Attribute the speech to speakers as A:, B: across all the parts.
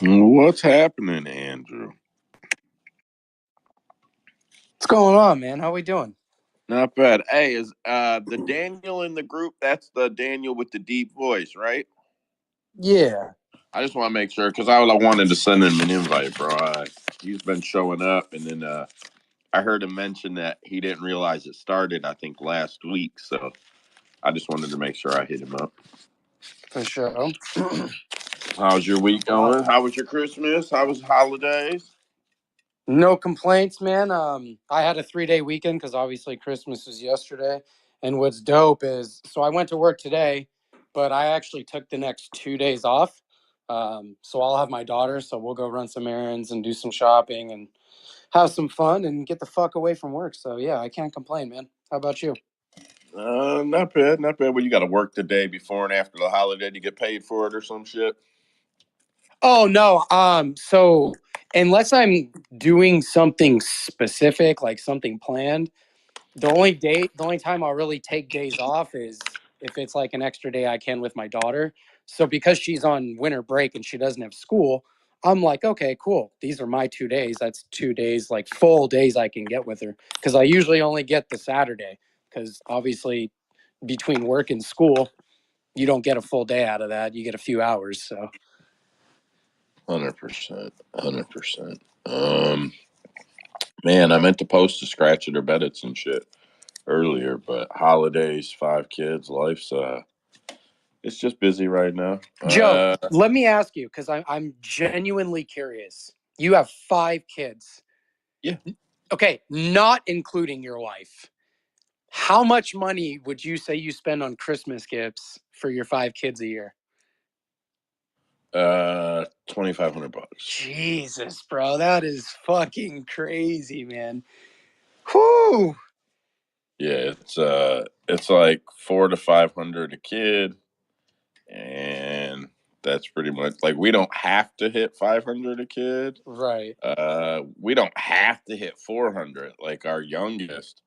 A: What's happening, Andrew?
B: What's going on, man? How we doing?
A: Not bad. Hey, is the Daniel in the group? That's the Daniel with the deep voice, right?
B: Yeah,
A: I just want to make sure because I wanted to send him an invite, bro. He's been showing up, and then I heard him mention that he didn't realize it started. I think last week, so I just wanted to make sure I hit him up.
B: for sure.
A: How's your week going? How was your Christmas? How was holidays?
B: No complaints, man. I had a 3-day weekend because obviously Christmas was yesterday. And what's dope is, so I went to work today, but I actually took the next 2 days off. So I'll have my daughter, so we'll go run some errands and do some shopping and have some fun and get the fuck away from work. So yeah, I can't complain, man. How about you?
A: Not bad, not bad. Well, you got to work the day before and after the holiday to get paid for it or some shit.
B: Oh no. So unless I'm doing something specific, like something planned, the only time I'll really take days off is if it's like an extra day I can with my daughter. So because she's on winter break and she doesn't have school, I'm like, okay, cool. These are my 2 days. That's 2 days, like full days I can get with her. Because I usually only get the Saturday. Because obviously between work and school, you don't get a full day out of that. You get a few hours. So
A: 100%, 100%. Man, I meant to post a scratch it or bet it's and shit earlier, but holidays, 5 kids, life's it's just busy right now.
B: Joe, let me ask you because I'm genuinely curious. You have 5 kids.
A: Yeah.
B: Okay, not including your wife. How much money would you say you spend on Christmas gifts for your 5 kids a year?
A: 2,500 bucks.
B: Jesus, bro, that is fucking crazy, man. Whoo!
A: Yeah, it's like 400 to 500 a kid, and that's pretty much like we don't have to hit 500 a kid.
B: Right.
A: We don't have to hit 400. Like our youngest,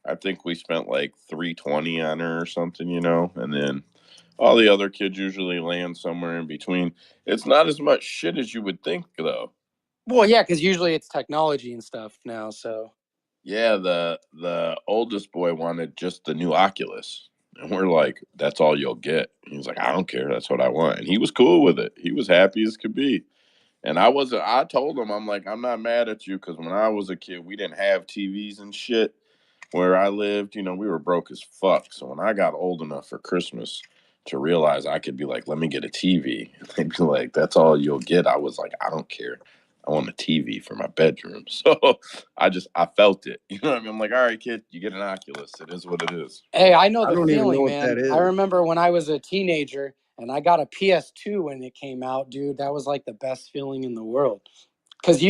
A: I think we spent like 320 on her or something, and then all the other kids usually land somewhere in between. It's not as much shit as you would think, though.
B: Well, yeah, because usually it's technology and stuff now. So
A: Yeah, the oldest boy wanted just the new Oculus, and we're like, "That's all you'll get." He's like, "I don't care. That's what I want," and he was cool with it. He was happy as could be. And I wasn't. I told him, I'm like, I'm not mad at you because when I was a kid, we didn't have TVs and shit where I lived. We were broke as fuck. So when I got old enough for Christmas to realize I could be like, let me get a TV, they'd be like, that's all you'll get. I was like, I don't care. I want a TV for my bedroom. So I felt it. You know what I mean? I'm like, all right, kid, you get an Oculus. It is what it is.
B: hey, I know
C: I
B: the
C: don't even know
B: feeling,
C: what that
B: man. I
C: is.
B: remember when I was a teenager and I got a PS2 when it came out, dude. That was like the best feeling in the world. Because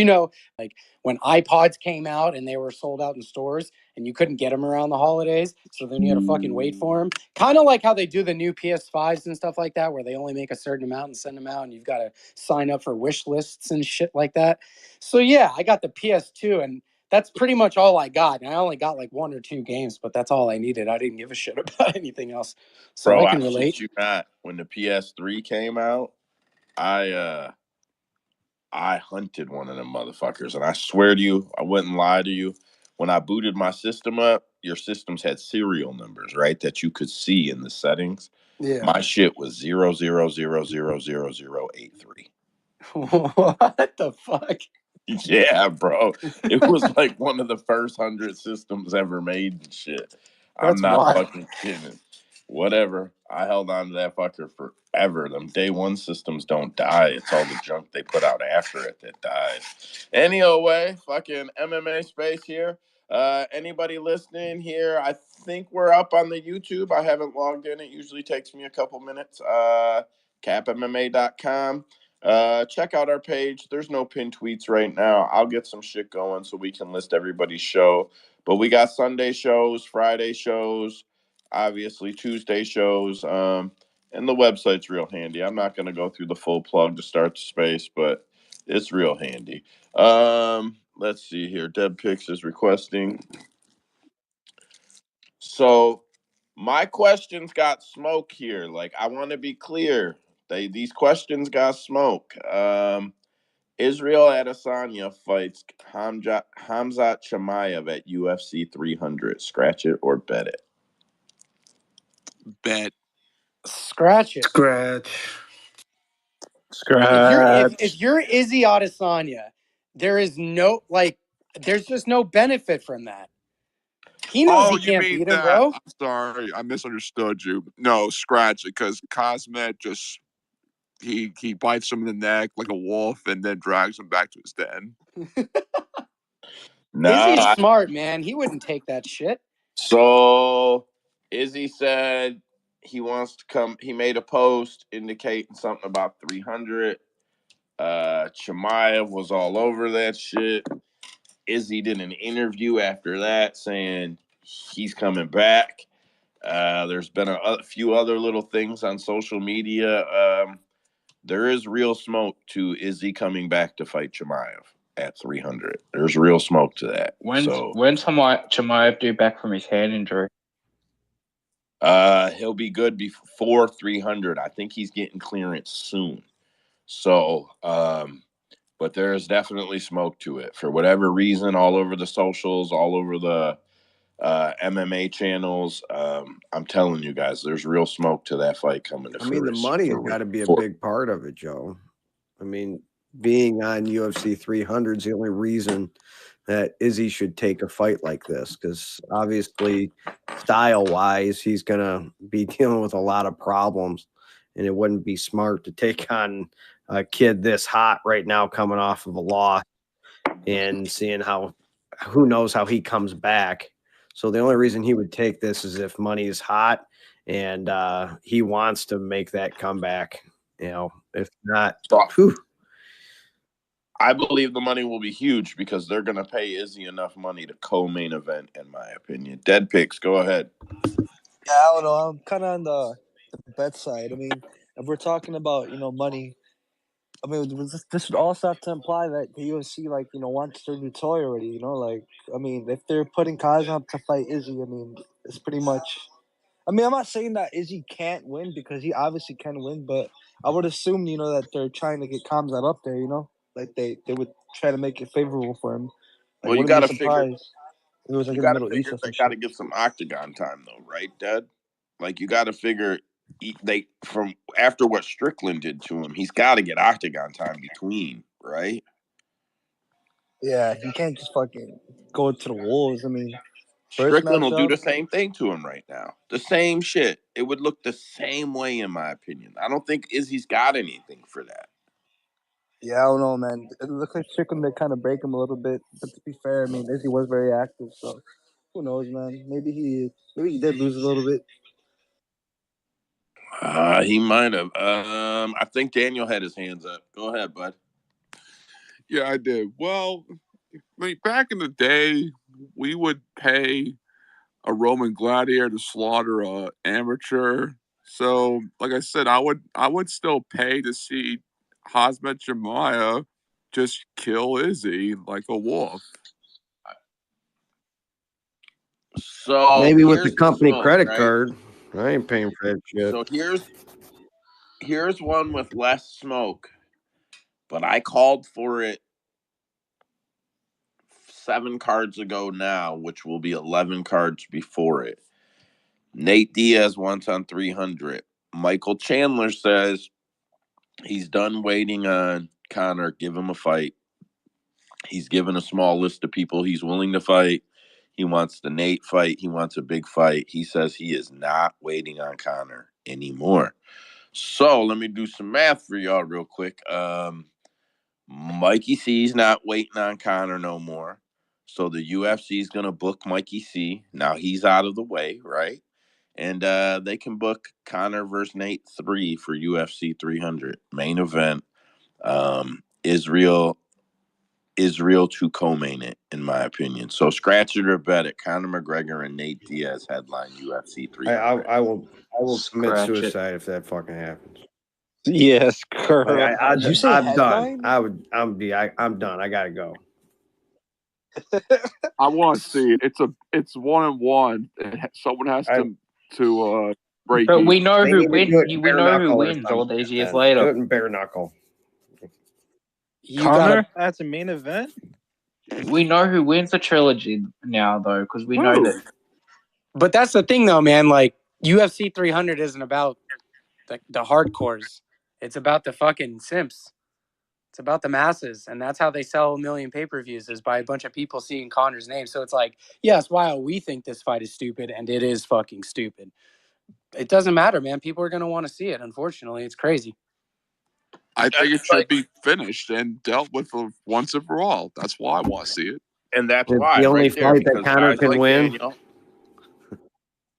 B: like when iPods came out and they were sold out in stores and you couldn't get them around the holidays, so then you had to fucking wait for them. Kind of like how they do the new PS5s and stuff like that, where they only make a certain amount and send them out, and you've got to sign up for wish lists and shit like that. So yeah, I got the PS2, and that's pretty much all I got. And I only got like 1 or 2 games, but that's all I needed. I didn't give a shit about anything else, so
A: Bro,
B: I
A: I
B: can
A: shit
B: relate.
A: you not. When the PS3 came out, I hunted one of them motherfuckers, and I swear to you, I wouldn't lie to you. When I booted my system up, your systems had serial numbers, right, that you could see in the settings.
B: Yeah.
A: My shit was 00000083.
B: What the fuck?
A: Yeah, bro. It was like one of the first 100 systems ever made and shit. I'm
B: That's
A: not
B: wild.
A: fucking kidding. Whatever. I held on to that fucker forever. Them day one systems don't die. It's all the junk they put out after it that dies. Anyway, fucking MMA space here. Anybody listening here? I think we're up on the YouTube. I haven't logged in. It usually takes me a couple minutes. CapMMA.com. Check out our page. There's no pinned tweets right now. I'll get some shit going so we can list everybody's show. But we got Sunday shows, Friday shows, obviously Tuesday shows. And the website's real handy. I'm not going to go through the full plug to start the space, but it's real handy. Let's see here. Deb Pix is requesting. So my questions got smoke here. Like I want to be clear. These questions got smoke. Israel Adesanya fights Hamzat Chimaev at UFC 300. Scratch it or bet it.
C: Bet.
B: Scratch it.
D: Scratch.
B: If you're Izzy Adesanya, there's just no benefit from that. He knows he
C: You
B: can't
C: mean
B: beat him,
C: that?
B: bro.
C: I'm sorry, I misunderstood you. No, scratch it, because Cosmet just he bites him in the neck like a wolf and then drags him back to his den.
B: Izzy's
A: No.
B: smart, man. He wouldn't take that shit.
A: So Izzy said he wants to come. He made a post indicating something about 300. Chimaev was all over that shit. Izzy did an interview after that saying he's coming back. There's been a few other little things on social media. There is real smoke to Izzy coming back to fight Chimaev at 300. There's real smoke to that.
E: When's Chimaev due back from his hand injury?
A: He'll be good before 300. I think he's getting clearance soon. So, but there's definitely smoke to it for whatever reason. All over the socials, all over the MMA channels. I'm telling you guys, there's real smoke to that fight coming to fruition.
F: The money has got to be a big part of it, Joe. I mean, being on UFC 300 is the only reason that Izzy should take a fight like this, because obviously, style-wise, he's going to be dealing with a lot of problems, and it wouldn't be smart to take on a kid this hot right now coming off of a loss and seeing who knows how he comes back. So the only reason he would take this is if money is hot and he wants to make that comeback. If not, whew.
A: I believe the money will be huge because they're going to pay Izzy enough money to co-main event, in my opinion. Dead picks, go ahead.
D: Yeah, I don't know. I'm kind of on the bet side. I mean, if we're talking about money, I mean, this would also have to imply that the UFC wants their new toy already. I mean, if they're putting Kazan up to fight Izzy, I mean, it's pretty much. I mean, I'm not saying that Izzy can't win because he obviously can win, but I would assume that they're trying to get Khamzat up there. Like they would try to make it favorable for him.
A: Well, you
D: wouldn't
A: got
D: be
A: to figure.
D: surprised if it was like
A: You
D: in the
A: got to
D: Middle East
A: figure
D: or
A: they
D: some
A: got to
D: shit.
A: get some octagon time, though, right, Dad? Like you got to figure they from after what Strickland did to him, he's got to get octagon time between, right?
D: Yeah, you can't just fucking go to the wolves. I mean, first
A: Strickland will do
D: matchup.
A: the same thing to him right now. The same shit. It would look the same way, in my opinion. I don't think Izzy's got anything for that.
D: Yeah, I don't know, man. It looks like Strickland did kind of break him a little bit. But to be fair, I mean, Izzy was very active, so who knows, man? Maybe he did lose a little bit.
A: He might have. I think Daniel had his hands up. Go ahead, bud.
C: Yeah, I did. Well, I mean, back in the day, we would pay a Roman gladiator to slaughter a amateur. So, like I said, I would still pay to see Hazmet Jemaya just kill Izzy like a wolf.
A: So
F: Maybe with the
A: here's
F: company
A: smoke,
F: credit
A: right?
F: card. I ain't paying for that shit.
A: So here's one with less smoke, but I called for it 7 cards ago now, which will be 11 cards before it. Nate Diaz wants on 300. Michael Chandler says he's done waiting on Conor. Give him a fight. He's given a small list of people he's willing to fight. He wants the Nate fight. He wants a big fight. He says he is not waiting on Conor anymore. So let me do some math for y'all real quick. Mikey C's not waiting on Conor no more. So the UFC is going to book Mikey C. Now he's out of the way, right? And they can book Conor versus Nate 3 for UFC 300. Main event. Israel to co-main it, in my opinion. So scratch it or bet it. Conor McGregor and Nate Diaz headline UFC 300.
F: I will commit
E: Scratch it.
F: suicide if that fucking happens.
G: Yes, correct.
D: Did you say
F: I'm
D: headline?
F: done. I'm done. I gotta go.
C: I want to see it. It's 1-1. Someone has to break.
E: But we
C: even.
E: know
F: They
E: who
F: need to do it
E: wins.
F: in
E: We
F: bare
E: know who
F: knuckle or
E: wins all
F: something,
E: these years
F: then. Do
E: later.
F: it in bare knuckle.
G: Connor as a main event?
E: We know who wins the trilogy now, though, because we know that.
B: But that's the thing, though, man. Like, UFC 300 isn't about the hardcores. It's about the fucking simps. It's about the masses, and that's how they sell 1 million pay-per-views is by a bunch of people seeing Connor's name. So it's like, yes, while we think this fight is stupid, and it is fucking stupid, it doesn't matter, man. People are going to want to see it. Unfortunately, it's crazy.
C: I think it should be finished and dealt with once and for all. That's why I want to see it.
A: And that's
F: It's
A: why
F: the only
A: right there,
F: fight that
A: because
F: Connor
A: guys
F: can
A: like
F: win.
A: Daniel,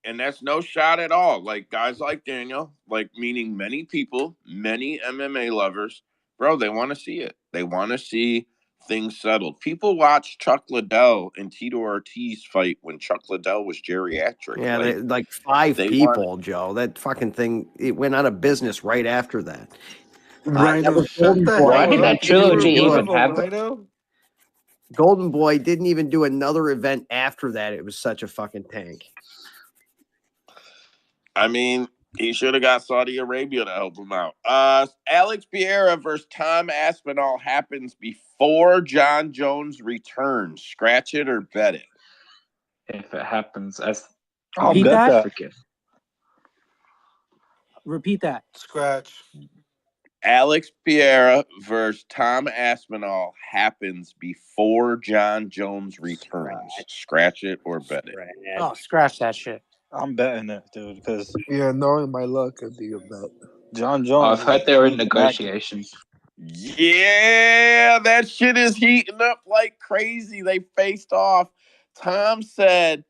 A: and that's no shot at all. Like guys like Daniel, like meaning many people, many MMA lovers, bro, they want to see it. They want to see things settled. People watch Chuck Liddell and Tito Ortiz fight when Chuck Liddell was geriatric.
F: Yeah,
A: like
F: five
A: they
F: people, Joe. That fucking thing, it went out of business right after that. That
D: Rhino,
F: was
D: shut
F: Golden
D: the
F: Boy.
E: Why
D: hell
E: did
D: up.
E: that
D: You were
E: trilogy
D: more
E: even
D: of a
E: happen?
D: Rhino?
F: Golden Boy didn't even do another event after that. It was such a fucking tank.
A: I mean, he should have got Saudi Arabia to help him out. Alex Pereira versus Tom Aspinall happens before John Jones returns. Scratch it or bet it.
E: If it happens, as
G: I'll
B: Repeat
G: bet
B: that?
G: that.
B: Repeat that.
D: Scratch.
A: Alex Pereira versus Tom Aspinall happens before John Jones returns. Scratch it or bet it.
B: Oh, scratch that shit.
G: I'm betting it, dude, because
D: Yeah, knowing my luck, it'd be a bet.
G: John Jones.
E: I've heard they're in
G: he's active.
E: negotiations.
A: Yeah, that shit is heating up like crazy. They faced off. Tom said,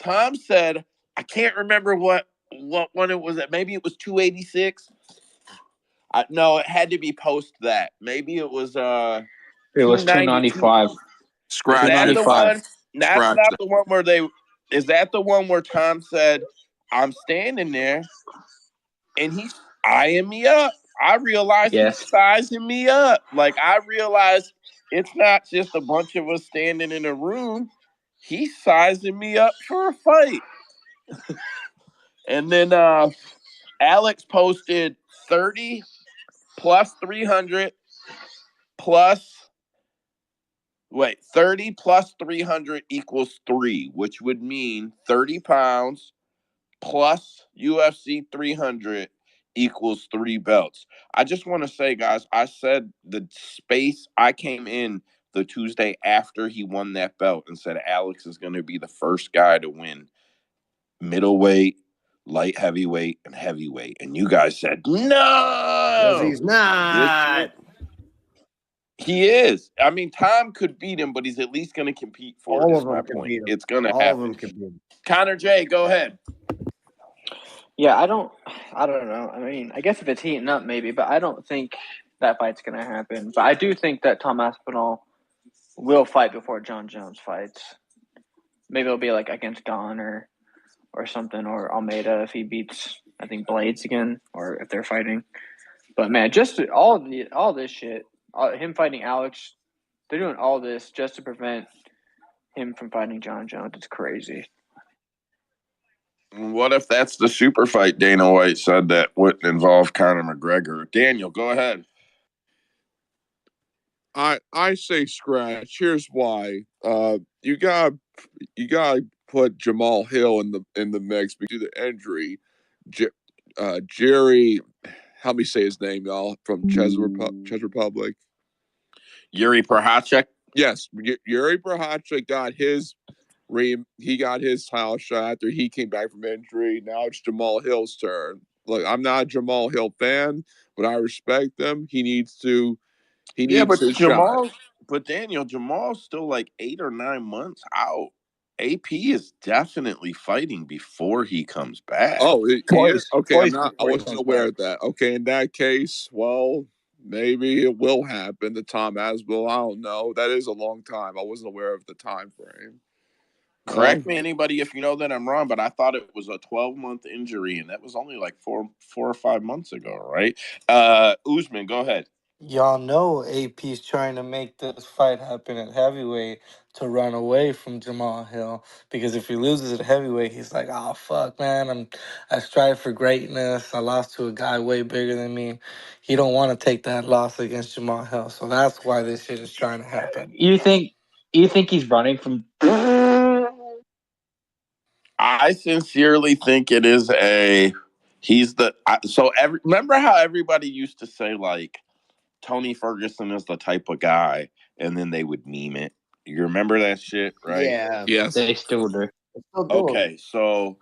A: I can't remember what one it was at. Maybe it was 286. No, it had to be post that. Maybe it was
E: It was 295.
C: Scratch
A: Is that
C: it.
A: the
E: 295.
A: one? That's
C: Scratch
A: not
C: it.
A: the one where they. Is that the one where Tom said, "I'm standing there," and he's eyeing me up? I realized
E: Yes.
A: he's sizing me up. Like I realized it's not just a bunch of us standing in a room. He's sizing me up for a fight. And then Alex posted 30 plus 300 plus. Wait, 30 plus 300 equals 3, which would mean 30 pounds plus UFC 300 equals 3 belts. I just want to say, guys, I said the space I came in the Tuesday after he won that belt and said Alex is going to be the first guy to win middleweight, light heavyweight, and heavyweight. And you guys said,
F: Because
A: no.
F: he's not.
A: He is. I mean, Tom could beat him, but he's at least going to compete for it.
F: All
A: Is
F: of
A: my
F: them can
A: point.
F: beat him.
A: It's going to
F: All of
A: happen.
F: them can beat him.
A: Connor J, go ahead.
H: Yeah, I don't know. I mean, I guess if it's heating up, maybe, but I don't think that fight's going to happen. But I do think that Tom Aspinall will fight before John Jones fights. Maybe it'll be like against Gon or something, or Almeida if he beats, I think, Blades again, or if they're fighting. But man, just all this shit, him fighting Alex, they're doing all this just to prevent him from fighting John Jones. It's crazy.
A: What if that's the super fight Dana White said that wouldn't involve Conor McGregor? Daniel, go ahead.
C: I say scratch. Here's why. You gotta put Jamal Hill in the mix because of the injury. Jerry, help me say his name, y'all, from Czech Republic.
A: Yuri Prochazka.
C: Yes, Yuri Prochazka got his title shot after he came back from injury. Now it's Jamal Hill's turn. Look, I'm not a Jamal Hill fan, but I respect him. He needs his shot.
A: But Daniel, Jamal's still like 8 or 9 months out. AP is definitely fighting before he comes back.
C: Oh, he is? Okay, I wasn't
G: comes
C: aware
G: back.
C: of that. Okay, in that case, well, maybe it will happen to Tom Aspinall. I don't know. That is a long time. I wasn't aware of the time frame.
A: Correct me, anybody, if you know that I'm wrong, but I thought it was a 12-month injury, and that was only like 4 or 5 months ago, right? Usman, go ahead.
I: Y'all know AP's trying to make this fight happen at heavyweight to run away from Jamal Hill, because if he loses at heavyweight, he's like, oh fuck, man, I strive for greatness. I lost to a guy way bigger than me. He don't want to take that loss against Jamal Hill, so that's why this shit is trying to happen.
E: You think he's running from?
A: I sincerely think it is a. He's the. Remember how everybody used to say, like, Tony Ferguson is the type of guy, and then they would meme it. You remember that shit, right?
F: Yeah,
C: Yes.
E: They still do.
F: still do 'em.
A: Okay, so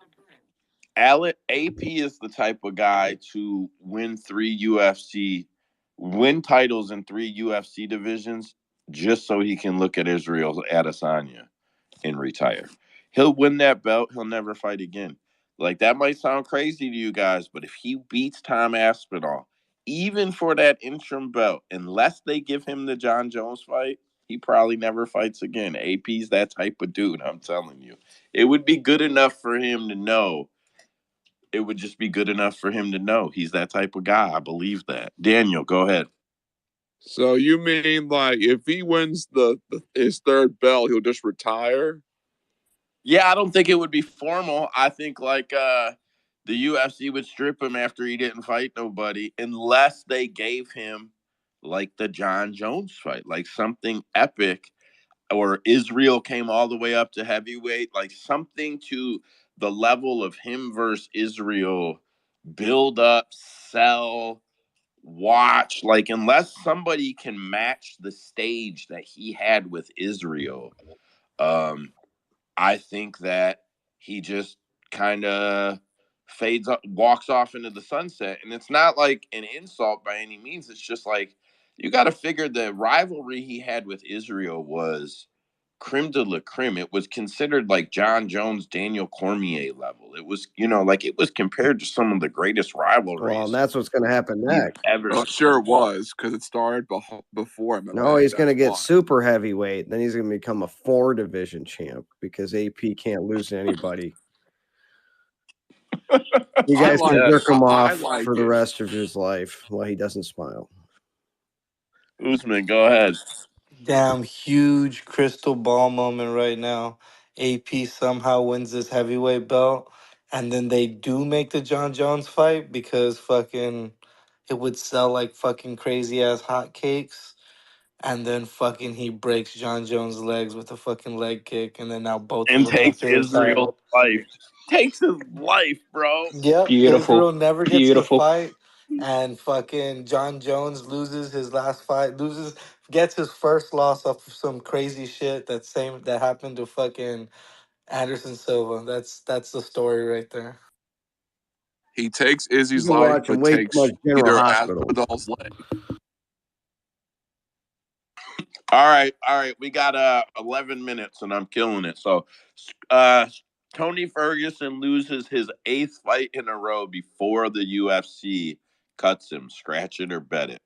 A: AP is the type of guy to win titles in 3 UFC divisions just so he can look at Israel Adesanya and retire. He'll win that belt. He'll never fight again. Like, that might sound crazy to you guys, but if he beats Tom Aspinall, even for that interim belt, unless they give him the John Jones fight, he probably never fights again. AP's that type of dude, I'm telling you. It would be good enough for him to know. It would just be good enough for him to know he's that type of guy. I believe that. Daniel, go ahead.
C: So you mean like if he wins his third belt, he'll just retire?
A: Yeah, I don't think it would be formal. I think like the UFC would strip him after he didn't fight nobody, unless they gave him like the John Jones fight, like something epic, or Israel came all the way up to heavyweight, like something to the level of him versus Israel, build up, sell, watch. Like, unless somebody can match the stage that he had with Israel, um, I think that he just kind of fades up, walks off into the sunset. And it's not like an insult by any means. It's just like, you got to figure the rivalry he had with Israel was creme de la creme. It was considered like John Jones, Daniel Cormier level. It was, like it was compared to some of the greatest
F: Well, and
A: rivalries
F: that's what's going to happen
A: you've
F: next.
A: ever
C: Well,
A: seen.
C: sure it was because it started before MMA.
F: No, he's going to get
C: why.
F: super heavyweight. Then he's going to become a 4 division champ because AP can't lose to anybody. You guys can jerk him off
C: like
F: for the
C: it.
F: rest of his life while he doesn't smile.
A: Usman, go ahead.
I: Damn huge crystal ball moment right now. AP somehow wins this heavyweight belt, and then they do make the John Jones fight because fucking it would sell like fucking crazy ass hotcakes. And then fucking he breaks John Jones' legs with a fucking leg kick, and then now both of
A: And
I: them have
A: takes
I: to retire.
A: Israel's life. Takes his life, bro.
I: Yep,
E: Beautiful,
I: Israel never gets to
E: beautiful.
I: fight, and fucking John Jones loses his last fight, gets his first loss off of some crazy shit that happened to fucking Anderson Silva. That's the story right there.
C: He takes
F: You've
C: Izzy's
F: been
C: life,
F: watching
C: but
F: way too much
C: takes
F: General
C: Peter
F: Hospital.
C: Aspinall's leg.
A: All right. We got 11 minutes, and I'm killing it. So, Tony Ferguson loses his 8th fight in a row before the UFC cuts him. Scratch it or bet it.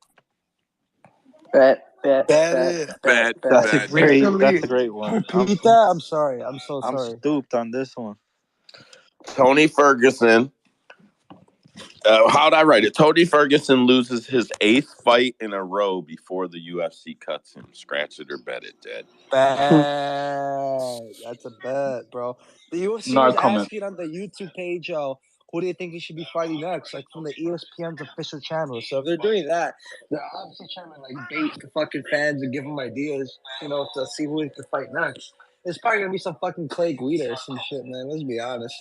H: Bet, bet,
I: Bet
H: bet,
I: it.
H: bet,
C: Bet,
H: bet.
G: That's a
C: bet.
G: great. That's
I: Recently,
G: a great one.
D: Repeat that. I'm sorry. I'm so
G: I'm
D: sorry.
G: stooped on this one.
A: Tony Ferguson. How'd I write it? Tony Ferguson loses his 8th fight in a row before the UFC cuts him. Scratch it or bet it, Dad.
D: Bet. That's a bet, bro. The UFC
E: No
D: was
E: comment.
D: asking on the YouTube page, who do you think he should be fighting next? Like from the ESPN's official channel. So if they're doing that, they're obviously trying to like bait the fucking fans and give them ideas, to see who he could fight next. It's probably gonna be some fucking Clay Guida or some shit, man. Let's be honest.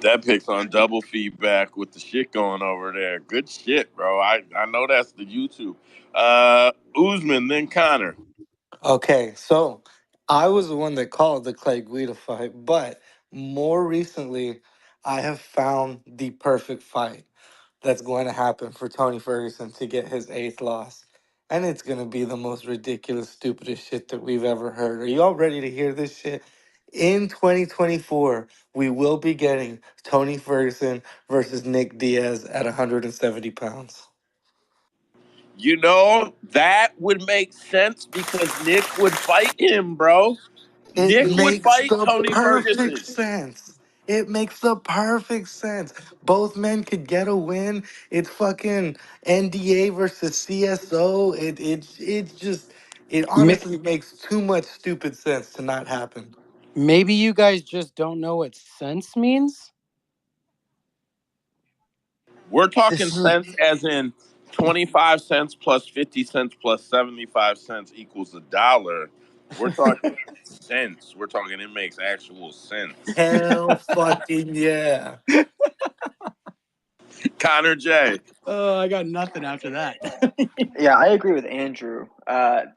A: That picks on double feedback with the shit going over there. Good shit, bro. I know that's the YouTube. Usman, then Connor.
I: okay, so I was the one that called the Clay Guida fight, but more recently, I have found the perfect fight that's going to happen for Tony Ferguson to get his 8th loss. And it's going to be the most ridiculous, stupidest shit that we've ever heard. Are you all ready to hear this shit? In 2024, we will be getting Tony Ferguson versus Nick Diaz at 170 pounds.
A: That would make sense because Nick would fight him, bro.
I: It
A: Nick would
I: makes
A: fight
I: the
A: Tony
I: perfect
A: Ferguson.
I: sense. It makes the perfect sense. Both men could get a win. It's fucking NDA versus CSO. It's just It honestly makes too much stupid sense to not happen.
B: Maybe you guys just don't know what sense means.
A: We're talking
D: This is
A: cents as in 25 cents plus 50 cents plus 75 cents equals $1. We're talking cents. We're talking it makes actual sense.
I: Hell fucking yeah.
A: Connor J.
B: Oh, I got nothing after that.
H: Yeah, I agree with Andrew.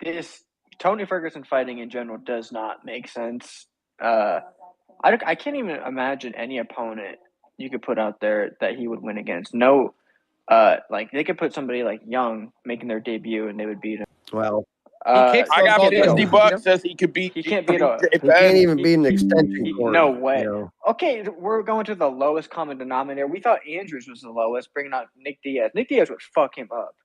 H: This Tony Ferguson fighting in general does not make sense. I can't even imagine any opponent you could put out there that he would win against. No, like they could put somebody like Young making their debut and they would beat him.
F: Well,
B: He kicks
A: I
B: so
A: got
B: Paul doesn't
A: 50
B: need to beat
A: bucks
B: him.
A: says he could beat
H: He can't beat a.
A: BJ
F: he can't
A: Penn.
F: even beat an extension cord.
H: No way.
F: You know?
H: Okay, we're going to the lowest common denominator. We thought Andrews was the lowest, bringing out Nick Diaz. Nick Diaz would fuck him up.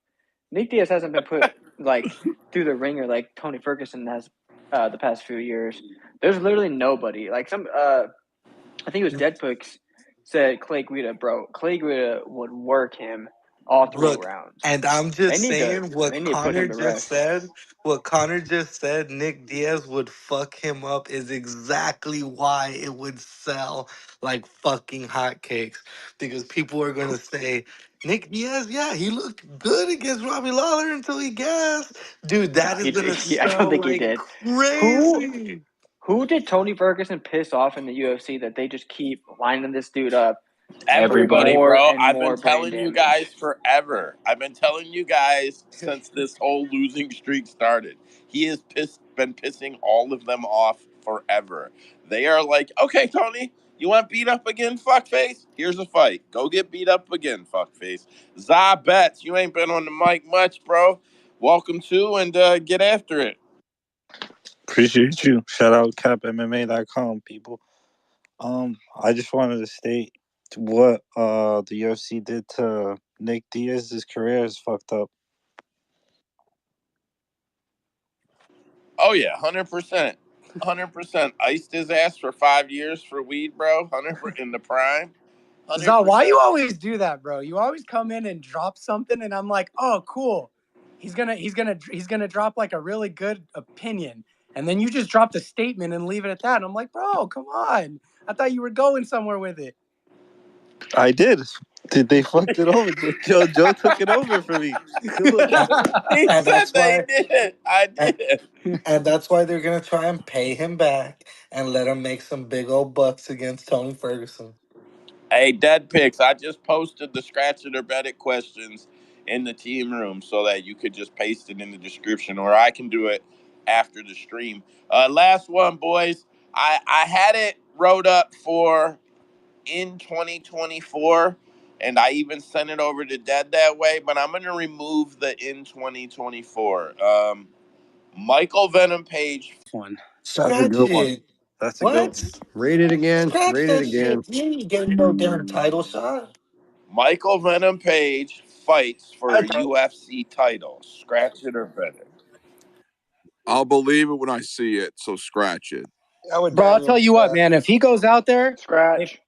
H: Nick Diaz hasn't been put like through the ringer like Tony Ferguson has the past few years. There's literally nobody. Like I think it was Deadpix said Clay Guida, bro. Clay Guida would work him all 3
I: Look,
H: rounds.
I: and I'm
H: They
I: just
H: need to
I: saying what
H: put
I: Connor
H: him to
I: just
H: rest.
I: said. What Connor just said, Nick Diaz would fuck him up is exactly why it would sell like fucking hotcakes. Because people are gonna say, Nick Diaz, yeah, he looked good against Robbie Lawler until he gassed. Dude,
H: No,
I: that is gonna
H: I don't
I: sell
H: think he
I: like
H: did.
I: crazy.
H: Who did Tony Ferguson piss off in the UFC that they just keep lining this dude up
A: Everybody,
E: Everybody.
H: more
A: bro.
H: and
A: I've been
H: more brain
A: telling you
H: damage?
A: guys forever. I've been telling you guys since this whole losing streak started. He has been pissing all of them off forever. They are like, okay, Tony, you want beat up again, fuckface? Here's a fight. Go get beat up again, fuckface. Za Betts, you ain't been on the mic much, bro. Welcome to and get after it.
G: Appreciate you. Shout out CapMMA.com, people. I just wanted to state what the UFC did to Nick Diaz's career is fucked up.
A: Oh yeah, 100%. 100%. Iced his ass for 5 years for weed, bro. 100% in the prime.
B: Zal, why
A: 100%.
B: you always do that, bro? You always come in and drop something, and I'm like, oh, cool. He's gonna drop like a really good opinion, and then you just dropped a statement and leave it at that. And I'm like, bro, come on. I thought you were going somewhere with it.
G: I did. They fucked it over. Joe took it over for me.
A: He
I: And
A: said
I: that's
A: they
I: why
A: did. I
I: and,
A: did.
I: and that's why they're gonna try and pay him back and let him make some big old bucks against Tony Ferguson.
A: Hey, Dead Picks, I just posted the scratch it or bet it questions in the team room so that you could just paste it in the description, or I can do it after the stream. Last one, boys. I had it wrote up for in 2024, and I even sent it over to Dead that way, but I'm going to remove the in 2024. Michael Venom Page.
B: One.
G: That's a
I: Scratch
G: good one.
I: it.
G: That's a good
I: What?
G: one.
F: Rate it again.
I: Scratch
F: Rate it
I: that
F: again.
I: shit. You ain't getting no damn title shot.
A: Michael Venom Page fights for a
H: I think
A: UFC title. Scratch it or bet it.
C: I'll believe it when I see it. So scratch it.
D: I would
B: Bro, I'll
D: Daniel
B: tell you what,
D: scratch.
B: man. If he goes out there, if
H: scratch.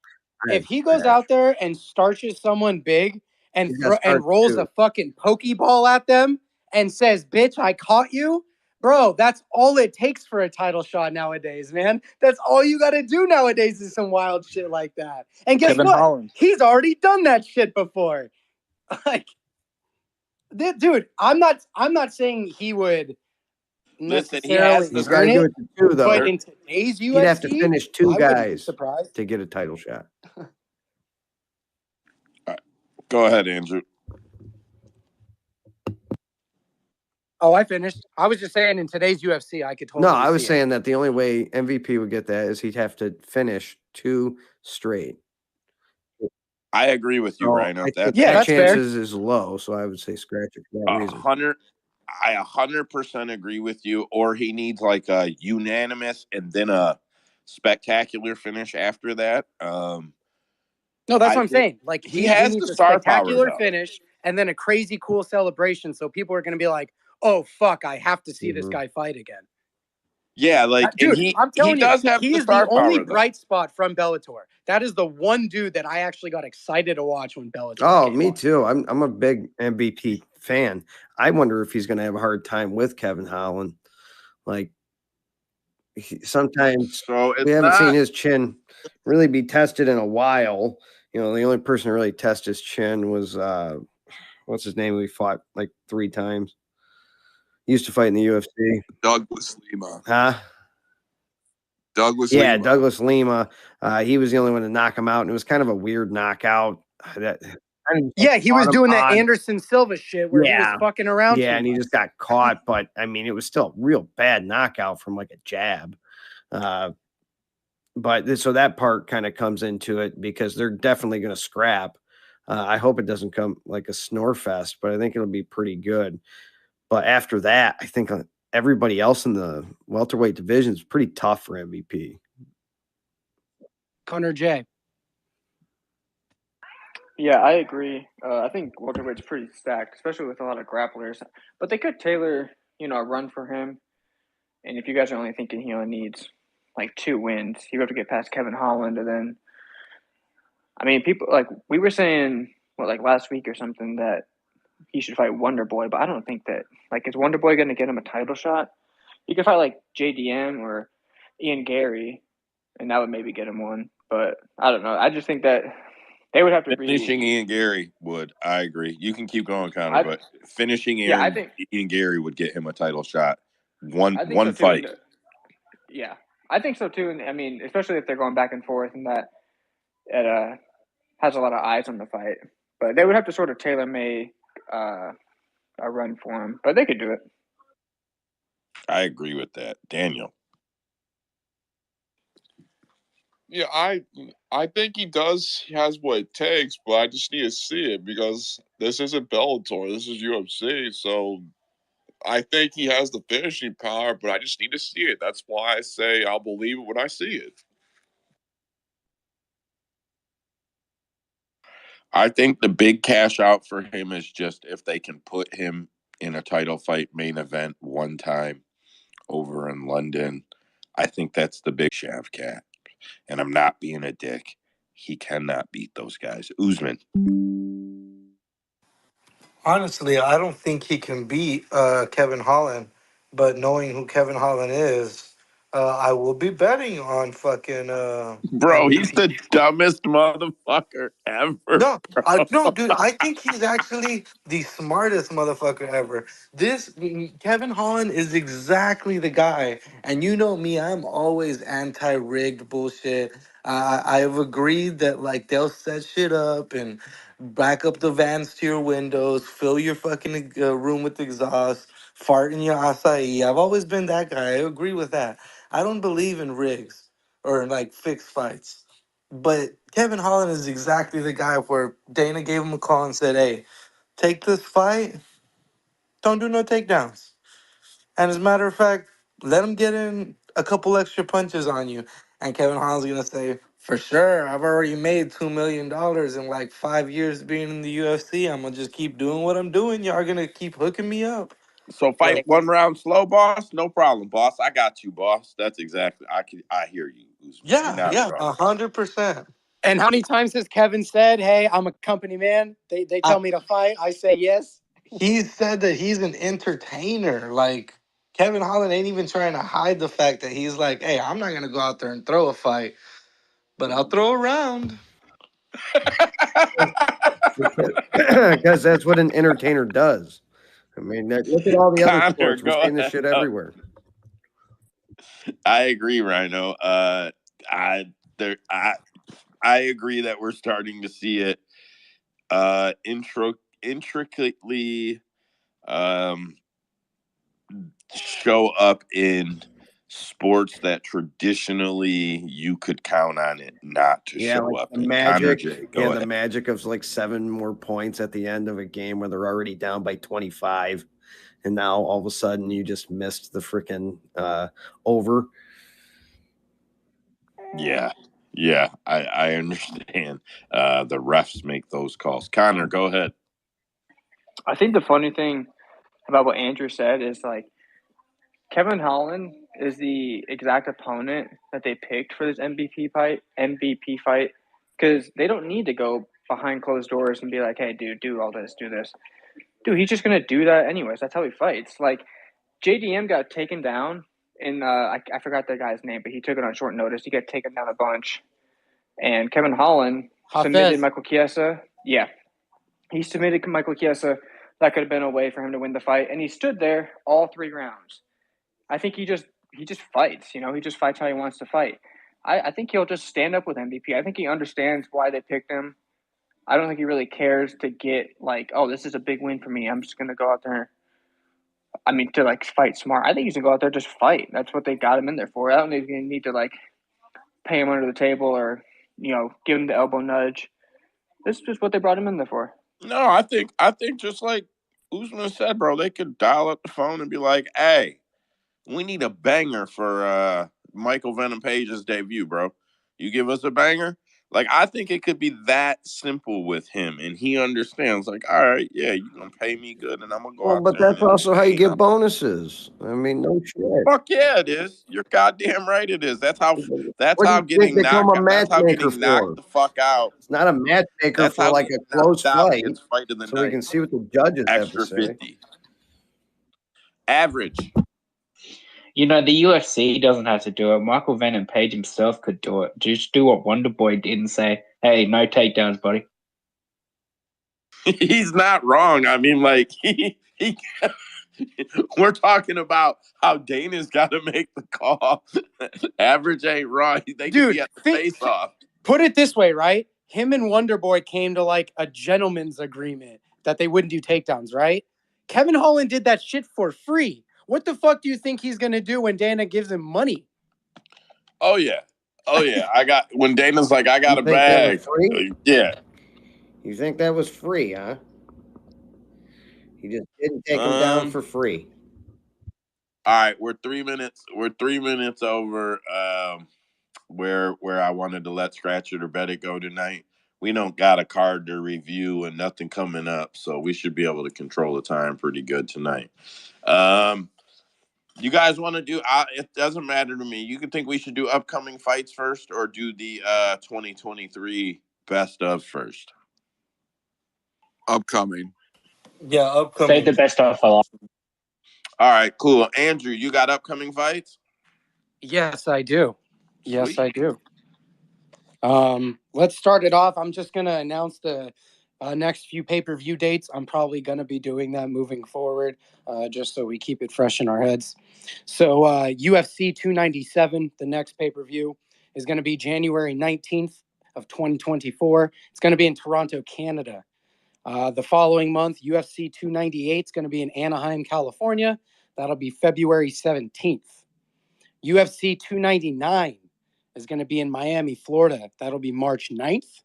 B: if
F: Right,
B: he goes
F: scratch.
B: out there and starches someone big and
F: He's got starch
B: rolls
F: too.
B: a fucking pokeball at them and says, "Bitch, I caught you." Bro, that's all it takes for a title shot nowadays, man. That's all you got to do nowadays is some wild shit like that. And guess
G: Kevin
B: what?
G: Holland.
B: He's already done that shit before. Like, dude, I'm not saying he would
A: Listen, he has
B: necessarily
A: the
F: He's got to
B: earn
F: do
B: it,
F: it to two, though.
B: but
A: there.
B: in today's
F: He'd have to
B: UFC,
F: finish two
B: I wouldn't be
F: guys
B: surprised.
F: to get a title shot.
A: Go ahead, Andrew.
B: Oh, I finished. I was just saying in today's UFC, I could totally
F: No, I was
B: see it.
F: saying that the only way MVP would get that is he'd have to finish two straight.
A: I agree with you,
F: So
A: Rhino.
F: I think
A: That's
B: Yeah,
F: that
B: that's fair.
F: chances is low, so I would say scratch it for that reason.
A: 100. I 100% agree with you. Or he needs like a unanimous and then a spectacular finish after that.
B: No, that's
A: I
B: what I'm
A: think
B: saying. Like
A: he
B: he
A: has the
B: needs a
A: star power
B: spectacular
A: though.
B: finish and then a crazy cool celebration, so people are going to be like, "Oh fuck, I have to see this
F: Mhm.
B: guy fight again."
A: Yeah, like, and
B: Dude, I'm
A: he
B: telling you,
A: does have
B: he
A: the
B: is the
A: star
B: only
A: power though.
B: bright spot from Bellator. That is the one dude that I actually got excited to watch when Bellator
F: Oh,
B: came
F: me
B: on.
F: too. I'm a big MVP fan. I wonder if he's going to have a hard time with Kevin Holland. Like sometimes
A: So
F: we
A: it's
F: haven't seen
A: not.
F: his chin really be tested in a while. The only person who really tested his chin was what's his name? We fought like 3 times. He used to fight in the UFC.
C: Douglas Lima.
F: Huh?
C: Douglas
F: Yeah,
C: Lima.
F: Douglas Lima. He was the only one to knock him out, and it was kind of a weird knockout. That
B: Yeah, he was
F: caught him
B: doing that
F: on.
B: Anderson Silva shit where he was fucking around.
F: Yeah,
B: too
F: and he
B: much.
F: just got caught. But I mean, it was still a real bad knockout from like a jab. So that part kind of comes into it because they're definitely going to scrap. I hope it doesn't come like a snore fest, but I think it'll be pretty good. But after that, I think everybody else in the welterweight division is pretty tough for MVP.
B: Connor J.
H: Yeah, I agree. I think welterweight's pretty stacked, especially with a lot of grapplers. But they could tailor, a run for him. And if you guys are only thinking he only needs like 2 wins, you have to get past Kevin Holland, and then, I mean, people like we were saying, like last week or something, that he should fight Wonder Boy, but I don't think that is Wonder Boy going to get him a title shot? He could fight like JDM or Ian Gary, and that would maybe get him one. But I don't know. I just think that they would have to
A: Finishing
H: be.
A: Ian Gary would. I agree. You can keep going, Connor, but finishing
H: I
A: Ian
H: think
A: Gary would get him a title shot. One
H: so too.
A: fight.
H: Yeah, I think so too. And I mean, especially if they're going back and forth, and that it has a lot of eyes on the fight. But they would have to sort of tailor make a run for him. But they could do it.
A: I agree with that, Daniel.
C: Yeah, I think he does. He has what it takes, but I just need to see it because this isn't Bellator. This is UFC. So I think he has the finishing power, but I just need to see it. That's why I say I'll believe it when I see it.
A: I think the big cash out for him is just if they can put him in a title fight main event one time over in London. I think that's the big shaft cat. And I'm not being a dick. He cannot beat those guys. Usman.
I: Honestly, I don't think he can beat Kevin Holland, but knowing who Kevin Holland is, I will be betting on fucking
A: Bro, he's
I: MVP.
A: the dumbest motherfucker ever.
I: No, no, dude. I think he's actually the smartest motherfucker ever. Kevin Holland is exactly the guy. And you know me, I'm always anti-rigged bullshit. I've agreed that like they'll set shit up and back up the vans to your windows, fill your fucking room with exhaust, fart in your acai. I've always been that guy. I agree with that. I don't believe in rigs or like fixed fights. But Kevin Holland is exactly the guy where Dana gave him a call and said, "Hey, take this fight. Don't do no takedowns." And as a matter of fact, let him get in a couple extra punches on you. And Kevin Holland's gonna say, "For sure, I've already made $2 million in like 5 years being in the UFC. I'm gonna just keep doing what I'm doing. Y'all are gonna keep hooking me up."
A: So fight
I: Like,
A: one round slow, boss. No problem, boss. I got you, boss. That's exactly. I hear you, Usman. You're
I: yeah,
A: not
I: yeah,
A: wrong.
I: 100%.
B: And how many times has Kevin said, "Hey, I'm a company man. They tell me to fight. I say yes."
I: He said that he's an entertainer. Like Kevin Holland ain't even trying to hide the fact that he's like, hey, I'm not gonna go out there and throw a fight, but I'll throw a round.
F: Because that's what an entertainer does. I mean, look at all the other
A: Connor,
F: sports. We're
A: go
F: seeing this
A: ahead.
F: shit everywhere.
A: I agree, Rhino. I there. I agree that we're starting to see it intricately show up in sports that traditionally you could count on it not to
F: Yeah,
A: show
F: like
A: up
F: the
A: in. Connor
F: magic.
A: J,
F: Yeah,
A: go
F: the
A: ahead.
F: magic of like 7 more points at the end of a game where they're already down by 25. And now all of a sudden you just missed the freaking over.
A: Yeah. Yeah, I understand. The refs make those calls. Connor, go ahead.
H: I think the funny thing about what Andrew said is like Kevin Holland is the exact opponent that they picked for this MVP fight, because they don't need to go behind closed doors and be like, "Hey, dude, do all this, do this." Dude, he's just gonna do that anyways. That's how he fights. Like JDM got taken down and I forgot the guy's name, but he took it on short notice. He got taken down a bunch. And Kevin Holland submitted
B: Hafez.
H: Michael Chiesa. Yeah, he submitted Michael Chiesa. That could have been a way for him to win the fight, and he stood there all 3 rounds. I think he just fights. You know, he just fights how he wants to fight. I think he'll just stand up with MVP. I think he understands why they picked him. I don't think he really cares to get like, oh, this is a big win for me. I'm just gonna go out there. I mean, to like fight smart. I think he's gonna go out there just fight. That's what they got him in there for. I don't think you need to like pay him under the table or give him the elbow nudge. This is just what they brought him in there for.
A: No, I think just like Usman said, bro, they could dial up the phone and be like, "Hey, we need a banger for Michael Venom Page's debut, bro. You give us a banger." Like, I think it could be that simple with him, and he understands. Like, all right, yeah, you're gonna pay me good, and I'm gonna go
F: Well,
A: out
F: but
A: there
F: that's
A: and
F: also how you
A: you know,
F: get bonuses. I mean, no shit.
A: fuck yeah, it is. You're goddamn right, it is. That's how. That's
F: What do
A: how
F: you think
A: getting
F: they come a
A: knocked. That's how
F: matchmaker
A: getting knocked
F: for?
A: the fuck out.
F: It's not a matchmaker
A: That's
F: for
A: how
F: like
A: getting
F: a close
A: knocked out
F: fight,
A: gets fight of the
F: so we
A: night.
F: can see what the judges have to
A: Extra
F: say.
A: 50. Average.
E: The UFC doesn't have to do it. Michael Venom Page himself could do it. Just do what Wonder Boy did and say, "Hey, no takedowns, buddy."
A: He's not wrong. I mean, like he we're talking about how Dana's got to make the call. Average ain't wrong. They could be
B: Dude,
A: at the face off.
B: put it this way, right? Him and Wonder Boy came to like a gentleman's agreement that they wouldn't do takedowns, right? Kevin Holland did that shit for free. What the fuck do you think he's gonna do when Dana gives him money?
A: Oh yeah. I got when Dana's like, I got
F: You
A: a
F: think that was
A: bag.
F: free?
A: Yeah.
F: You think that was free, huh? He just didn't take him down for free.
A: All right, we're 3 minutes. We're 3 minutes over. Where I wanted to let Scratch It or Bet It go tonight. We don't got a card to review and nothing coming up, so we should be able to control the time pretty good tonight. You guys want to do? It doesn't matter to me. You can think we should do upcoming fights first, or do the 2023 best of first.
C: Upcoming.
I: Yeah, upcoming.
E: Save the best of for last.
A: All right, cool. Andrew, you got upcoming fights?
B: Yes, I do. Yes,
A: Sweet.
B: I do. Let's start it off. I'm just gonna announce the next few pay-per-view dates. I'm probably gonna be doing that moving forward, just so we keep it fresh in our heads. So UFC 297, the next pay-per-view, is going to be January 19th of 2024. It's going to be in Toronto, Canada. The following month, UFC 298 is going to be in Anaheim, California. That'll be February 17th. UFC 299 is going to be in Miami, Florida. That'll be March 9th.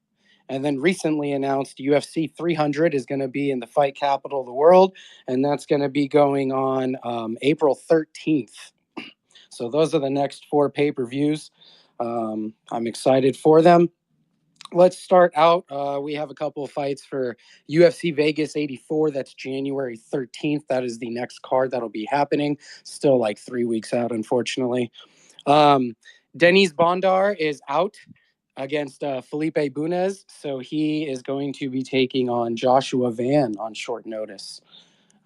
B: And then recently announced UFC 300 is going to be in the fight capital of the world, and that's going to be going on April 13th. So those are the next 4 pay-per-views. I'm excited for them. Let's start out. We have a couple of fights for UFC Vegas 84. That's January 13th. That is the next card that'll be happening. Still like 3 weeks out, unfortunately. Denis Bondar is out against Felipe Bunez. So he is going to be taking on Joshua Van on short notice.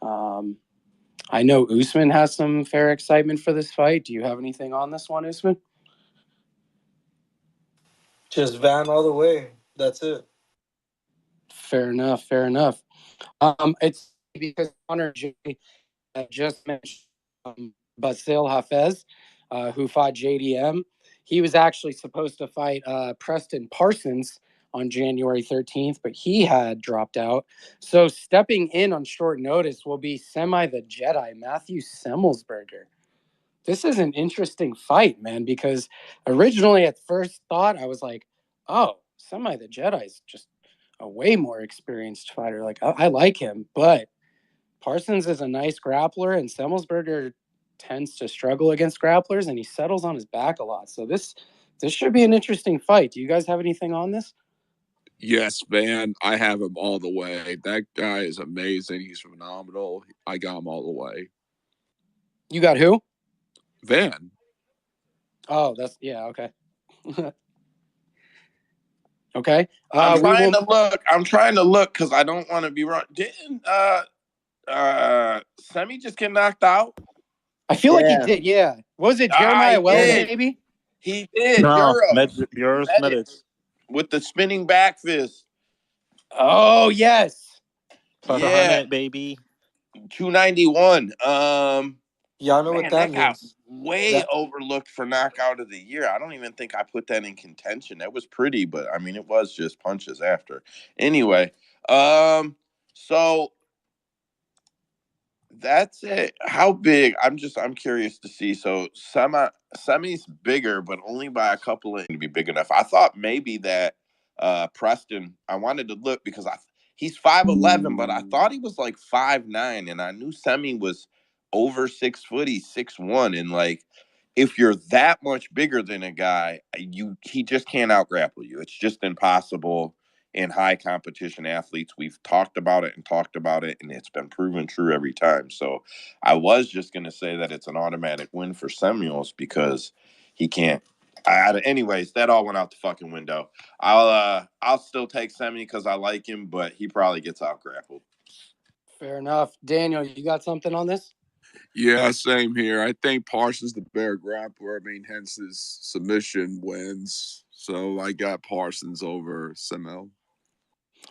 B: I know Usman has some fair excitement for this fight. Do you have anything on this one, Usman?
I: Just Van all the way. That's it.
B: Fair enough. It's because Connor just mentioned Basil Hafez, who fought JDM. He was actually supposed to fight Preston Parsons on January 13th, but he had dropped out. So stepping in on short notice will be Semi the Jedi, Matthew Semmelsberger. This is an interesting fight, man, because originally at first thought, I was like, oh, Semi the Jedi is just a way more experienced fighter. Like, I like him, but Parsons is a nice grappler, and Semmelsberger tends to struggle against grapplers, and he settles on his back a lot. So this should be an interesting fight. Do you guys have anything on this?
C: Yes, Van. I have him all the way. That guy is amazing. He's phenomenal. I got him all the way.
B: You got who?
C: Van.
B: Oh, okay. Okay.
A: I'm trying to look because I don't want to be wrong. Didn't Semi just get knocked out?
B: I feel like he did. Yeah. What was it Jeremiah
A: He
B: Wells,
A: did.
B: maybe?
A: He did.
G: No,
A: Euros.
G: Medics.
A: With the spinning back fist.
B: Oh yes.
G: Plus
A: Yeah.
G: 100, baby.
A: 291.
I: Y'all know what
A: Man,
I: that
A: that got
I: means?
A: way
I: That
A: overlooked for knockout of the year. I don't even think I put that in contention. That was pretty, but I mean, it was just punches after. Anyway, so that's it. How big? I'm curious to see. So semi's bigger, but only by a couple of to be big enough. I thought maybe that Preston. I wanted to look because he's 5'11", but I thought he was like 5'9", and I knew Semi was over 6 foot. He's 6'1", and like if you're that much bigger than a guy, he just can't out grapple you. It's just impossible in high competition athletes. We've talked about it, and it's been proven true every time. So I was just going to say that it's an automatic win for Samuels because he can't. Anyways, that all went out the fucking window. I'll still take Semi because I like him, but he probably gets out grappled.
B: Fair enough. Daniel, you got something on this?
C: Yeah, same here. I think Parsons the better grappler. I mean, hence his submission wins. So I got Parsons over Semel.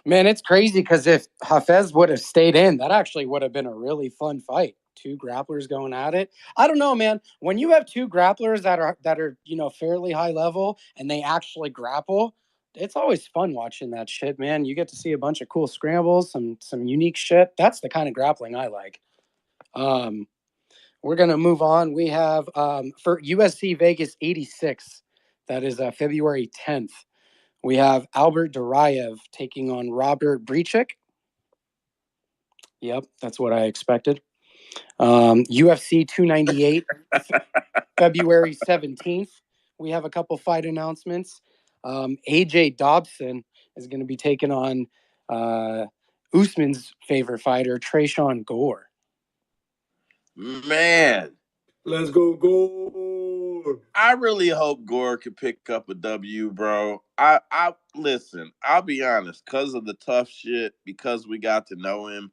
B: Man, it's crazy because if Hafez would have stayed in, that actually would have been a really fun fight. Two grapplers going at it. I don't know, man. When you have two grapplers that are fairly high level and they actually grapple, it's always fun watching that shit, man. You get to see a bunch of cool scrambles, some unique shit. That's the kind of grappling I like. We're gonna move on. We have for USC Vegas 86. That is February 10th. We have Albert Duraev taking on Robert Brichik. Yep, that's what I expected. UFC 298, February 17th. We have a couple fight announcements. AJ Dobson is going to be taking on Usman's favorite fighter, Tresean Gore.
A: Man,
I: let's go Gore.
A: I really hope Gore could pick up a W, bro. I listen, I'll be honest, because of the tough shit, because we got to know him,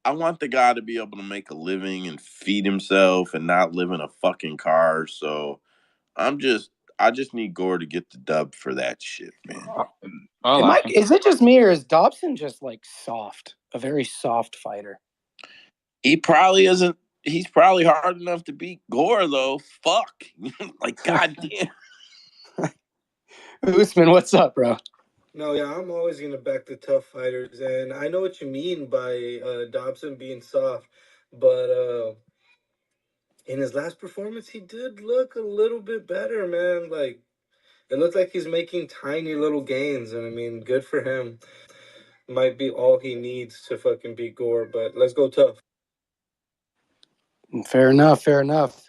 A: I want the guy to be able to make a living and feed himself and not live in a fucking car. So I just need Gore to get the dub for that shit, man.
B: Is it just me or is Dobson just like soft? A very soft fighter.
A: He probably isn't. He's probably hard enough to beat Gore, though. Fuck. Like, goddamn.
B: Usman, what's up, bro?
I: No, yeah, I'm always gonna back the tough fighters, and I know what you mean by Dobson being soft, but in his last performance, he did look a little bit better, man. Like it looks like he's making tiny little gains, and I mean, good for him. Might be all he needs to fucking beat Gore, but let's go tough.
B: Fair enough. Fair enough.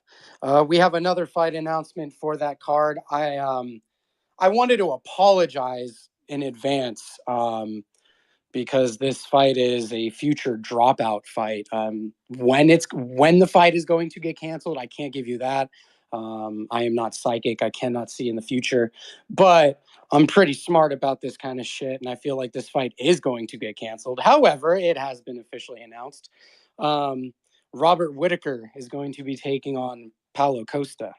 B: We have another fight announcement for that card. I wanted to apologize in advance because this fight is a future dropout fight. When the fight is going to get canceled, I can't give you that. I am not psychic. I cannot see in the future, but I'm pretty smart about this kind of shit, and I feel like this fight is going to get canceled. However, it has been officially announced. Robert Whittaker is going to be taking on Paulo Costa,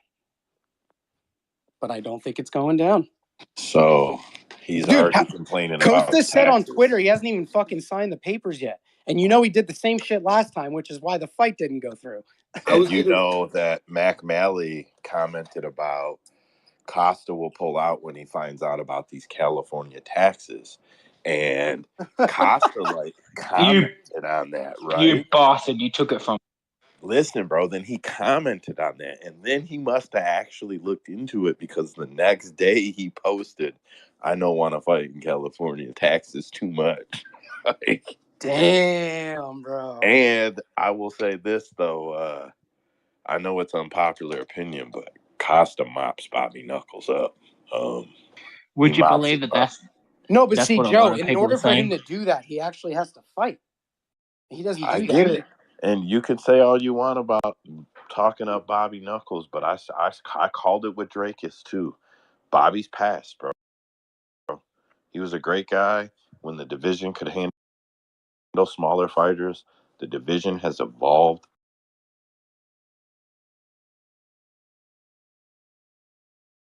B: but I don't think it's going down.
A: So he's already complaining about
B: Costa said on
A: taxes.
B: Twitter he hasn't even fucking signed the papers yet. And you know he did the same shit last time, which is why the fight didn't go through.
A: And you know that Mac Malley commented about Costa will pull out when he finds out about these California taxes. And Costa like commented on that, right?
E: You bastard, you took it from.
A: Listen, bro, then he commented on that. And then he must have actually looked into it because the next day he posted, I don't want to fight in California. Taxes too much. Like,
B: damn, bro.
A: And I will say this, though. I know it's unpopular opinion, but Costa mops Bobby Knuckles up.
E: Would you believe that that's...
B: No, but
E: that's
B: see,
E: what a
B: Joe,
E: lot of
B: in
E: people
B: order
E: are
B: for him
E: saying.
B: to do that, he actually has to fight. He doesn't do
A: I
B: that.
A: get it. And you can say all you want about talking up Bobby Knuckles, but I called it with Drakus too. Bobby's passed, bro. He was a great guy when the division could handle smaller fighters. The division has evolved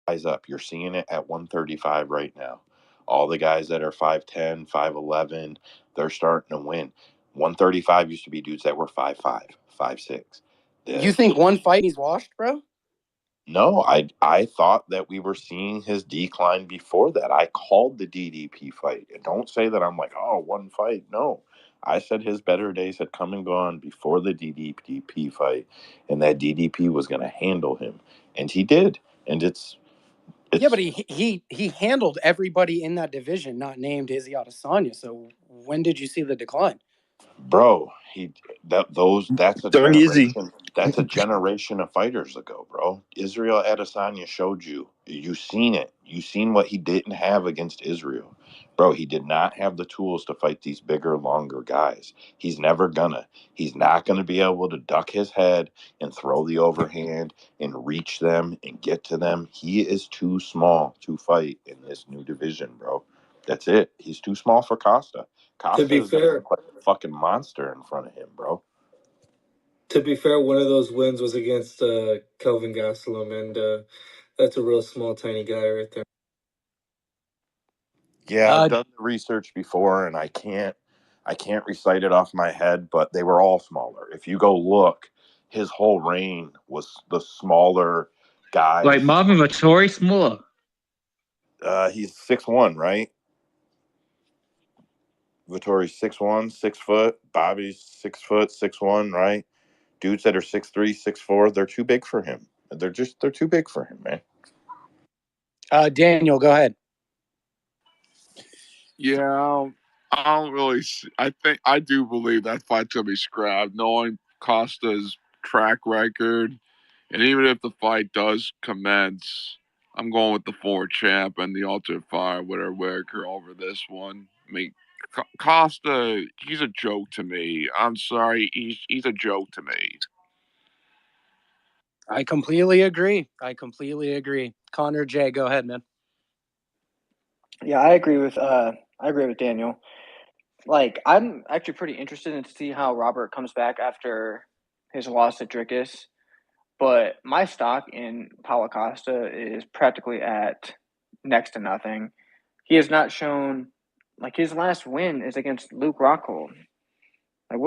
A: guys up. You're seeing it at 135 right now. All the guys that are 5'10", 5'11", they're starting to win. 135 used to be dudes that were 5'5", 5'6".
B: You think one fight he's washed, bro?
A: No, I thought that we were seeing his decline before that. I called the DDP fight. And don't say that I'm like, oh, one fight. No. I said his better days had come and gone before the DDP fight, and that DDP was going to handle him. And he did. And it's
B: yeah, but he handled everybody in that division, not named Izzy Adesanya. So when did you see the decline?
A: Bro, that's a
G: Don't easy.
A: generation. That's a generation of fighters ago, bro. Israel Adesanya showed you. You seen it. You seen what he didn't have against Israel. Bro, he did not have the tools to fight these bigger, longer guys. He's never gonna. He's not gonna be able to duck his head and throw the overhand and reach them and get to them. He is too small to fight in this new division, bro. That's it. He's too small for Costa.
I: To
A: Costa
I: be
A: is going to
I: fair,
A: look like a fucking monster in front of him, bro.
I: one of those wins was against Kelvin Gastelum, and that's a real small, tiny guy right there.
A: Yeah, I've done the research before, and I can't recite it off my head, but they were all smaller. If you go look, his whole reign was the smaller guys.
E: Like Marvin Vettori, smaller.
A: He's 6'1", right? Vittori's 6'1", 6 foot. Bobby's 6 foot, 6'1", right? Dudes that are 6'3", 6'4", they're too big for him. They're too big for him, man.
B: Daniel, go ahead.
C: Yeah, I don't really. I do believe that fight's gonna be scrapped, knowing Costa's track record, and even if the fight does commence, I'm going with the 4 champ and the Ultimate Fire Winner Whitaker over this one. I mean, Costa, he's a joke to me. I'm sorry, he's a joke to me.
B: I completely agree. Connor J, go ahead, man.
H: Yeah, I agree with Daniel. Like, I'm actually pretty interested in to see how Robert comes back after his loss to Dricus. But my stock in Paulo Costa is practically at next to nothing. He has not shown, like, his last win is against Luke Rockhold. Like,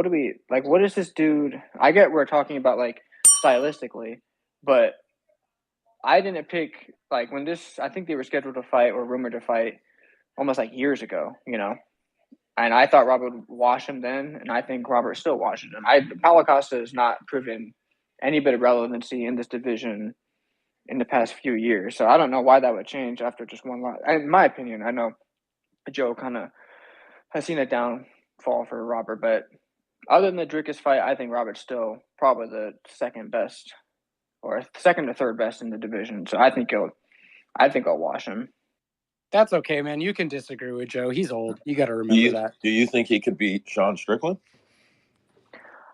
H: what is this dude? I get we're talking about, like, stylistically, but I didn't pick, like, when this, I think they were scheduled to fight or rumored to fight almost like years ago, you know? And I thought Robert would wash him then, and I think Robert still washes him. Paulo Costa has not proven any bit of relevancy in this division in the past few years. So I don't know why that would change after just one loss. In my opinion, I know Joe kind of has seen a downfall for Robert, but other than the Dricus fight, I think Robert's still probably the second best or second to third best in the division. So I think I'll wash him.
B: That's okay, man. You can disagree with Joe. He's old. You got to remember that.
A: Do you think he could beat Sean Strickland?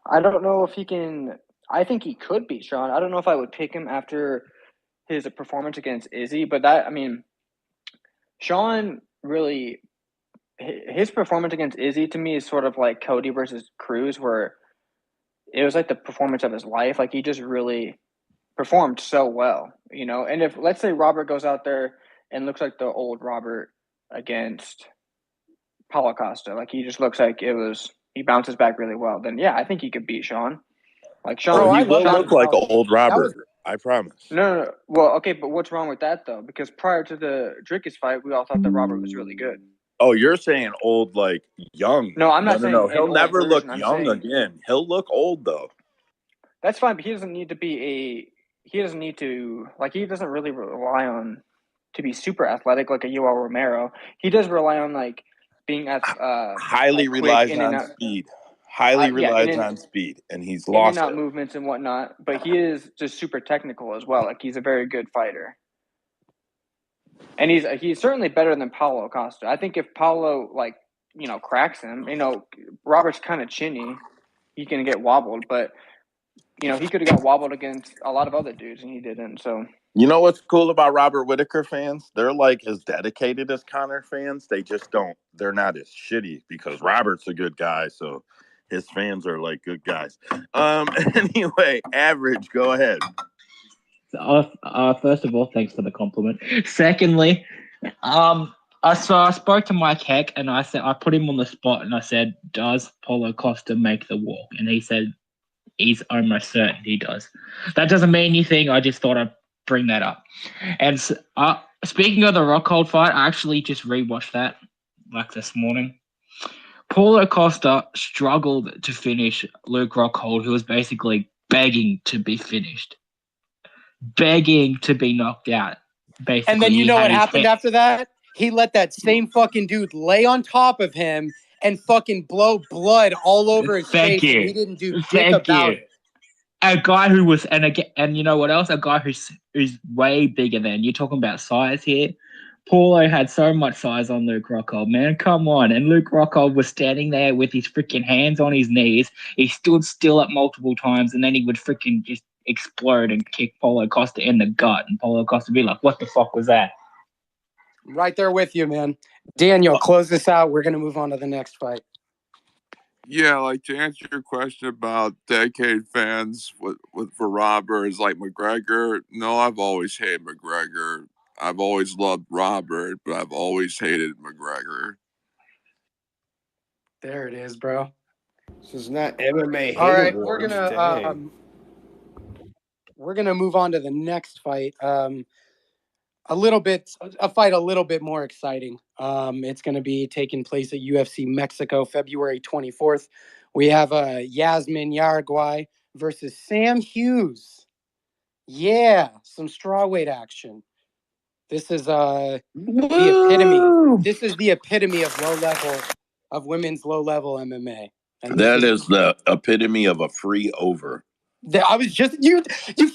H: I don't know if he can. I think he could beat Sean. I don't know if I would pick him after his performance against Izzy, but Sean really, his performance against Izzy to me is sort of like Cody versus Cruz, where it was like the performance of his life. Like, he just really performed so well, you know. And if, let's say, Robert goes out there and looks like the old Robert against Paulo Costa, like he just looks like he bounces back really well, then yeah, I think he could beat Sean. Like, Sean,
A: Bro, he
H: will
A: look like old Robert. I promise.
H: No. Well, okay, but what's wrong with that though? Because prior to the Dricus fight, we all thought that Robert was really good.
A: Oh, you're saying old, like young?
H: No, I'm not saying.
A: No. He'll never look
H: I'm
A: young
H: saying,
A: again. He'll look old though.
H: That's fine, but he doesn't need to be he doesn't need to, like, he doesn't really rely on to be super athletic like a Yoel Romero. He does rely on, like, being
A: highly
H: like,
A: relies on speed. Highly relies on speed, and he's lost
H: in and out
A: it.
H: movements and whatnot. But he is just super technical as well. Like, he's a very good fighter, and he's certainly better than Paulo Costa. I think if Paulo, like, you know, cracks him, you know, Robert's kind of chinny, he can get wobbled, but you know, he could have got wobbled against a lot of other dudes, and he didn't. So,
A: you know what's cool about Robert Whitaker fans? They're like as dedicated as Conor fans. They just don't. They're not as shitty because Robert's a good guy, so his fans are like good guys. Anyway, Average, go ahead.
E: First of all, thanks for the compliment. Secondly, I spoke to Mike Heck and I put him on the spot and I said, does Paulo Costa make the walk? And he said he's almost certain he does. That doesn't mean anything. I just thought I'd bring that up. And speaking of the Rockhold fight, I actually just rewatched that like this morning. Paulo Costa struggled to finish Luke Rockhold, who was basically begging to be finished, begging to be knocked out. Basically,
B: and then you know what happened after that? He let that same fucking dude lay on top of him and fucking blow blood all over his face, and he didn't do dick about it.
E: A guy who was and you know what else? A guy who's way bigger than you're talking about size here. Paulo had so much size on Luke Rockhold, man. Come on. And Luke Rockhold was standing there with his freaking hands on his knees. He stood still at multiple times, and then he would freaking just explode and kick Paulo Costa in the gut. And Paulo Costa would be like, what the fuck was that?
B: Right there with you, man. Daniel, close this out. We're going to move on to the next fight.
C: Yeah, like to answer your question about dedicated fans for Robert is like McGregor. No, I've always hated McGregor. I've always loved Robert, but I've always hated McGregor.
B: There it is, bro.
F: This is not MMA.
B: All right, we're gonna move on to the next fight. A fight a little bit more exciting. It's going to be taking place at UFC Mexico, February 24th. We have Yasmin Yarguay versus Sam Hughes. Yeah, some strawweight action. This is the epitome. This is the epitome of women's low-level MMA.
A: And that is the epitome of a free over.
B: I was just you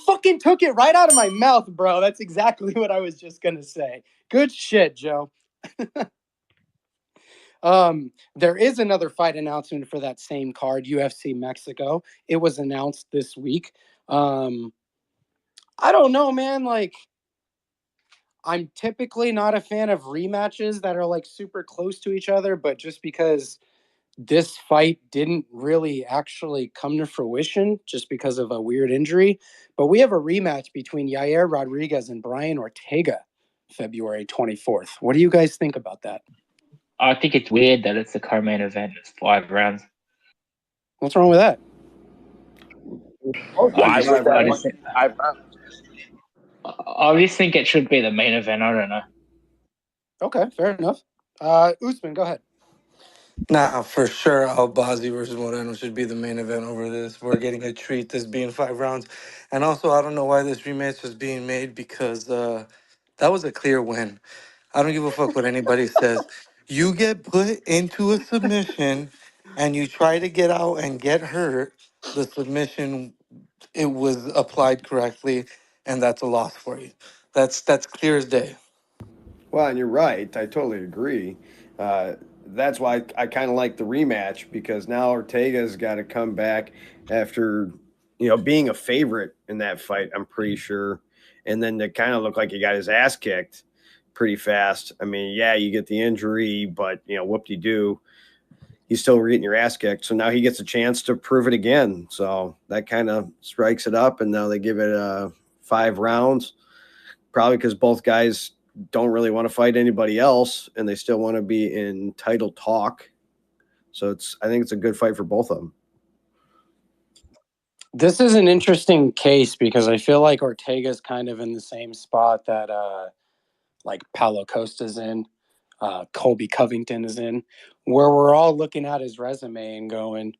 B: fucking took it right out of my mouth, bro. That's exactly what I was just gonna say. Good shit, Joe. There is another fight announcement for that same card, UFC Mexico. It was announced this week. I don't know, man. Like, I'm typically not a fan of rematches that are like super close to each other, but just because this fight didn't really actually come to fruition just because of a weird injury. But we have a rematch between Yair Rodriguez and Brian Ortega, February 24th. What do you guys think about that?
E: I think it's weird that it's the co-main event. It's 5 rounds.
B: What's wrong with that?
A: Why would that 5 rounds?
E: I just think it should be the main event. I don't know.
B: Okay, fair enough. Usman, go ahead.
I: Nah, for sure, Albazi versus Moreno should be the main event over this. We're getting a treat, this being 5 rounds. And also, I don't know why this rematch was being made because that was a clear win. I don't give a fuck what anybody says. You get put into a submission and you try to get out and get hurt, the submission, it was applied correctly, and that's a loss for you. That's clear as day.
F: Well, and you're right. I totally agree. That's why I kind of like the rematch because now Ortega's got to come back after, being a favorite in that fight, I'm pretty sure. And then to kind of look like he got his ass kicked pretty fast. I mean, yeah, you get the injury, but, whoop-de-doo, he's still getting your ass kicked. So now he gets a chance to prove it again. So that kind of strikes it up, and now they give it 5 rounds, probably because both guys don't really want to fight anybody else, and they still want to be in title talk. So I think it's a good fight for both of them.
B: This is an interesting case because I feel like Ortega's kind of in the same spot that like Paulo Costa's in, Colby Covington is in, where we're all looking at his resume and going,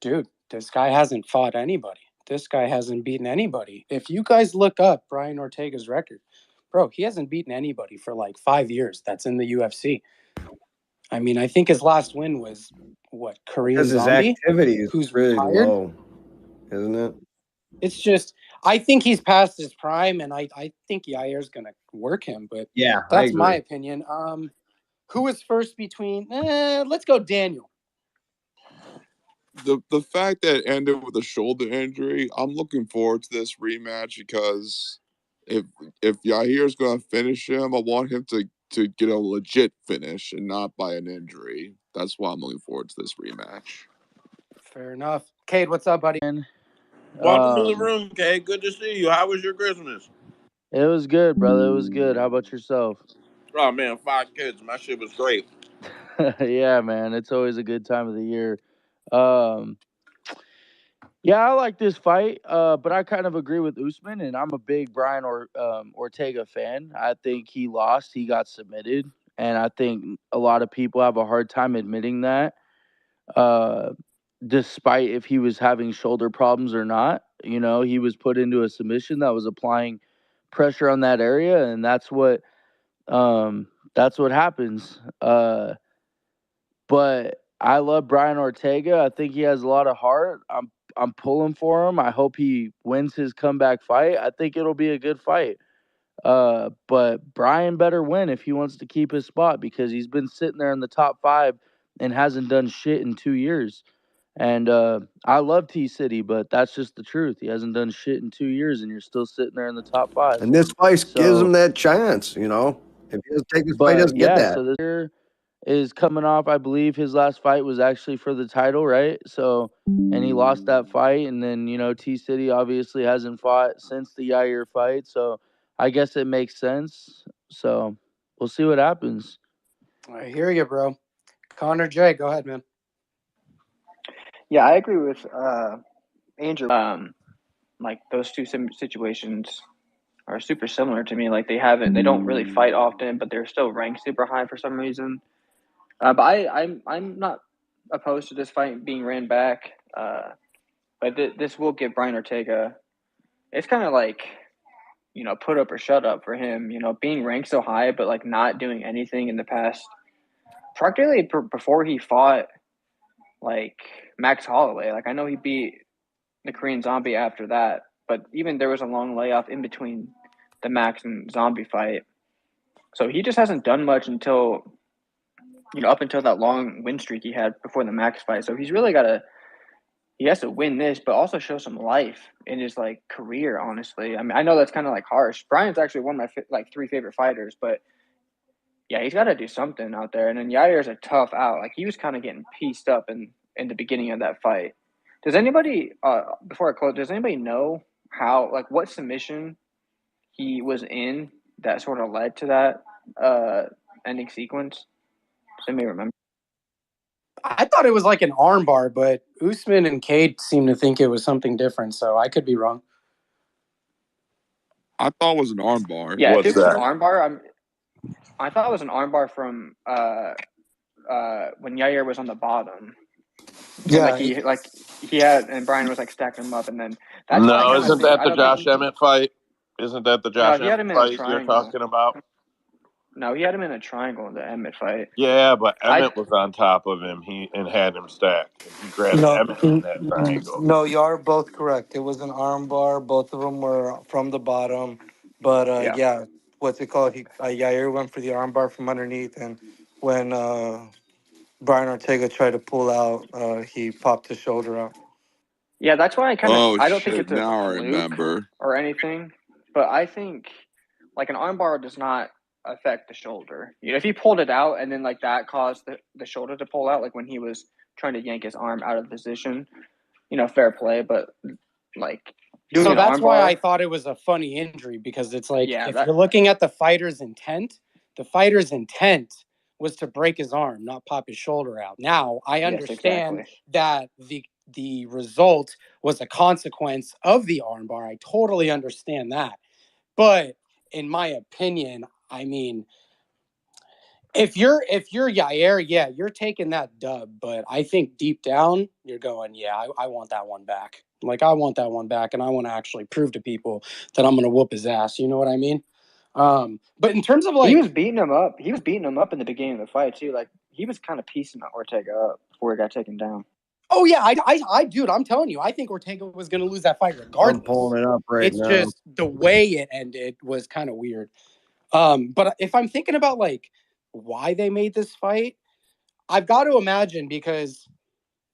B: dude, this guy hasn't fought anybody. This guy hasn't beaten anybody. If you guys look up Brian Ortega's record, bro, he hasn't beaten anybody for like 5 years that's in the UFC. I mean, I think his last win was what, Korean Zombie?
F: His activity is
B: who's
F: really
B: retired?
F: low, isn't it?
B: It's just, I think he's past his prime, and I think Yair's going to work him, but
F: yeah,
B: that's my opinion. Who was first between, let's go Daniel.
C: The fact that it ended with a shoulder injury, I'm looking forward to this rematch because if Yair's going to finish him, I want him to get a legit finish and not by an injury. That's why I'm looking forward to this rematch.
B: Fair enough. Cade, what's up, buddy?
A: Welcome to the room, Kay. Good to see you. How was your Christmas?
J: It was good, brother. It was good. How about yourself?
A: Oh man, 5 kids. My shit was great.
J: Yeah, man. It's always a good time of the year. Um, yeah, I like this fight, but I kind of agree with Usman, and I'm a big Brian Ortega fan. I think he lost. He got submitted, and I think a lot of people have a hard time admitting that, uh, despite if he was having shoulder problems or not. You know, he was put into a submission that was applying pressure on that area, and that's what happens. But I love Brian Ortega. I think he has a lot of heart. I'm pulling for him. I hope he wins his comeback fight. I think it'll be a good fight. But Brian better win if he wants to keep his spot, because he's been sitting there in the top 5 and hasn't done shit in 2 years. And I love T City, but that's just the truth. He hasn't done shit in 2 years, and you're still sitting there in the top 5.
F: And this fight gives him
J: So,
F: that chance, you know. If he doesn't take this fight, he
J: but
F: doesn't get
J: yeah,
F: that.
J: so this year is coming off. I believe his last fight was actually for the title, right? So, and he lost that fight, and then T City obviously hasn't fought since the Yair fight, so I guess it makes sense. So we'll see what happens.
B: I hear you, bro. Connor J, go ahead, man.
H: Yeah, I agree with Andrew. Like those two situations are super similar to me. Like they don't really fight often, but they're still ranked super high for some reason. But I'm not opposed to this fight being ran back. But this will give Brian Ortega. It's kind of like, put up or shut up for him. Being ranked so high, but like not doing anything in the past. Practically before he fought like Max Holloway. Like I know he beat the Korean Zombie after that, but even there was a long layoff in between the Max and Zombie fight. So he just hasn't done much until up until that long win streak he had before the Max fight. So he's really he has to win this, but also show some life in his like career. Honestly, I mean, I know that's kind of like harsh. Brian's actually one of my 3 favorite fighters, but yeah, he's got to do something out there. And then Yair's a tough out. Like he was kind of getting pieced up in the beginning of that fight. Does anybody before I close? Does anybody know how what submission he was in that sort of led to that ending sequence? Does anybody remember?
B: I thought it was like an armbar, but Usman and Cade seem to think it was something different, so I could be wrong.
C: I thought it was an armbar.
H: Yeah,
A: What's
H: if it was
A: that?
H: an armbar, I thought it was an armbar from when Yair was on the bottom.
I: Yeah,
H: And he had, and Brian was like stacking him up, and then that's why I
A: No,
H: kind of
A: isn't
H: think
A: that
H: I
A: the
H: don't think
A: Josh Emmett fight? Isn't that the
H: no,
A: Josh
H: he had
A: Emmett
H: him in a
A: fight you're
H: triangle.
A: talking about?
H: No, he had him in a triangle in the Emmett fight.
A: Yeah, but Emmett was on top of him. He had him stacked, and he grabbed
I: no,
A: Emmett in that triangle.
I: no, you are both correct. It was an armbar. Both of them were from the bottom. But
H: Yeah,
I: yeah, what's it called? Yair went for the armbar from underneath, and when Brian Ortega tried to pull out, he popped his shoulder out.
H: yeah, that's why
C: Oh
H: I don't think
C: shit!
H: it's a
C: Now I
H: fluke
C: remember.
H: or anything, but I think like an armbar does not affect the shoulder. If he pulled it out and then like that caused the shoulder to pull out, like when he was trying to yank his arm out of position, fair play. But like doing
B: So
H: an
B: that's why I
H: armbar,
B: thought it was a funny injury, because it's like
H: yeah,
B: if you're looking at the fighter's intent, the fighter's intent was to break his arm, not pop his shoulder out. Now, I
H: yes,
B: understand
H: exactly.
B: that the result was a consequence of the armbar. I totally understand that. But in my opinion, I mean, if you're Yair, yeah, you're taking that dub. But I think deep down, you're going, yeah, I want that one back. Like I want that one back, and I want to actually prove to people that I'm gonna whoop his ass. You know what I mean? But in terms of
H: He was
B: like,
H: beating him up. He was beating him up in the beginning of the fight too. Like he was kind of piecing Ortega up before he got taken down.
B: oh yeah, dude, I'm telling you, I think Ortega was gonna lose that fight regardless.
F: I'm pulling it up right
B: It's
F: now.
B: just the way it ended was kind of weird. But if I'm thinking about like why they made this fight, I've got to imagine because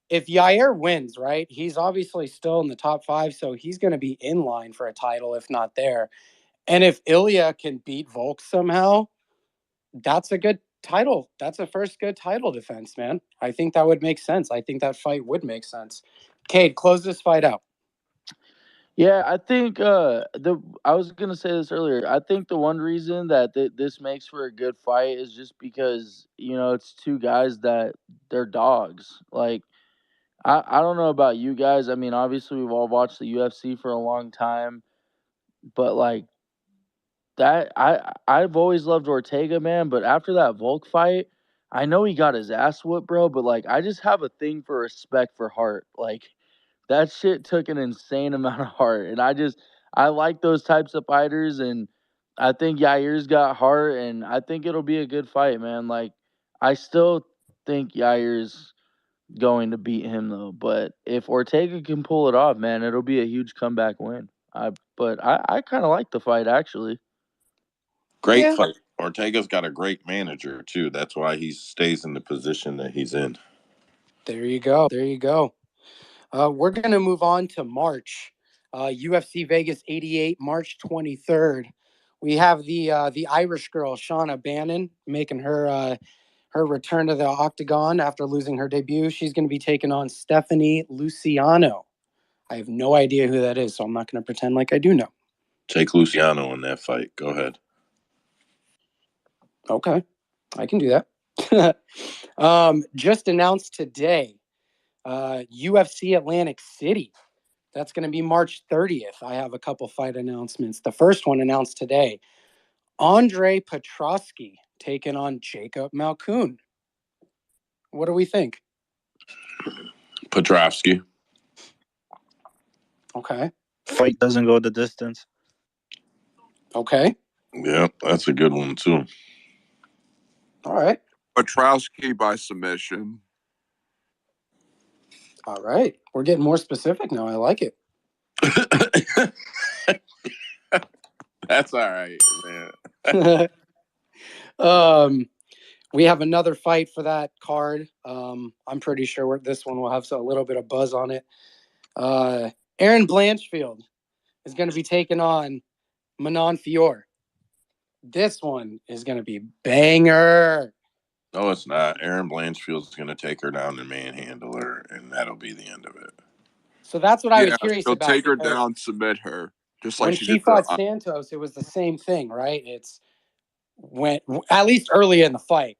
B: if Yair wins, right, he's obviously still in the top 5, so he's going to be in line for a title, if not there. And if Ilya can beat Volk somehow, that's a good title. That's a first good title defense, man. I think that would make sense. I think that fight would make sense. Cade, close this fight out.
J: Yeah, I think I was gonna say this earlier. I think the one reason that this makes for a good fight is just because it's two guys that they're dogs. Like I don't know about you guys. I mean, obviously we've all watched the UFC for a long time, but like that I've always loved Ortega, man. But after that Volk fight, I know he got his ass whooped, bro. But like I just have a thing for respect for Hart. Like that shit took an insane amount of heart, and I like those types of fighters, and I think Yair's got heart, and I think it'll be a good fight, man. Like I still think Yair's going to beat him though, but if Ortega can pull it off, man, it'll be a huge comeback win. I kind of like the fight actually.
A: Great
B: Yeah,
A: fight. Ortega's got a great manager too. That's why he stays in the position that he's in.
B: there you go. There you go. We're going to move on to March. UFC Vegas 88, March 23rd. We have the Irish girl, Shauna Bannon, making her return to the octagon after losing her debut. She's going to be taking on Stephanie Luciano. I have no idea who that is, so I'm not going to pretend like I do know.
A: Take Luciano in that fight. Go ahead.
B: Okay, I can do that. Just announced today, UFC Atlantic City. That's going to be March 30th. I have a couple fight announcements. The first one announced today. Andre Petrosky taking on Jacob Malkoun. What do we think?
A: Petrovsky.
B: Okay.
G: Fight doesn't go the distance.
B: Okay.
A: Yeah, that's a good one too.
B: All right.
C: Petrowski by submission.
B: All right. We're getting more specific now. I like it.
A: That's all right, man.
B: We have another fight for that card. I'm pretty sure this one will have a little bit of buzz on it. Aaron Blanchfield is going to be taking on Manon Fior. This one is going to be banger.
A: No, it's not. Aaron Blanchfield's going to take her down and manhandle her, and that'll be the end of it.
B: So that's what I was
C: Yeah,
B: curious
C: he'll
B: about,
C: take her
B: because
C: down, submit her, just like
B: when
C: she
B: she
C: did to.
B: fought Santos, it was the same thing, right? It's when, at least early in the fight,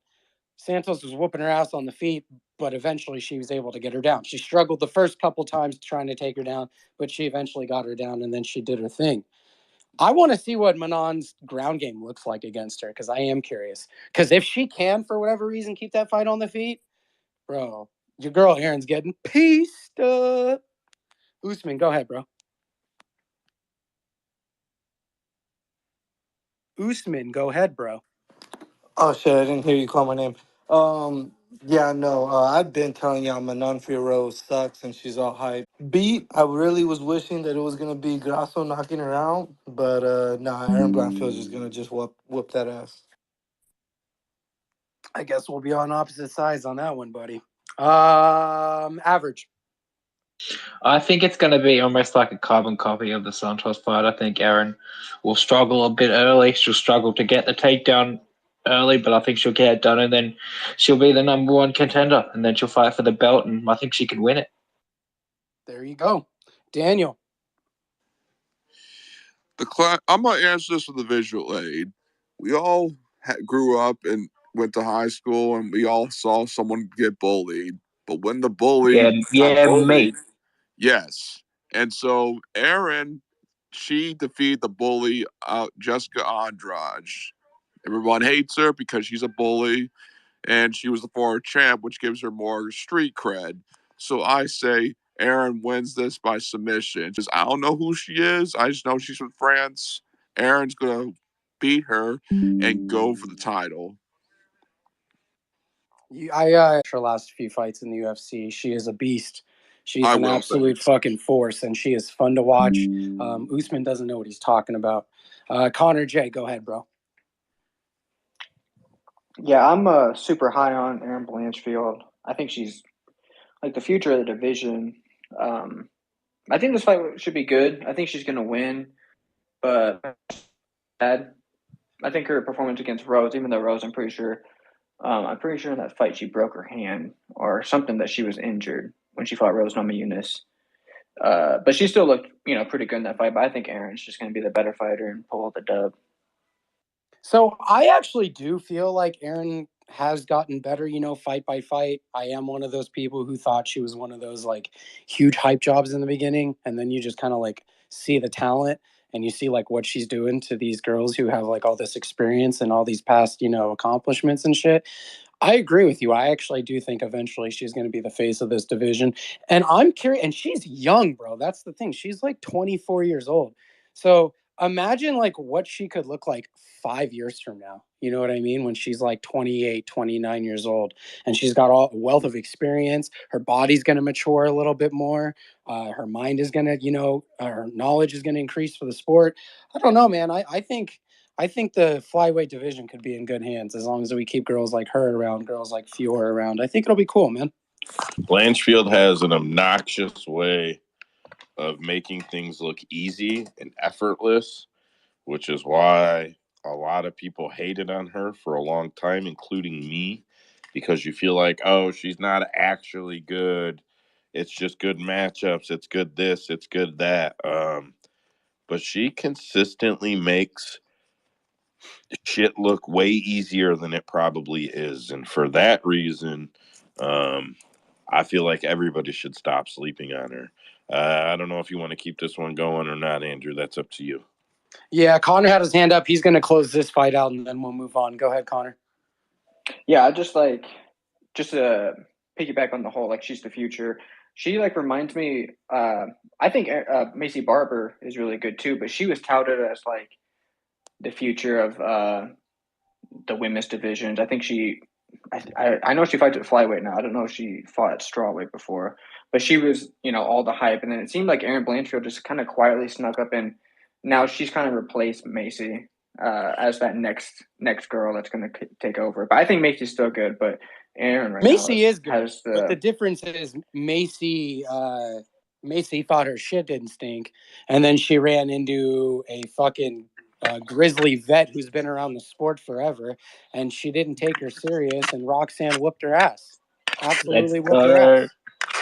B: Santos was whooping her ass on the feet, but eventually she was able to get her down. She struggled the first couple times trying to take her down, but she eventually got her down, and then she did her thing. I want to see what Manon's ground game looks like against her, because I am curious. Because if she can, for whatever reason, keep that fight on the feet, bro, your girl Aaron's getting pieced up. Usman, go ahead, bro. Usman, go ahead, bro.
I: Oh shit! I didn't hear you call my name. Yeah, no. I've been telling y'all Manon Fiorot sucks and she's all hype. Beat. I really was wishing that it was gonna be Grasso knocking her out, but nah. Aaron Blanchfield's just gonna whoop that ass.
B: I guess we'll be on opposite sides on that one, buddy. Average.
E: I think it's going to be almost like a carbon copy of the Santos fight. I think Erin will struggle a bit early. She'll struggle to get the takedown early, but I think she'll get it done, and then she'll be the number one contender, and then she'll fight for the belt, and I think she can win it.
B: There you go. Daniel.
C: I'm gonna answer this with a visual aid. We all grew up and went to high school, and we all saw someone get bullied. But when the bully got
E: Me.
C: bullied, yes. And so Erin, she defeated the bully, Jessica Andrade. Everyone hates her because she's a bully, and she was the former champ, which gives her more street cred. So I say Erin wins this by submission. Just I don't know who she is. I just know she's from France. Erin's gonna beat her and go for the title.
B: I her last few fights in the UFC. She is a beast. She's
C: I
B: an
C: will.
B: absolute fucking force, and she is fun to watch. Usman doesn't know what he's talking about. Connor J, go ahead, bro.
H: Yeah, I'm super high on Aaron Blanchfield. I think she's like the future of the division. I think this fight should be good. I think she's going to win, but bad. I think her performance against Rose, even though Rose, I'm pretty sure in that fight she broke her hand or something, that she was injured when she fought Rose Namajunas. But she still looked, pretty good in that fight. But I think Erin's just going to be the better fighter and pull out the dub.
B: So I actually do feel like Erin has gotten better, fight by fight. I am one of those people who thought she was one of those like huge hype jobs in the beginning, and then you just kind of like see the talent and you see like what she's doing to these girls who have like all this experience and all these past, accomplishments and shit. I agree with you. I actually do think eventually she's going to be the face of this division. And I'm curious, and she's young, bro. That's the thing. She's like 24 years old. So imagine like what she could look like 5 years from now. You know what I mean? When she's like 28, 29 years old and she's got all a wealth of experience. Her body's going to mature a little bit more. Her mind is going to, her knowledge is going to increase for the sport. I don't know, man. I think the flyweight division could be in good hands as long as we keep girls like her around, girls like Fiora around. I think it'll be cool, man.
A: Blanchfield has an obnoxious way of making things look easy and effortless, which is why a lot of people hated on her for a long time, including me, because you feel like, oh, she's not actually good. It's just good matchups. It's good this. It's good that. But she consistently makes shit look way easier than it probably is. And for that reason, um, I feel like everybody should stop sleeping on her. I don't know if you want to keep this one going or not, Andrew. That's up to you.
B: Yeah, Connor had his hand up. He's going to close this fight out, and then we'll move on. Go ahead, Connor.
H: Yeah, just to piggyback on the whole, like, she's the future. She reminds me. I think Macy Barber is really good too, but she was touted as like the future of the women's divisions. I think I know she fights at flyweight now. I don't know if she fought at strawweight before, but she was, all the hype. And then it seemed like Erin Blanchfield just kind of quietly snuck up, and now she's kind of replaced Macy as that next girl that's going to take over. But I think Macy's still good, but Erin right
B: Macy
H: now
B: is good,
H: has
B: but the
H: the
B: difference is Macy thought her shit didn't stink, and then she ran into a fucking grizzly vet who's been around the sport forever, and she didn't take her serious, and Roxanne whooped her ass.
E: Let's
B: Absolutely whooped her
E: go.
B: ass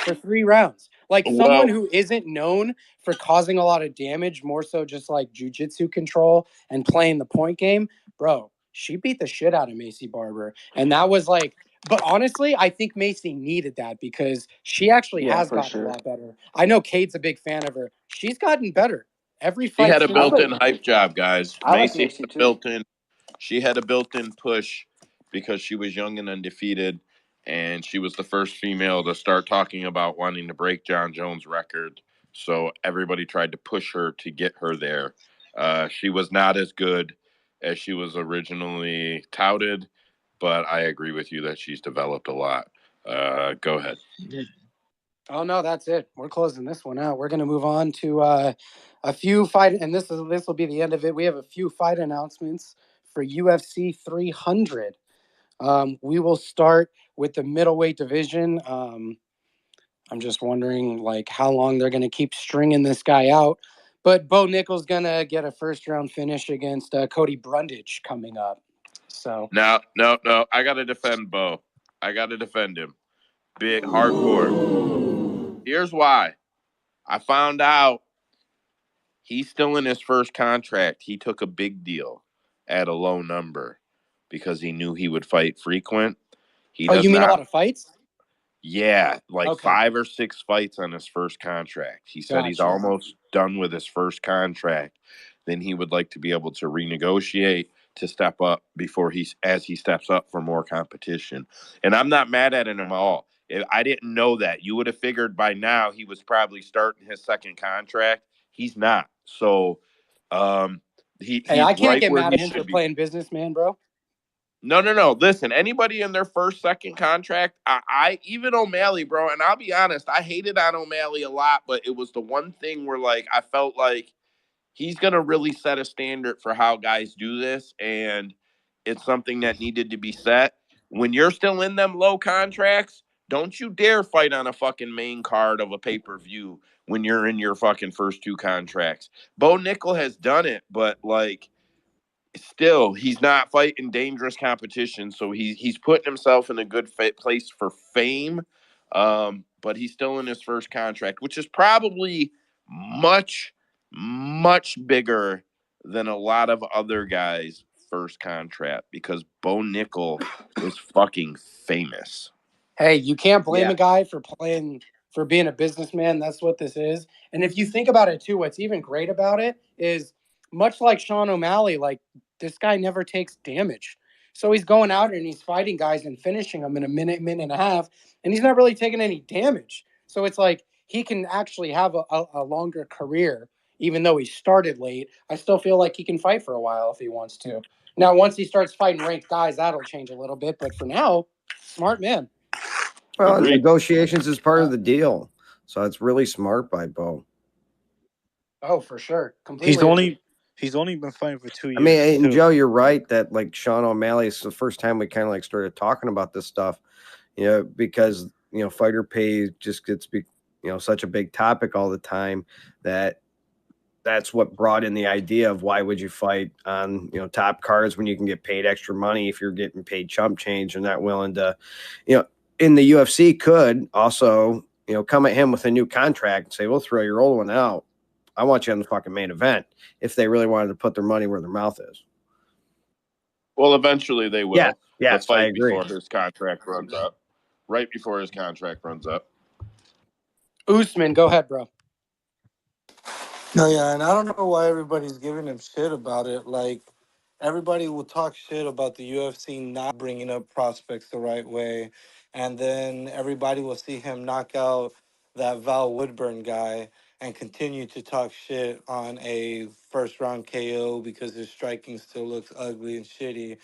B: for 3 rounds. Like someone
A: Well,
B: who isn't known for causing a lot of damage, more so just like jujitsu control and playing the point game, bro. She beat the shit out of Macy Barber, and that was like. But honestly, I think Macy needed that because she actually
H: yeah,
B: has
H: for
B: gotten a
H: sure.
B: lot better. I know Kate's a big fan of her. She's gotten better every
A: she
B: fight
A: had a
H: I
B: since.
H: like
A: built-in hype job, guys.
H: I like
A: Macy had
H: Macy
A: a
H: too.
A: built-in. She had a built-in push because she was young and undefeated, and she was the first female to start talking about wanting to break John Jones' record. So everybody tried to push her to get her there. She was not as good as she was originally touted, but I agree with you that she's developed a lot. Go ahead.
B: Oh no, that's it. We're closing this one out. We're gonna move on to a few fight, and this will be the end of it. We have a few fight announcements for UFC 300. We will start with the middleweight division. I'm just wondering like how long they're gonna keep stringing this guy out. But Bo Nickel's gonna get a first round finish against Cody Brundage coming up. So
A: No, no, no. I got to defend Bo. I got to defend him. Big hardcore. Here's why. I found out he's still in his first contract. He took a big deal at a low number because he knew he would fight frequent. He
B: oh,
A: does
B: you mean a
A: not.
B: lot of fights?
A: Yeah, like
B: Okay,
A: 5 or 6 fights on his first contract. He said he's
B: gotcha.
A: almost done with his first contract. Then he would like to be able to renegotiate to step up before as he steps up for more competition. And I'm not mad at him at all. If I didn't know that, you would have figured by now he was probably starting his second contract. He's not. So
B: Hey, I
A: he's
B: can't
A: right
B: get
A: where
B: mad
A: he
B: at him for
A: should be.
B: playing businessman, bro.
A: No, no, no. Listen, anybody in their first, second contract, I even O'Malley, bro. And I'll be honest, I hated on O'Malley a lot, but it was the one thing where like I felt like he's gonna really set a standard for how guys do this, and it's something that needed to be set. When you're still in them low contracts, don't you dare fight on a fucking main card of a pay-per-view when you're in your fucking first 2 contracts. Bo Nickel has done it, but like still he's not fighting dangerous competition, so he's putting himself in a good place for fame. but he's still in his first contract, which is probably much, much bigger than a lot of other guys' first contract because Bo Nickel is fucking famous.
B: Hey, you can't blame
H: Yeah.
B: a guy for being a businessman. That's what this is. And if you think about it too, what's even great about it is much like Sean O'Malley, like this guy never takes damage. So he's going out and he's fighting guys and finishing them in a minute, minute and a half, and he's not really taking any damage. So it's like he can actually have a longer career, even though he started late. I still feel like he can fight for a while if he wants to. Now, once he starts fighting ranked guys, that'll change a little bit. But for now, smart man.
F: Well,
A: Agreed.
F: negotiations is part of the deal, so it's really smart by Bo.
B: Oh, for sure. Completely.
G: He's only been fighting for 2
F: I mean,
G: years
F: and
G: too.
F: Joe, you're right that like Sean O'Malley is the first time we kind of like started talking about this stuff, because fighter pay just gets such a big topic all the time that's what brought in the idea of why would you fight on top cards when you can get paid extra money if you're getting paid chump change and not willing to, in the UFC could also come at him with a new contract and say we'll throw your old one out. I want you on the fucking main event if they really wanted to put their money where their mouth is.
A: Well, eventually they will.
F: Yes,
A: the
F: I
A: fight
F: agree.
A: before his contract runs up. Right before his contract runs up.
B: Usman, go ahead, bro.
I: No, yeah, and I don't know why everybody's giving him shit about it. Like, everybody will talk shit about the UFC not bringing up prospects the right way, and then everybody will see him knock out that Val Woodburn guy and continue to talk shit on a first round KO because his striking still looks ugly and shitty.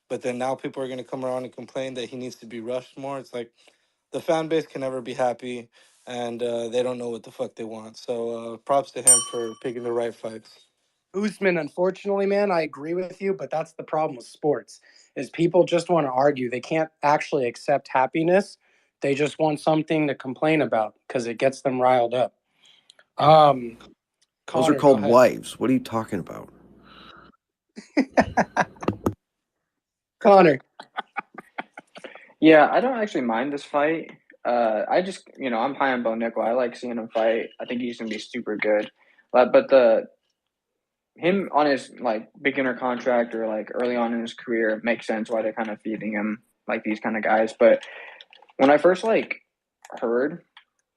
I: But then now people are going to come around and complain that he needs to be rushed more. It's like the fan base can never be happy, and they don't know what the fuck they want. So props to him for picking the right fights.
B: Usman, unfortunately, man, I agree with you, but that's the problem with sports is people just want to argue. They can't actually accept happiness. They just want something to complain about because it gets them riled up.
F: Those
B: Connor,
F: are
B: go
F: called
B: ahead.
F: wives. What are you talking about?
B: Connor.
H: Yeah, I don't actually mind this fight. I just, I'm high on Bo Nickel. I like seeing him fight. I think he's gonna be super good. But him on his like beginner contract or like early on in his career makes sense why they're kind of feeding him like these kind of guys. But when I first like heard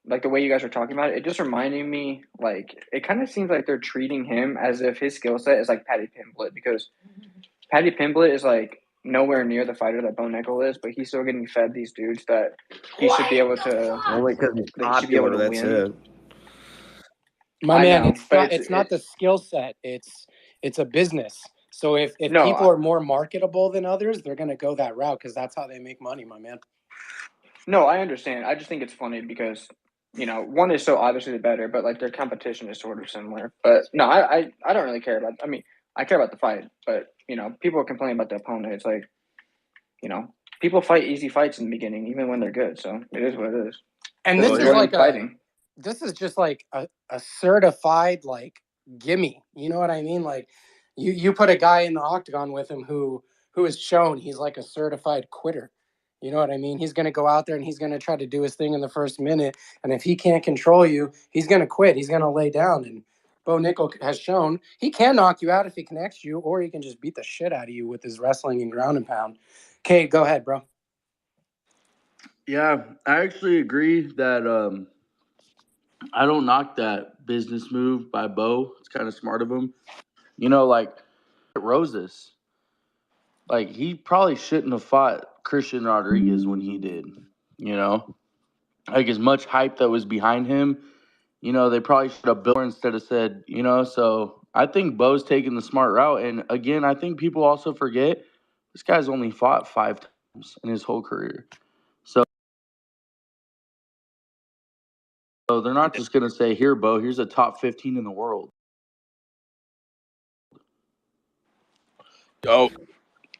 H: like the way you guys are talking about it, it just reminded me like it kind of seems like they're treating him as if his skill set is like Paddy Pimblett because Paddy Pimblett is like nowhere near the fighter that Bo Nickel is, but he's still getting fed these dudes that he should be able to.
F: Only because he's
H: That he should be able
F: popular.
H: to
F: That's
H: win.
F: it.
B: My
H: I
B: man,
H: know,
B: it's
H: but
B: not the skill set. It's a business. So if
H: no,
B: people are more marketable than others, they're gonna go that route because that's how they make money, my man.
H: no, I understand. I just think it's funny because one is so obviously the better, but like their competition is sort of similar. But no, I don't really care about. I mean, I care about the fight, but people complain about the opponent. It's like people fight easy fights in the beginning, even when they're good. So it is what it is.
B: And
H: Just
B: this is
H: enjoy
B: like
H: fighting.
B: this is just like a certified like gimme. You know what I mean? Like you put a guy in the octagon with him who is shown he's like a certified quitter. You know what I mean? He's going to go out there and he's going to try to do his thing in the first minute. And if he can't control you, he's going to quit. He's going to lay down. And Bo Nickel has shown he can knock you out if he connects you, or he can just beat the shit out of you with his wrestling and ground and pound. Kate, go ahead, bro.
J: Yeah, I actually agree that I don't knock that business move by Bo. It's kind of smart of him. Like Roses. Like he probably shouldn't have fought Christian Rodriguez when he did. Like as much hype that was behind him, they probably should have built instead of said, So I think Bo's taking the smart route. And again, I think people also forget this guy's only fought 5 times in his whole career. So they're not just going to say, here, Bo, here's a top 15 in the world.
A: Oh,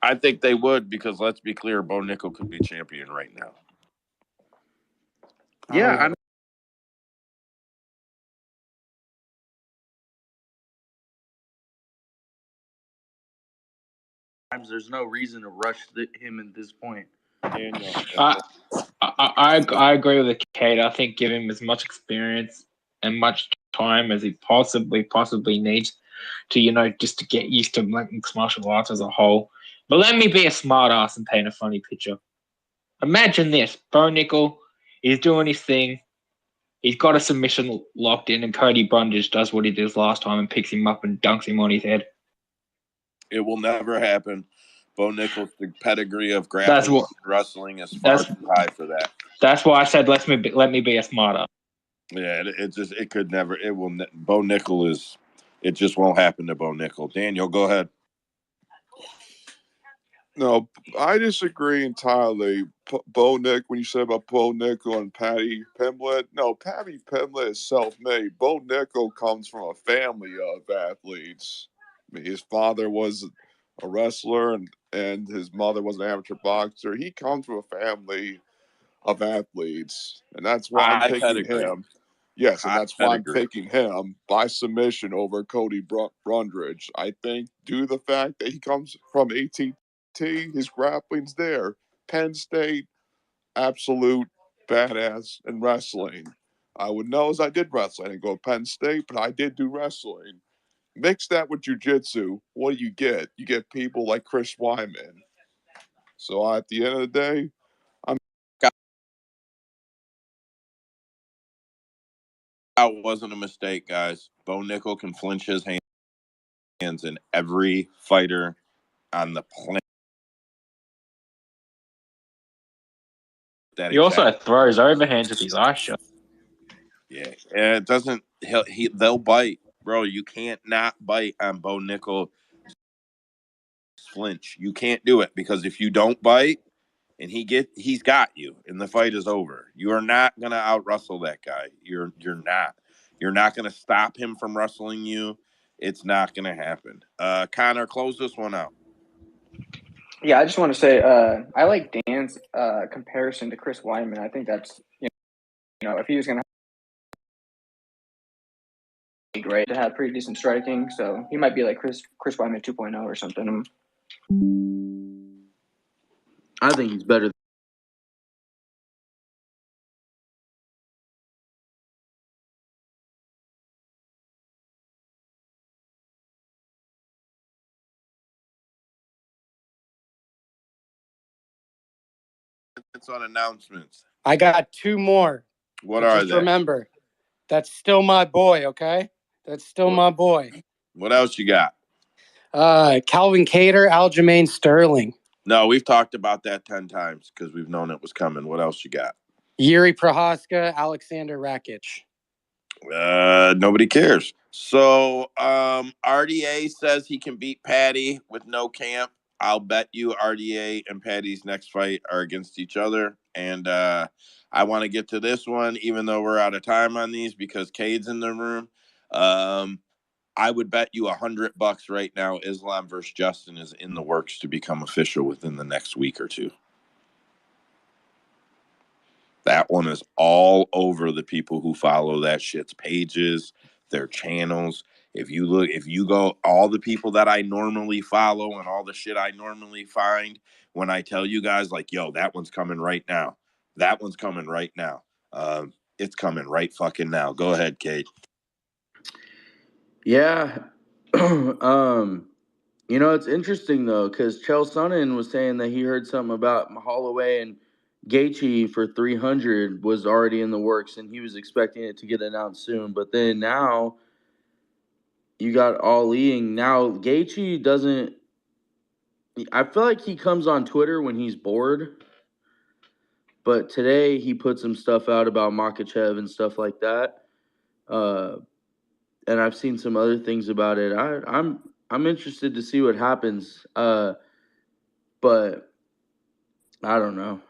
A: I think they would because let's be clear, Bo Nickel could be champion right now.
J: Yeah, I mean, there's no reason to rush him at this point.
A: Daniel.
E: I agree with Kate. I think give him as much experience and much time as he possibly needs to, just to get used to mixed martial arts as a whole. But let me be a smart ass and paint a funny picture. Imagine this: Bo Nickel, he's doing his thing. He's got a submission locked in, and Cody Brundage does what he did last time and picks him up and dunks him on his head.
A: It will never happen. Bo Nickel's pedigree of
E: That's
A: grappling
E: what.
A: and wrestling is far
E: That's
A: too high for that.
E: that's why I said let me be a smart ass.
A: Yeah, it could never. It will. Bo Nickel is. It just won't happen to Bo Nickel. Daniel, go ahead.
C: No, I disagree entirely. Bo Nick, when you said about Bo Nickel and Patty Pimblett, no, Patty Pimblett is self-made. Bo Nickel comes from a family of athletes. I mean, his father was a wrestler and his mother was an amateur boxer. He comes from a family of athletes, and that's why I'm
A: High
C: picking
A: pedigree.
C: him. Yes, and
A: High
C: that's why I'm
A: pedigree.
C: picking him by submission over Cody Brundage. I think due to the fact that he comes from ATT, his grappling's there. Penn State, absolute badass in wrestling. I would know as I did wrestling and go Penn State, but I did do wrestling. Mix that with jujitsu. What do you get? You get people like Chris Wyman. So at the end of the day,
A: That wasn't a mistake, guys. Bo Nickel can flinch his hands, and every fighter on the planet. That
E: He also
A: exact.
E: throws overhands with his eyes shut.
A: Yeah, and it doesn't. They'll bite, bro. You can't not bite on Bo Nickel flinch. You can't do it because if you don't bite and he's got you, and the fight is over. You are not gonna out wrestle that guy. You're not. You're not gonna stop him from wrestling you. It's not gonna happen. Connor, close this one out.
H: Yeah, I just want to say I like Dan's comparison to Chris Weidman. I think that's if he was going to be great to have pretty decent striking, so he might be like Chris Weidman 2.0 or something.
J: I think he's better.
A: It's on announcements.
B: I got two more.
A: What
B: But
A: are
B: just
A: they?
B: remember, that's still my boy, okay? That's still my boy.
A: What else you got?
B: Calvin Cater, Aljamain Sterling.
A: No, we've talked about that 10 times because we've known it was coming. What else you got?
B: Yuri Prohaska, Alexander Rakic.
A: Nobody cares. So RDA says he can beat Patty with no camp. I'll bet you RDA and Patty's next fight are against each other. And I want to get to this one, even though we're out of time on these because Cade's in the room. I would bet you $100 right now Islam versus Justin is in the works to become official within the next week or two. That one is all over the people who follow that shit's pages, their channels. If you go, all the people that I normally follow and all the shit I normally find, when I tell you guys, like, yo, that one's coming right now. That one's coming right now. It's coming right fucking now. Go ahead, Kate.
J: Yeah. It's interesting though, because Chael Sonnen was saying that he heard something about Holloway and Gaethje for 300 was already in the works, and he was expecting it to get announced soon. But then now you got Ali, and now Gaethje doesn't. I feel like he comes on Twitter when he's bored, but today he put some stuff out about Makachev and stuff like that. And I've seen some other things about it. I'm interested to see what happens. But I don't know.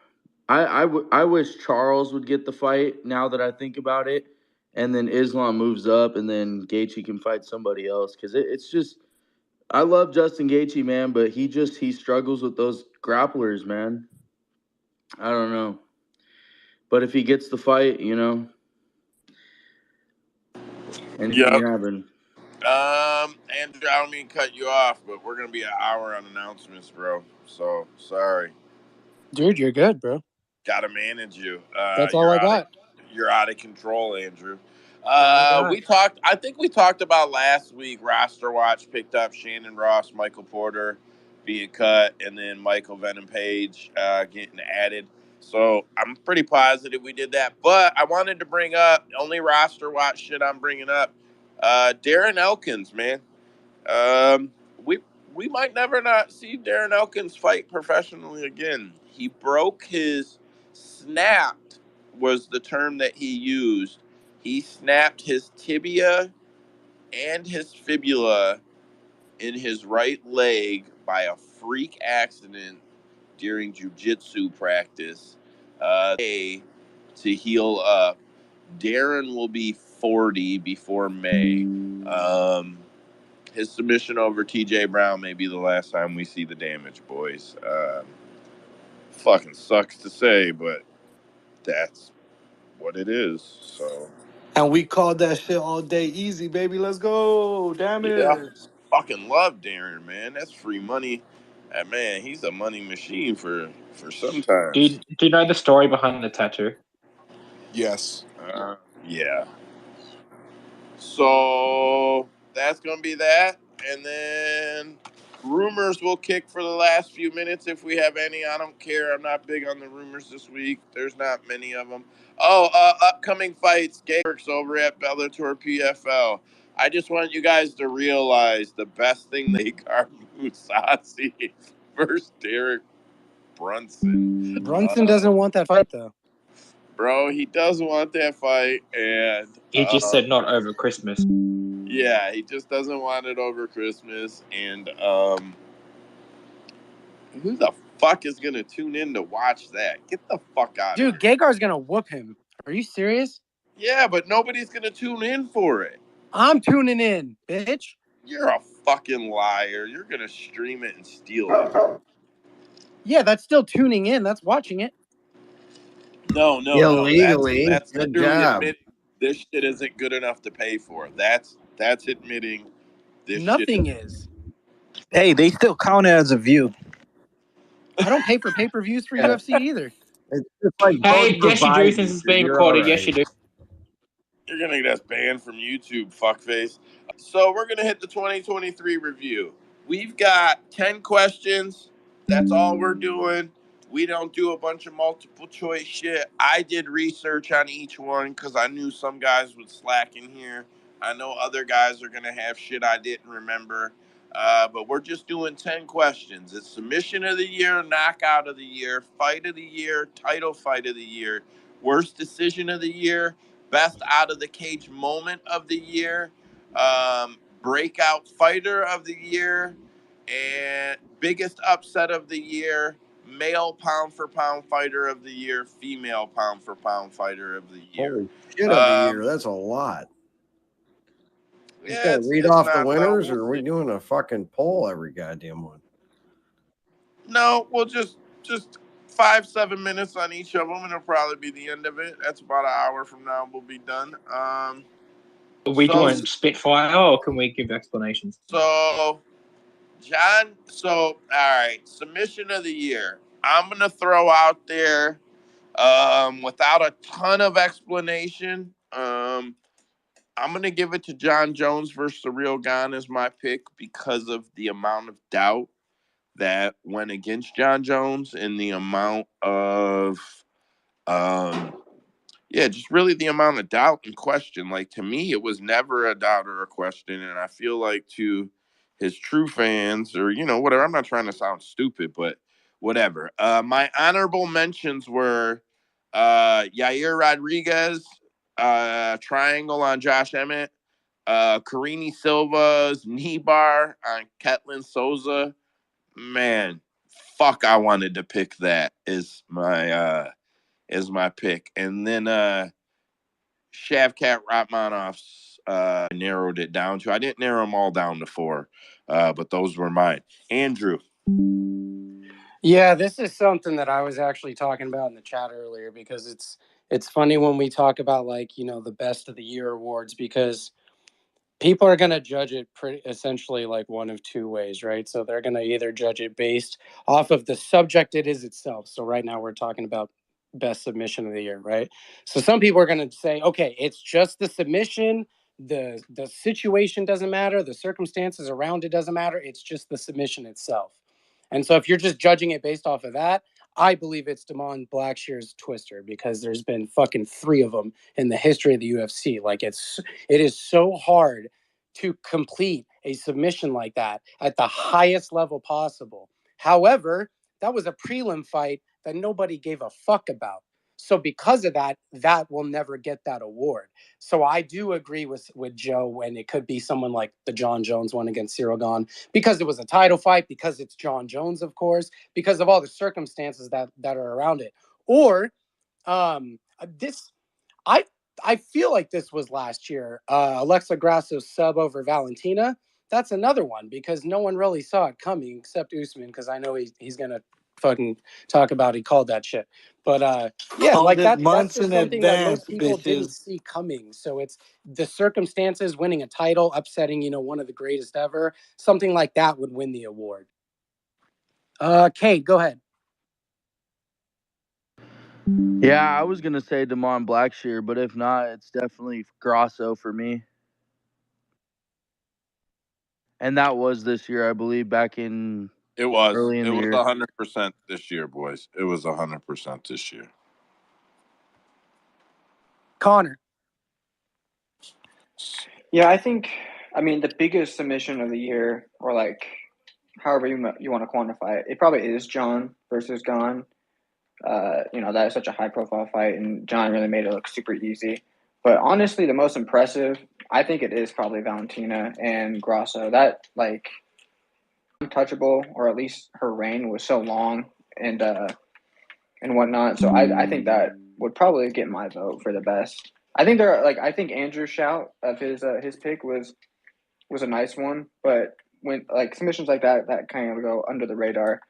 J: I wish Charles would get the fight now that I think about it, and then Islam moves up, and then Gaethje can fight somebody else because it's just I love Justin Gaethje, man, but he struggles with those grapplers, man. I don't know, but if he gets the fight, anything
A: Yep.
J: can happen.
A: Andrew, I don't mean to cut you off, but we're gonna be an hour on announcements, bro. So sorry.
B: Dude, you're good, bro.
A: Gotta manage you.
B: That's all I got.
A: You're out of control, Andrew.
B: All I
A: We
B: got.
A: talked. I think we talked about last week. Roster Watch picked up Shannon Ross, Michael Porter being cut, and then Michael Venom Page getting added. So I'm pretty positive we did that. But I wanted to bring up only Roster Watch shit I'm bringing up. Darren Elkins, man. Um, we we might never not see Darren Elkins fight professionally again. He broke his snapped was the term that he used. He snapped his tibia and his fibula in his right leg by a freak accident during jiu-jitsu practice. To heal up. Darren will be 40 before May. His submission over TJ Brown may be the last time we see the damage, boys. Fucking sucks to say, but that's what it is. So,
I: And we called that shit all day easy, baby. Let's go. Damn
A: yeah,
I: it.
A: fucking love Darren, man. That's free money. Man, he's a money machine for sometimes.
E: Do you know the story behind the tattoo?
C: Yes.
A: Yeah. So that's gonna be that, and then rumors will kick for the last few minutes if we have any. I don't care. I'm not big on the rumors this week. There's not many of them. Oh, upcoming fights. Gay works over at Bellator PFL. I just want you guys to realize the best thing they got Musasi versus Derek Brunson.
B: Brunson doesn't want that fight, though.
A: Bro, he doesn't want that fight, and
E: He just said not over Christmas.
A: yeah, he just doesn't want it over Christmas. And who the fuck is gonna tune in to watch that? Get the fuck out of
B: Dude,
A: here.
B: Gagar's gonna whoop him. Are you serious?
A: Yeah, but nobody's gonna tune in for it.
B: I'm tuning in, bitch.
A: You're a fucking liar. You're gonna stream it and steal it.
B: Yeah, that's still tuning in. That's watching it.
A: No.
F: Illegally.
A: That's
F: Good
A: literally
F: job.
A: admit this shit isn't good enough to pay for. That's admitting this
B: Nothing
A: shit.
B: is.
K: Hey, they still count it as a view.
B: I don't pay for pay-per-views for
F: Yeah.
B: UFC either.
F: It's just like
E: Hey,
F: vote for
E: yes you do,
F: Biden.
E: since it's being
F: You're all
E: recorded. Yes
F: right.
E: you do.
A: You're gonna get us banned from YouTube, fuckface. So we're gonna hit the 2023 review. We've got 10 questions. That's all we're doing. We don't do a bunch of multiple choice shit. I did research on each one because I knew some guys would slack in here. I know other guys are gonna have shit I didn't remember. But we're just doing 10 questions. It's submission of the year, knockout of the year, fight of the year, title fight of the year, worst decision of the year, best out of the cage moment of the year, breakout fighter of the year, and biggest upset of the year, male pound for pound fighter of the year, female pound for pound fighter of the year.
F: Holy shit of a year. That's a lot. Just
A: Yeah,
F: gonna read
A: it's
F: off the
A: not, well,
F: winners,
A: we'll
F: or are we
A: see.
F: doing a fucking poll every goddamn one?
A: No, we'll just 5-7 minutes on each of them, and it'll probably be the end of it. That's about an hour from now. We'll be done.
E: Are we
A: So
E: doing Spitfire or can we give explanations?
A: so John. So all right, submission of the year. I'm gonna throw out there, without a ton of explanation. I'm gonna give it to John Jones versus the Real Gon as my pick because of the amount of doubt that went against John Jones and the amount of just really the amount of doubt and question. Like, to me, it was never a doubt or a question, and I feel like to his true fans, or whatever. I'm not trying to sound stupid, but whatever. My honorable mentions were Yair Rodriguez, triangle on Josh Emmett, Karini Silva's knee bar on Ketlin Souza. Man, fuck, I wanted to pick that as my pick. And then Shavkat Rachmanov's narrowed it down to. I didn't narrow them all down to 4, but those were mine. Andrew.
B: Yeah, this is something that I was actually talking about in the chat earlier because it's funny when we talk about the best of the year awards because People are going to judge it essentially like one of two ways, right? So they're going to either judge it based off of the subject it is itself. So right now we're talking about best submission of the year, right? So some people are going to say, okay, it's just the submission. The situation doesn't matter. The circumstances around it doesn't matter. It's just the submission itself. And so if you're just judging it based off of that, I believe it's Damon Blackshear's Twister, because there's been fucking 3 of them in the history of the UFC. Like it is so hard to complete a submission like that at the highest level possible. However, that was a prelim fight that nobody gave a fuck about. So because of that, that will never get that award. So I do agree with Joe when it could be someone like the John Jones one against Cyril Gane, because it was a title fight, because it's John Jones, of course, because of all the circumstances that are around it. Or this, I feel like this was last year. Alexa Grasso's sub over Valentina. That's another one, because no one really saw it coming except Usman, because I know he's gonna fucking talk about he called that shit. But yeah,
I: Called
B: like
I: it
B: that's
I: months
B: just
I: in
B: something that
I: advance,
B: most people didn't
I: bitches.
B: see coming. So it's the circumstances, winning a title, upsetting, one of the greatest ever. Something like that would win the award. Kate, go ahead.
J: Yeah, I was gonna say Damon Blackshear, but if not, it's definitely Grasso for me. And that was this year, I believe, back in
A: It was
J: early in the year.
A: 100% this year, boys. It was 100% this year.
B: Connor.
H: Yeah, I mean, the biggest submission of the year, or like however you want to quantify it, it probably is John versus Gane. That is such a high profile fight, and John really made it look super easy. But honestly, the most impressive, I think it is probably Valentina and Grasso. That, like, untouchable, or at least her reign was so long and whatnot. So I think that would probably get my vote for the best. I think I think Andrew's shout of his pick was a nice one, but when like submissions like that kind of go under the radar,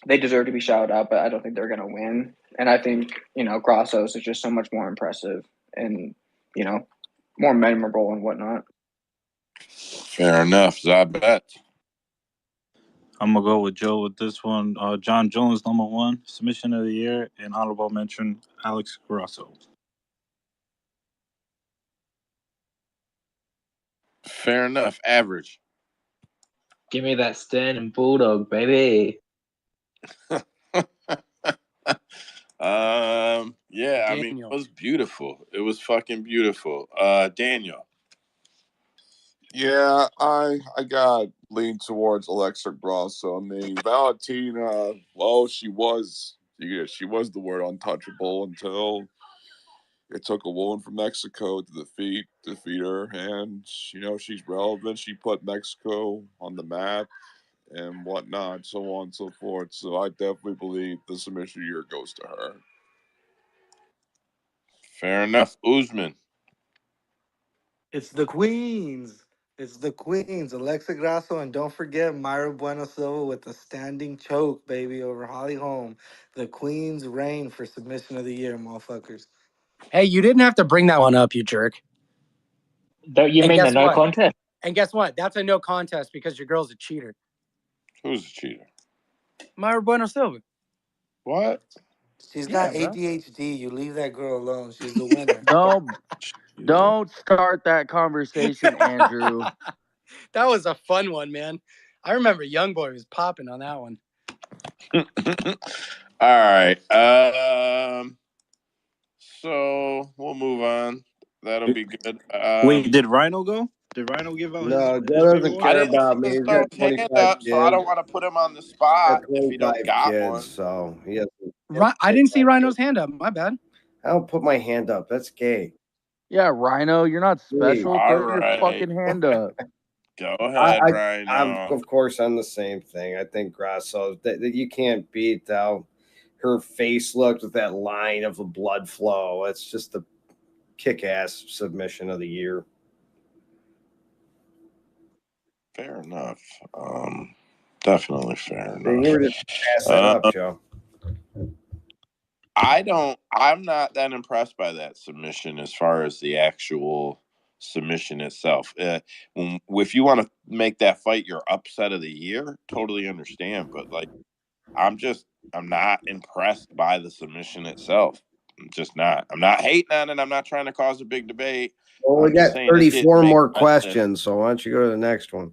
H: they deserve to be shouted out, but I don't think they're going to win. And I think Grasso's is just so much more impressive and more memorable and whatnot.
A: Fair enough. Zabet.
G: I'm gonna go with Joe with this one. John Jones, #1 submission of the year, and honorable mention Alex Grasso.
A: Fair enough. Average.
E: Give me that standing bulldog, baby.
A: Yeah, I mean,
B: Daniel.
A: it was beautiful. It was fucking beautiful. Daniel.
C: Yeah, I got leaned towards Alexa Grasso. I mean, Valentina, well, she was the word untouchable until it took a woman from Mexico to defeat her, and she's relevant. She put Mexico on the map and whatnot, so on and so forth. So I definitely believe the submission year goes to her.
A: Fair enough. Usman.
I: It's the queens. It's the queens. Alexa Grasso, and don't forget Myra Bueno Silva with the standing choke, baby, over Holly Holm. The queens reign for submission of the year, motherfuckers.
B: Hey, you didn't have to bring that one up, you jerk.
E: Don't you
B: And
E: mean the
B: guess
E: no
B: what?
E: contest?
B: And guess what? That's a no contest because your girl's a cheater.
A: Who's a cheater?
B: Myra Bueno Silva.
A: What?
I: She's
B: Yeah,
I: got
B: bro.
I: ADHD. You leave that girl alone. She's the winner.
J: Don't start that conversation, Andrew.
B: That was a fun one, man. I remember Youngboy was popping on that one.
A: All right. So we'll move on. That'll be good.
G: Wait, did Rhino go? Did Rhino give out
F: No,
G: his
F: Joe
G: big
F: doesn't
G: award?
A: I
F: care
A: didn't see
F: about me.
A: his
F: He's got
A: thumbs hand
F: 25
A: up, so I
F: kids.
A: don't want to put him on the
F: He's
A: spot
F: got
A: if he don't
F: 25
A: got
F: kids,
A: one.
F: so he has.
B: I didn't see Rhino's hand up. My bad.
F: I don't put my hand up. That's gay.
J: Yeah, Rhino, you're not special.
A: All
J: Throw your
A: right.
J: fucking hand up.
A: Go ahead,
F: I'm
A: Rhino.
F: of course on the same thing. I think Grasso that you can't beat how her face looked with that line of the blood flow. It's just the kick-ass submission of the year.
A: Fair enough. Definitely fair
F: So you were
A: enough.
F: just passing up, Joe.
A: I'm not that impressed by that submission as far as the actual submission itself. If you want to make that fight your upset of the year, totally understand. But like, I'm not impressed by the submission itself. I'm just not. I'm not hating on it. I'm not trying to cause a big debate.
F: Well, we
A: I'm just
F: got
A: saying it didn't
F: 34
A: make
F: more
A: precedent.
F: questions, so why don't you go to the next one?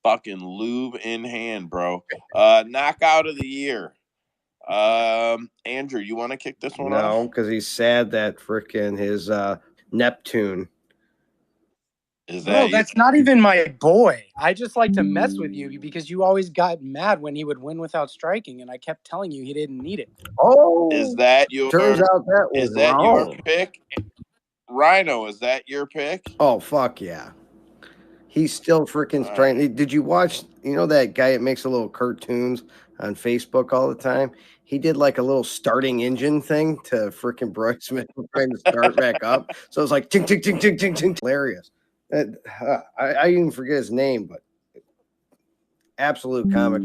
A: Fucking lube in hand, bro. Knockout of the year. Andrew, you want to kick this one off?
F: No, because he's sad that frickin' his Neptune.
A: Is
B: Bro,
A: that
B: that's not even my boy. I just like to mess with you because you always got mad when he would win without striking, and I kept telling you he didn't need it.
F: Oh,
A: is that your
F: turns out that was
A: is that your
F: wrong.
A: pick? Rhino, is that your pick?
F: Oh, fuck yeah. He's still freaking
A: All
F: trying.
A: right.
F: Did you watch, that guy that makes a little cartoons on Facebook all the time? He did like a little starting engine thing to freaking Bryce Smith trying to start back up. So it's like, ting, ting, ting, ting, ting, ting. Hilarious. I even forget his name, but absolute comic.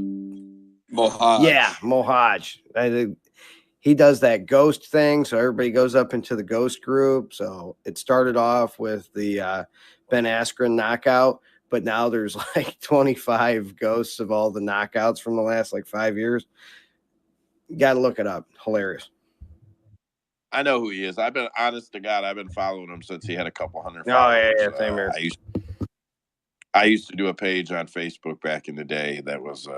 C: Mohaj.
F: Yeah, Mohaj. He does that ghost thing, so everybody goes up into the ghost group. So it started off with the Ben Askren knockout, but now there's like 25 ghosts of all the knockouts from the last like 5 years. You got to look it up. Hilarious.
A: I know who he is. I've been honest to God. I've been following him since he had a couple hundred
F: Oh
A: followers.
F: yeah, same here.
A: I used to do a page on Facebook back in the day that was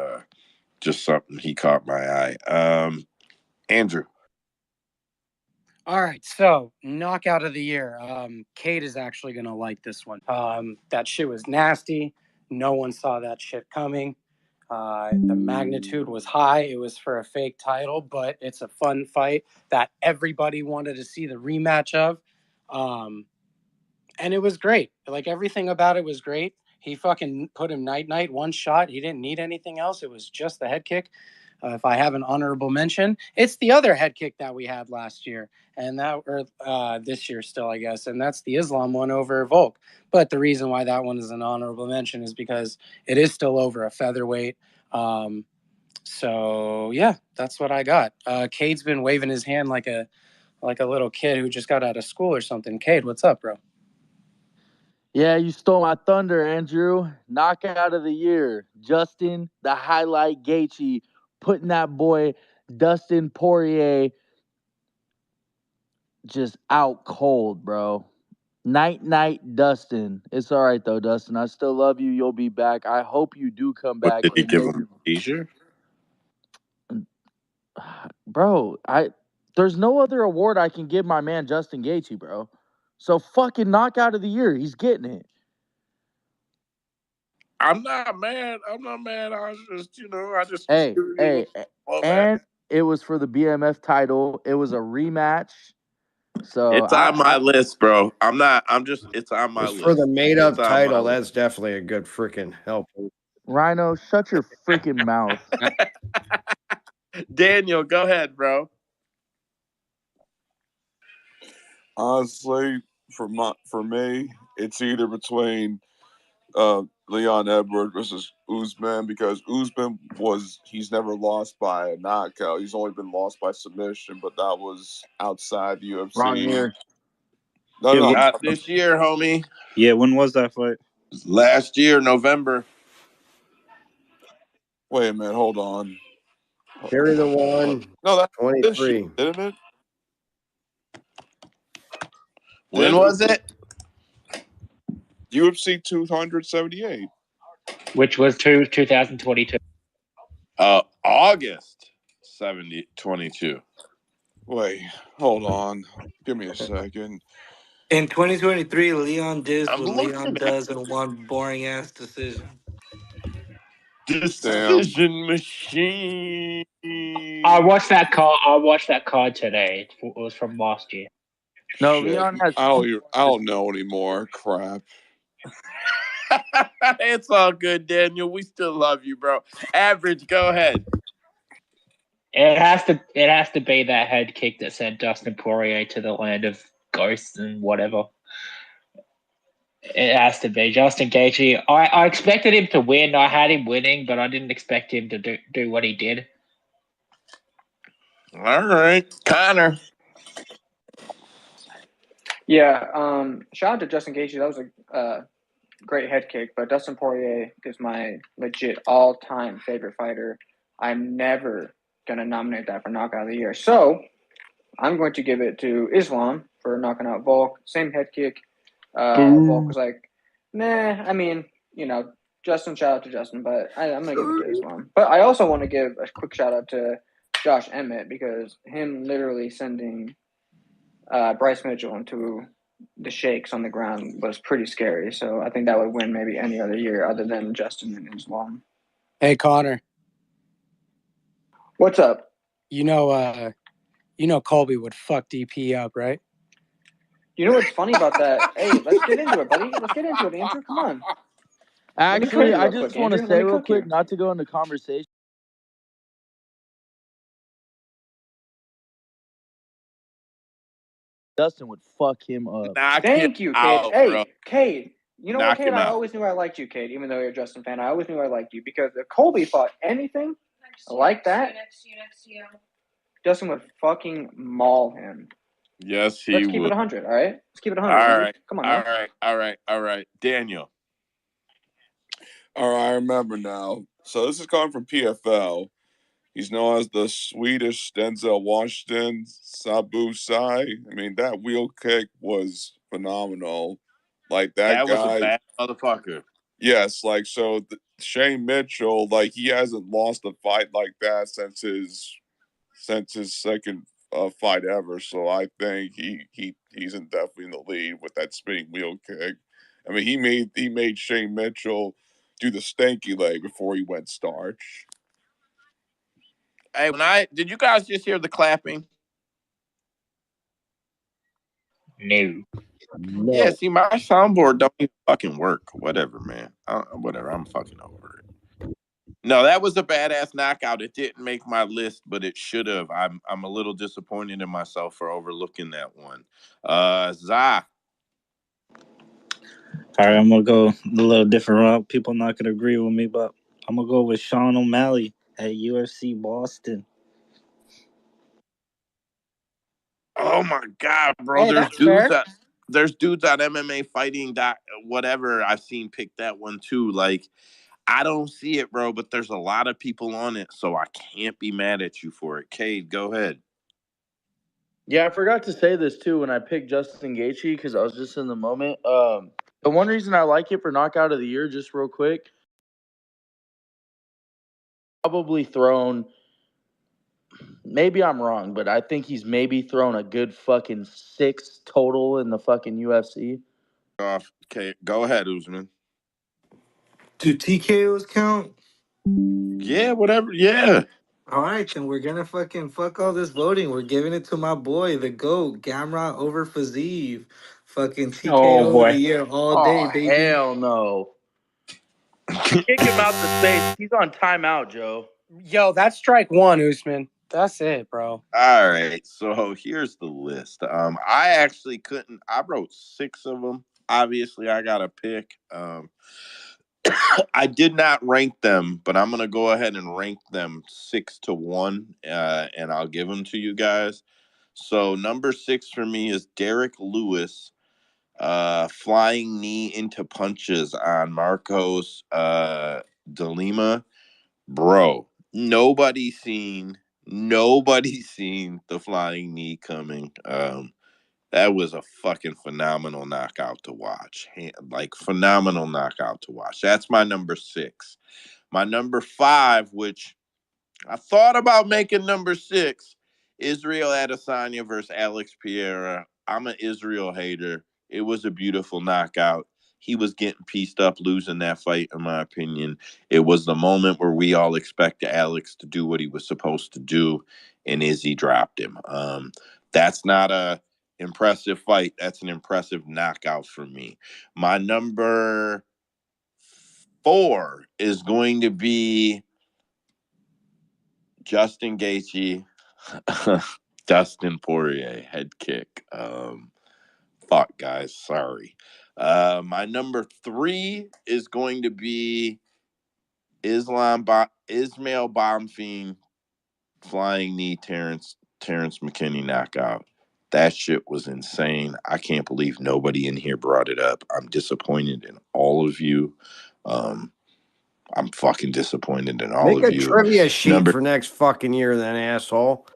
A: just something he caught my eye. Andrew.
B: All right, so knockout of the year. Kate is actually gonna like this one. That shit was nasty. No one saw that shit coming. The magnitude was high. It was for a fake title, but it's a fun fight that everybody wanted to see the rematch of. And it was great. Like everything about it was great. He fucking put him night, one shot. He didn't need anything else. It was just the head kick. If I have an honorable mention, it's the other head kick that we had last year, and that or this year still, I guess, and that's the Islam one over Volk. But the reason why that one is an honorable mention is because it is still over a featherweight. So yeah, that's what I got. Cade's been waving his hand like a little kid who just got out of school or something. Cade, what's up, bro?
J: Yeah, you stole my thunder, Andrew. Knockout of the year. Justin, the highlight Gaethje, putting that boy Dustin Poirier just out cold, bro. Night, Dustin. It's all right, though, Dustin. I still love you. You'll be back. I hope you do come
A: What,
J: back.
A: did he
J: And
A: give him a seizure?
J: Bro, there's no other award I can give my man Justin Gaethje, bro. So fucking knockout of the year. He's getting it.
A: I'm not mad. I was just, I just
J: Hey,
A: love
J: and it was for the BMF title. It was a rematch. So
A: it's on my list, bro. It's on my
F: It's
A: list.
F: for the made up
A: It's on my
F: title.
A: list.
F: That's definitely a good freaking help.
J: Rhino, shut your freaking mouth.
A: Daniel, go ahead, bro.
C: Honestly, for me, it's either between Leon Edwards versus Usman, because Usman he's never lost by a knockout. He's only been lost by submission, but that was outside the UFC.
E: Wrong year.
C: No,
G: Yeah,
C: no,
A: Not this year, homie.
G: Yeah, when was that fight?
A: Last year, November.
C: wait a minute, hold on.
F: Carry the one.
C: No, that's
F: 23.
C: Didn't it?
A: When was it?
C: UFC 278.
E: Which was 2022.
A: August 22.
C: Wait, hold on. Give me a second.
I: In 2023, Leon does
A: I'm
I: what
A: looking
I: Leon
A: at
I: does in one boring ass decision.
A: Decision Machine.
E: I watched that card today. It was from last year.
J: No,
C: Shit,
J: Leon has.
C: I don't know anymore. Crap.
A: It's all good, Daniel. We still love you, bro. Average, go ahead.
E: It has to be that head kick that sent Dustin Poirier to the land of ghosts and whatever. It has to be Justin Gaethje. I expected him to win. I had him winning, but I didn't expect him to do what he did.
A: All right, Connor.
H: Yeah. Shout out to Justin Gaethje. That was a great head kick. But Dustin Poirier is my legit all-time favorite fighter. I'm never gonna nominate that for knockout of the year. So I'm going to give it to Islam for knocking out Volk. Same head kick. Volk was like, nah. I mean, Justin. Shout out to Justin, but I'm gonna give it to Islam. But I also want to give a quick shout out to Josh Emmett because him literally sending Bryce Mitchell into the shakes on the ground was pretty scary. So I think that would win maybe any other year other than Justin and Islam.
B: Hey Connor,
H: What's up?
B: you know Colby would fuck DP up, right?
H: You know what's funny about that? Hey, let's get into it, buddy. Let's get into it, Andrew. Come on.
J: Actually, I
H: real
J: just
H: quick,
J: want to
H: Andrew. Let
J: say
H: me
J: real
H: cook
J: quick,
H: you.
J: not to go into conversation. Dustin would fuck him up.
A: Knock him
H: Thank you, Cade.
A: out, bro.
H: Hey, Cade. You know what,
A: Knock
H: Cade?
A: him
H: I
A: out.
H: always knew I liked you, Cade, even though you're a Justin fan. I always knew I liked you because if Colby fought anything like that, Justin would fucking maul him.
A: Yes, he
H: Let's keep it
A: would.
H: 100, all right? Let's keep it 100,
A: All
H: Andrew.
A: right.
H: Come on
A: All
H: now.
A: right. All right. Daniel.
C: All right, I remember now. So this is coming from PFL. He's known as the Swedish Denzel Washington, Sabu Sai. I mean, that wheel kick was phenomenal. Like that
A: That was a
C: guy.
A: bad motherfucker.
C: Yes, Shane Mitchell, like he hasn't lost a fight like that since his second fight ever. So I think he's definitely in the lead with that spinning wheel kick. I mean, he made Shane Mitchell do the stanky leg before he went starch.
A: Hey, did you guys just hear the clapping?
E: No.
A: Yeah,
F: No.
A: see, my soundboard don't even fucking work. Whatever, man. Whatever. I'm fucking over it. No, that was a badass knockout. It didn't make my list, but it should have. I'm a little disappointed in myself for overlooking that one. Za.
G: All right, I'm gonna go a little different route. People not gonna agree with me, but I'm gonna go with Sean O'Malley at UFC Boston.
A: Oh my god, bro.
B: Hey, that's fair.
A: There's dudes on MMA fighting whatever. I've seen pick that one too. Like, I don't see it, bro, but there's a lot of people on it, so I can't be mad at you for it. Cade, go ahead.
J: Yeah, I forgot to say this too when I picked Justin Gaethje because I was just in the moment. The one reason I like it for knockout of the year, just real quick, probably thrown. Maybe I'm wrong, but I think he's maybe thrown a good fucking 6 total in the fucking UFC.
A: Okay, go ahead, Usman.
I: Do TKOs count?
A: Yeah, whatever. Yeah.
I: All right, then we're gonna fucking fuck all this voting. We're giving it to my boy, the GOAT, Gamrot over Fazeev. Fucking
E: Oh
I: TKO of the
E: boy.
I: year all day,
J: Oh
I: baby.
J: hell no! Kick him out the space. He's on timeout, Joe.
B: Yo, that's strike one, Usman. That's it, bro.
A: All right. So here's the list. I actually couldn't. I wrote 6 of them. Obviously, I got to pick. I did not rank them, but I'm gonna go ahead and rank them 6-1, and I'll give them to you guys. So number 6 for me is Derek Lewis, flying knee into punches on Marcos De Lima. Bro, nobody seen the flying knee coming. That was a fucking phenomenal knockout to watch. Like, phenomenal knockout to watch. That's my number 6. My number 5, which I thought about making number 6, Israel Adesanya versus Alex Pereira. I'm an Israel hater. It was a beautiful knockout. He was getting pieced up losing that fight, in my opinion. It was the moment where we all expected Alex to do what he was supposed to do, and Izzy dropped him. That's not a impressive fight. That's an impressive knockout for me. My number 4 is going to be Justin Gaethje, Dustin Poirier head kick. Fuck, guys, sorry. My number 3 is going to be Ismail Bonfim flying knee Terrence McKinney knockout. That shit was insane. I can't believe nobody in here brought it up. I'm disappointed in all of you. I'm fucking disappointed in all
F: Make
A: of
F: a
A: you.
F: trivia sheet
A: Number
F: for next fucking year, then, asshole.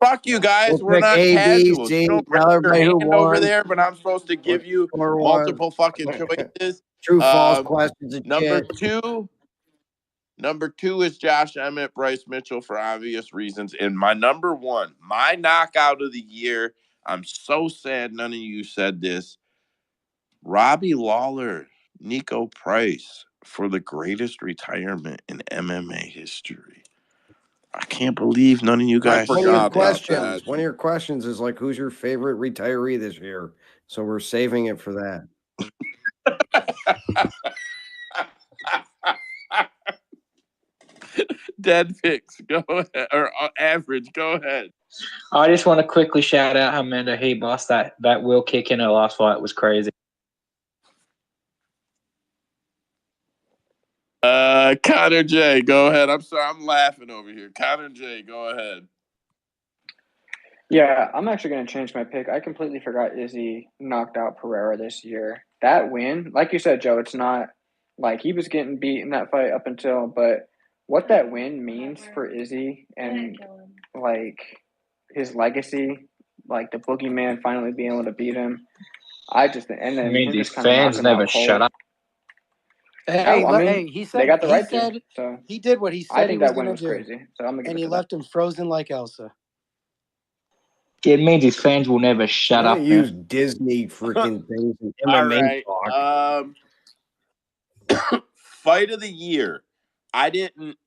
A: Fuck you guys.
F: We'll
A: We're
F: pick
A: not
F: A, B,
A: casuals. You
F: C.
A: don't raise
F: Tell
A: your
F: everybody who
A: hand over
F: won.
A: there, but I'm supposed to
F: What
A: give you
F: the score was.
A: multiple fucking choices.
F: True, false questions and
A: Number
F: shit.
A: two. Number two is Josh Emmett, Bryce Mitchell for obvious reasons. And my number one, my knockout of the year. I'm so sad none of you said this. Robbie Lawler, Nico Price for the greatest retirement in MMA history. I can't believe none of you
C: I
A: guys
F: One of your
C: forgot
A: said that.
C: about that.
F: questions. One of your questions is like, who's your favorite retiree this year? So we're saving it for that.
A: Dead picks, go ahead. Or average, go ahead.
E: I just want to quickly shout out Amanda Hebos. That wheel kick in her last fight was crazy.
A: Connor J, go ahead. I'm sorry, I'm laughing over here. Connor J, go ahead.
H: Yeah, I'm actually going to change my pick. I completely forgot Izzy knocked out Pereira this year. That win, like you said, Joe, it's not like he was getting beat in that fight up until, but what that win means for Izzy and like his legacy, like the boogeyman finally being able to beat him. And
E: I
H: then
E: mean,
H: him
E: these
H: just kind of
E: fans
H: knocking
E: never
H: out
E: shut
H: cold.
E: up.
B: Hey,
H: I mean,
B: hey, he
H: they
B: said
H: got the right to. So
B: he did what he
H: I
B: said he
H: think
B: was
H: that win
B: gonna
H: was
B: do,
H: crazy. So I'm gonna give
B: and
H: it
B: he
H: to them.
B: left him frozen like Elsa.
E: It means his fans will never shut
F: I'm
E: up.
F: gonna use Disney freaking things and
A: All
F: MMA
A: right.
F: talk.
A: Fight of the year. I didn't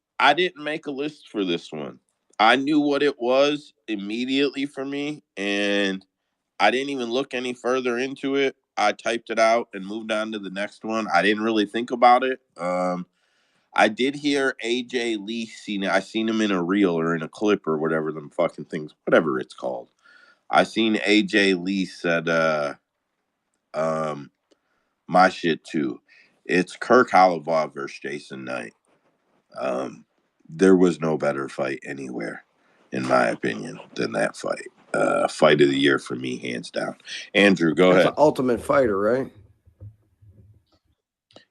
A: make a list for this one. I knew what it was immediately for me, and I didn't even look any further into it. I typed it out and moved on to the next one. I didn't really think about it. I did hear AJ Lee I seen him in a reel or in a clip or whatever them fucking things, whatever it's called. I seen AJ Lee said my shit too. It's Kirk Holloway versus Jason Knight. There was no better fight anywhere, in my opinion, than that fight. Fight of the year for me, hands down. Andrew, go
F: That's
A: ahead.
F: an Ultimate Fighter, right?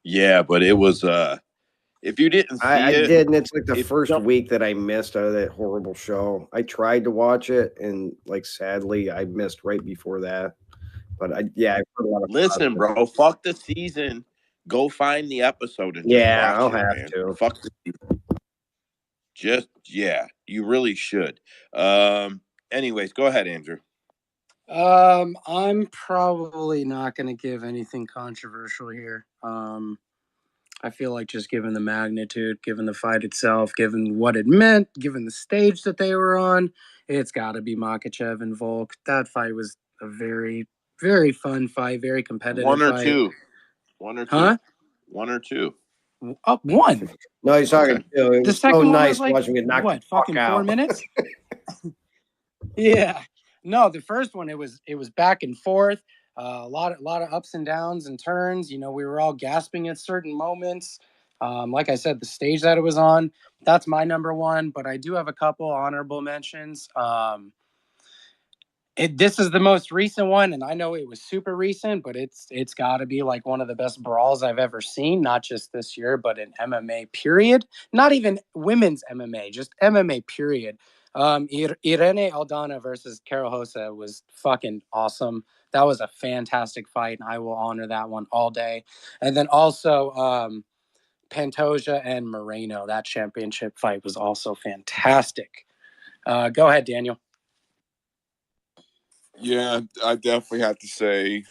A: Yeah, but it was if you didn't see
F: I
A: it,
F: did, and it's like the
A: if
F: first week that I missed out of that horrible show. I tried to watch it, and like sadly, I missed right before that. But I've heard a lot of
A: listen,
F: positive.
A: bro, fuck the season. Go find the episode and just
F: Yeah,
A: watch
F: I'll
A: it,
F: have
A: man.
F: to.
A: Fuck the season. You really should. Anyways, go ahead, Andrew.
B: I'm probably not going to give anything controversial here. I feel like just given the magnitude, given the fight itself, given what it meant, given the stage that they were on, it's got to be Makhachev and Volk. That fight was a very, very fun fight, very competitive
A: One or
B: fight.
A: two. One or two.
B: Huh?
A: One or two.
B: One.
F: No, he's talking two. It
B: The
F: was
B: second
F: so
B: one
F: nice
B: was like,
F: watching it knock
B: what,
F: the fuck
B: fucking
F: out.
B: 4 minutes? Yeah. No, the first one it was back and forth, a lot of ups and downs and turns. You know, we were all gasping at certain moments. Like I said, the stage that it was on, that's my number one. But I do have a couple honorable mentions. This is the most recent one, and I know it was super recent, but it's got to be like one of the best brawls I've ever seen, not just this year, but in MMA period. Not even women's MMA, just MMA period. Irene Aldana versus Carol Hosa was fucking awesome. That was a fantastic fight, and I will honor that one all day. And then also Pantoja and Moreno, that championship fight was also fantastic. Go ahead, Daniel.
C: Yeah, I definitely have to say,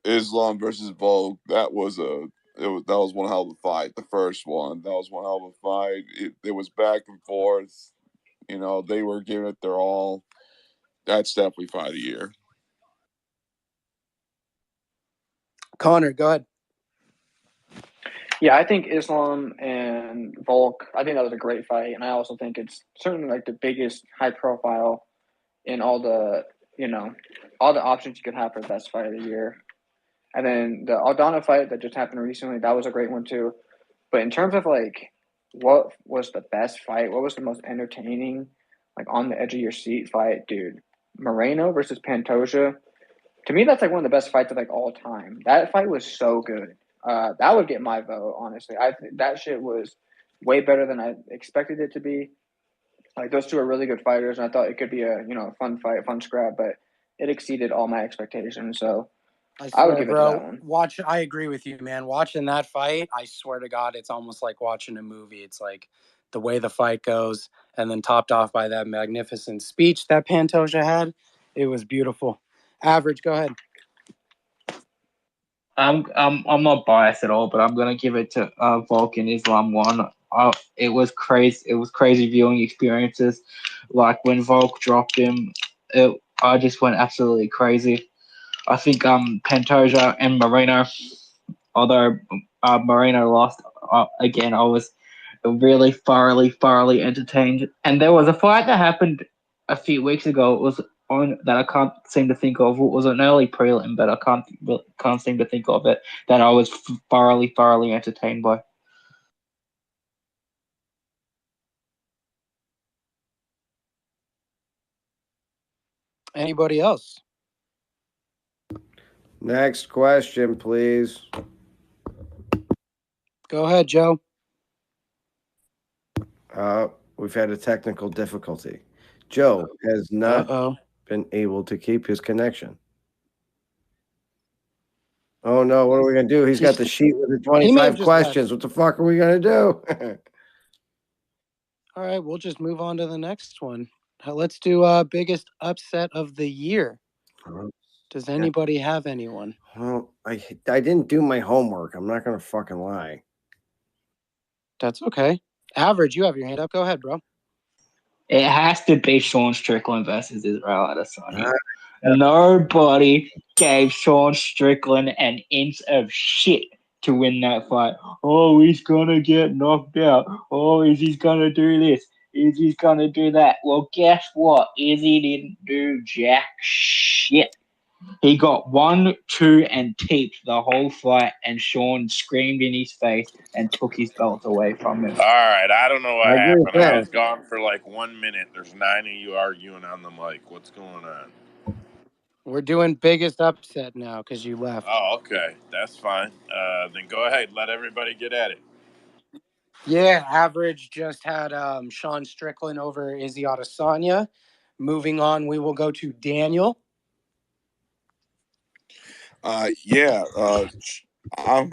C: Islam versus Volk. That was one hell of a fight. The first one, that was one hell of a fight. It was back and forth. You know, they were giving it their all. That's definitely fight of the year.
B: Connor, go ahead.
H: Yeah, I think Islam and Volk, I think that was a great fight. And I also think it's certainly like the biggest high profile in all the options you could have for best fight of the year. And then the Aldana fight that just happened recently, that was a great one too. But in terms of like what was the best fight, what was the most entertaining, like on the edge of your seat fight, dude. Moreno versus Pantoja. To me, that's like one of the best fights of like all time. That fight was so good. That would get my vote, honestly. That shit was way better than I expected it to be. Like those two are really good fighters, and I thought it could be a fun fight, fun scrap, but it exceeded all my expectations. So
B: I
H: I would
B: swear,
H: give it to that
B: bro.
H: one.
B: I agree with you, man. Watching that fight, I swear to God, it's almost like watching a movie. It's like the way the fight goes, and then topped off by that magnificent speech that Pantoja had. It was beautiful. Average, go ahead.
E: I'm not biased at all, but I'm gonna give it to Volk and Islam one. It was crazy. It was crazy viewing experiences. Like when Volk dropped him, I just went absolutely crazy. I think Pantoja and Moreno, although Moreno lost again, I was really thoroughly entertained. And there was a fight that happened a few weeks ago. It was on that I can't seem to think of. It was an early prelim, but I can't seem to think of it. That I was thoroughly entertained by.
B: Anybody else?
F: Next question, please.
B: Go ahead, Joe.
F: We've had a technical difficulty. Joe has not been able to keep his connection. Oh no, what are we gonna do? He's got the sheet with the 25 questions. What the fuck are we gonna do?
B: All right, we'll just move on to the next one. Let's do biggest upset of the year. Does anybody have anyone?
F: Well, I didn't do my homework. I'm not gonna fucking lie.
B: That's okay. Average, you have your hand up. Go ahead, bro.
E: It has to be Sean Strickland versus Israel Adesanya. Nobody gave Sean Strickland an inch of shit to win that fight. Oh, he's gonna get knocked out. Oh, Izzy's gonna do this. Izzy's gonna do that. Well, guess what? Izzy didn't do jack shit. He got 1, 2, and teeped the whole fight, and Sean screamed in his face and took his belt away from him.
A: All right, I don't know what
F: I agree with
A: happened. I
F: that.
A: was gone for like 1 minute. There's 9 of you arguing on the mic. What's going on?
B: We're doing biggest upset now because you left.
A: Oh, okay. That's fine. Then go ahead. Let everybody get at it.
B: Yeah, Average just had Sean Strickland over Izzy Adesanya. Moving on, we will go to Daniel.
C: I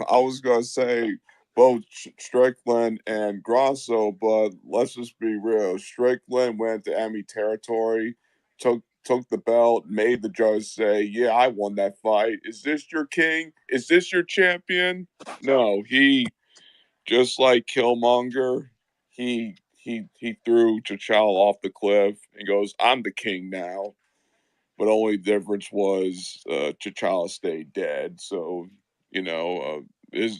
C: was gonna say both Strickland and Grosso, but let's just be real. Strickland went to enemy territory, took the belt, made the judge say, "Yeah, I won that fight. Is this your king? Is this your champion?" No, he just like Killmonger, he threw T'Challa off the cliff and goes, "I'm the king now." But only difference was T'Challa stayed dead. So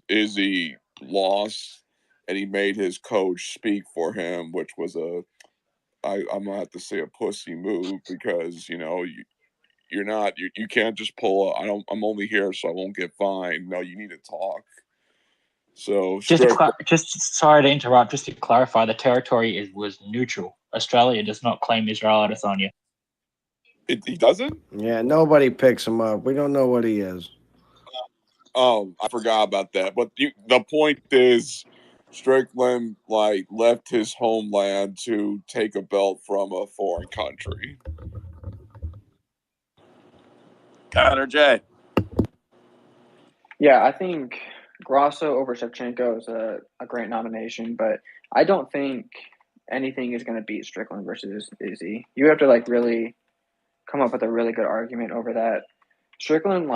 C: Izzy lost, and he made his coach speak for him, which was I'm gonna have to say a pussy move because you're not you can't just pull I'm only here so I won't get fined. No, you need to talk. So
E: just sorry to interrupt. Just to clarify, the territory was neutral. Australia does not claim Israel Adesanya.
C: He doesn't?
F: Yeah, nobody picks him up. We don't know what he is.
C: Oh, I forgot about that. But the point is, Strickland left his homeland to take a belt from a foreign country.
A: Connor J.
H: Yeah, I think Grasso over Shevchenko is a great nomination, but I don't think anything is going to beat Strickland versus Izzy. You have to really come up with a really good argument over that. Strickland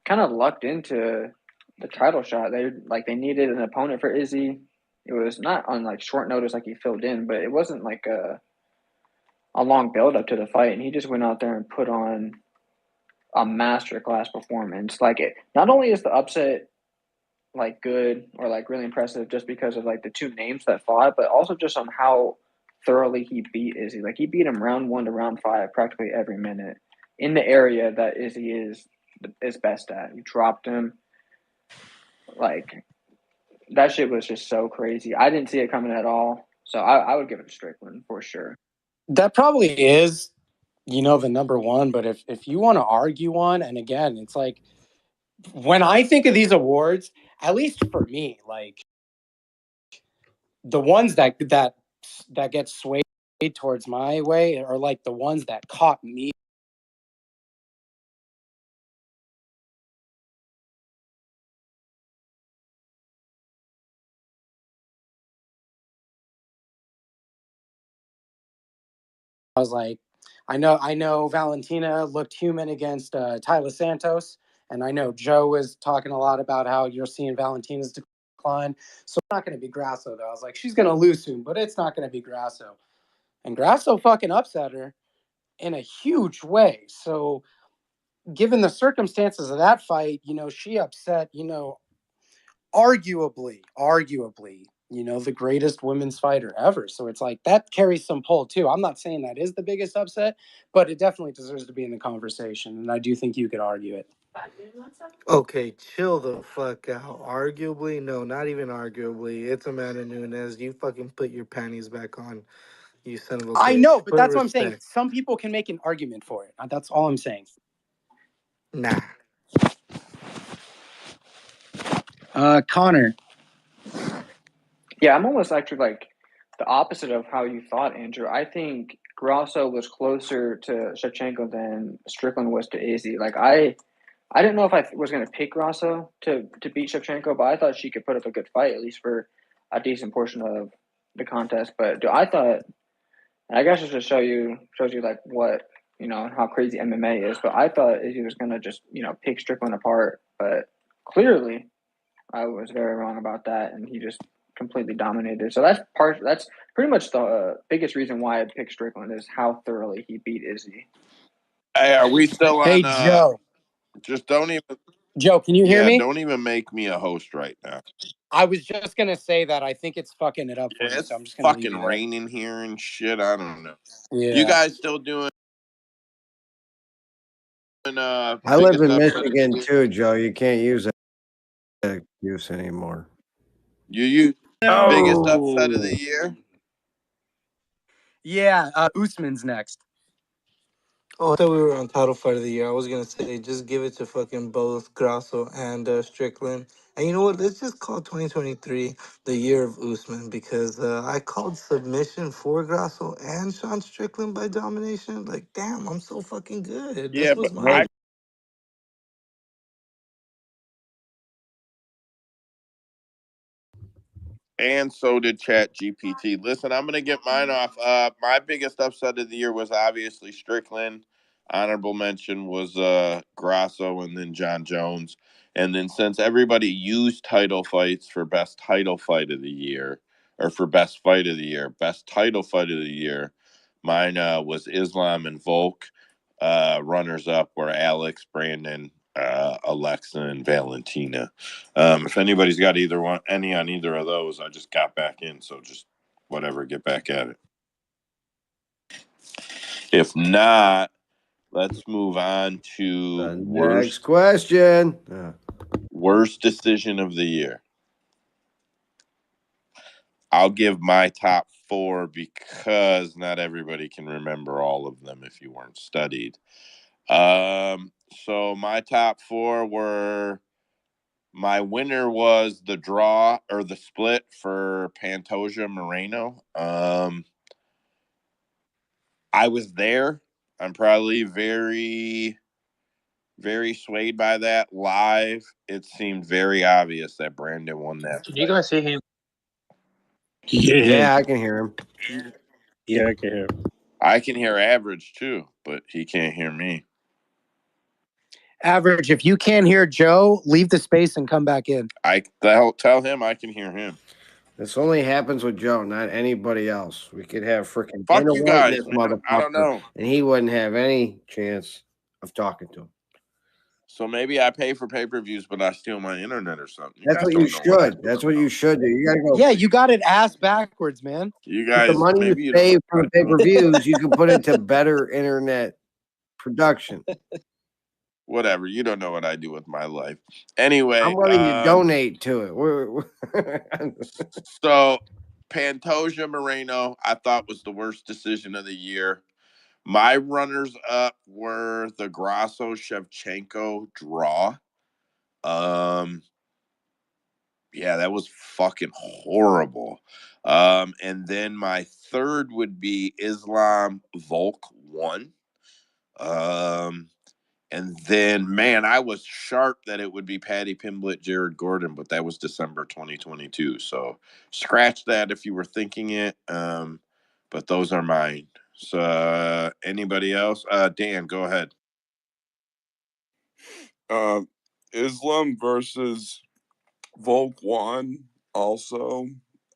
H: kind of lucked into the title shot. They needed an opponent for Izzy. It was not on short notice like he filled in, but it wasn't like a long build up to the fight, and he just went out there and put on a masterclass performance. Not only is the upset good or really impressive just because of the two names that fought, but also just on how thoroughly he beat Izzy. He beat him round 1 to round 5 practically every minute in the area that Izzy is best at. He dropped him. That shit was just so crazy. I didn't see it coming at all. So I would give it to Strickland for sure.
B: That probably is, the number one. But if you want to argue one, and again, it's like when I think of these awards, at least for me, like the ones that get swayed towards my way are like the ones that caught me. I was like, I know Valentina looked human against Tyler Santos, and I know Joe was talking a lot about how you're seeing Valentina's decline. So it's not going to be Grasso, though. I was like, she's going to lose soon, but it's not going to be Grasso. And Grasso fucking upset her in a huge way. So given the circumstances of that fight, she upset, arguably, the greatest women's fighter ever. So it's like that carries some pull too. I'm not saying that is the biggest upset, but it definitely deserves to be in the conversation. And I do think you could argue it.
I: Okay, chill the fuck out. Arguably, no, not even arguably. It's Amanda Nunes. You fucking put your panties back on, you son of a
B: I
I: bitch.
B: know, but
I: Put
B: that's what I'm saying.
I: respect.
B: Some people can make an argument for it. That's all I'm saying.
I: Nah.
B: Connor.
H: Yeah, I'm almost actually like the opposite of how you thought, Andrew. I think Grasso was closer to Shevchenko than Strickland was to Izzy. Like I didn't know if I was going to pick Grasso to beat Shevchenko, but I thought she could put up a good fight at least for a decent portion of the contest. But I thought, and I guess it just shows you like what how crazy MMA is. But I thought Izzy was going to just pick Strickland apart, but clearly I was very wrong about that, and he just completely dominated. So that's pretty much the biggest reason why I picked Strickland is how thoroughly he beat Izzy.
A: Hey, are we still
B: Hey,
A: on?
B: Joe.
A: Just don't even.
B: Joe, can you hear me?
A: Don't even make me a host right now.
B: I was just going to say that I think it's fucking it up for you,
A: It's
B: so I'm just going to leave
A: fucking
B: you there.
A: raining here and shit. I don't know.
B: Yeah.
A: You guys still doing?
F: I live in Michigan too, Joe. You can't use that excuse anymore.
A: You use biggest upset of the year?
B: Yeah, Usman's next.
I: Oh, I thought we were on title fight of the year. I was gonna say just give it to fucking both Grasso and Strickland. And you know what? Let's just call 2023 the year of Usman because I called submission for Grasso and Sean Strickland by domination. Like, damn, I'm so fucking good.
A: Yeah,
I: This was
A: but
I: my.
A: and so did Chat GPT. Listen, I'm gonna get mine off. My biggest upset of the year was obviously Strickland. Honorable mention was Grasso and then John Jones. And then since everybody used title fights for best title fight of the year or for best fight of the year, best title fight of the year, mine was Islam and Volk. Runners up were Alex, Brandon, Alexa, and Valentina. If anybody's got any on either of those, I just got back in, so just whatever, get back at it. If not, let's move on to
F: the next question.
A: Worst decision of the year. I'll give my top 4 because not everybody can remember all of them if you weren't studied. So my top 4 were. My winner was the draw or the split for Pantoja Moreno. I was there. I'm probably very, very swayed by that. Live, it seemed very obvious that Brandon won that.
K: Can you guys see him?
F: Yeah, I can hear him.
G: Yeah, I can hear him.
A: I can hear Average too, but he can't hear me.
B: Average, if you can't hear Joe, leave the space and come back in.
A: Tell him I can hear him.
F: This only happens with Joe, not anybody else. We could have freaking
A: Fuck
F: Dana
A: you
F: White in
A: guys,
F: this
A: man.
F: motherfucker,
A: I don't know.
F: and he wouldn't have any chance of talking to him.
A: So maybe I pay for pay-per-views, but I steal my internet or something.
F: That's what you should. That's what you should do. You gotta go.
B: Yeah, you got it ass backwards, man.
A: You
F: With
A: guys,
F: the money
A: maybe
F: you
A: you
F: save
A: don't.
F: from pay-per-views, you can put into better internet production.
A: Whatever. You don't know what I do with my life. Anyway,
F: I'm letting you donate to it.
A: so Pantoja Moreno, I thought was the worst decision of the year. My runners up were the Grasso Shevchenko draw. Yeah, that was fucking horrible. And then my third would be Islam Volk 1. And then, man, I was sharp that it would be Patty Pimblett, Jared Gordon, but that was December 2022. So scratch that if you were thinking it. But those are mine. So anybody else? Dan, go ahead.
C: Islam versus Volk 1. Also,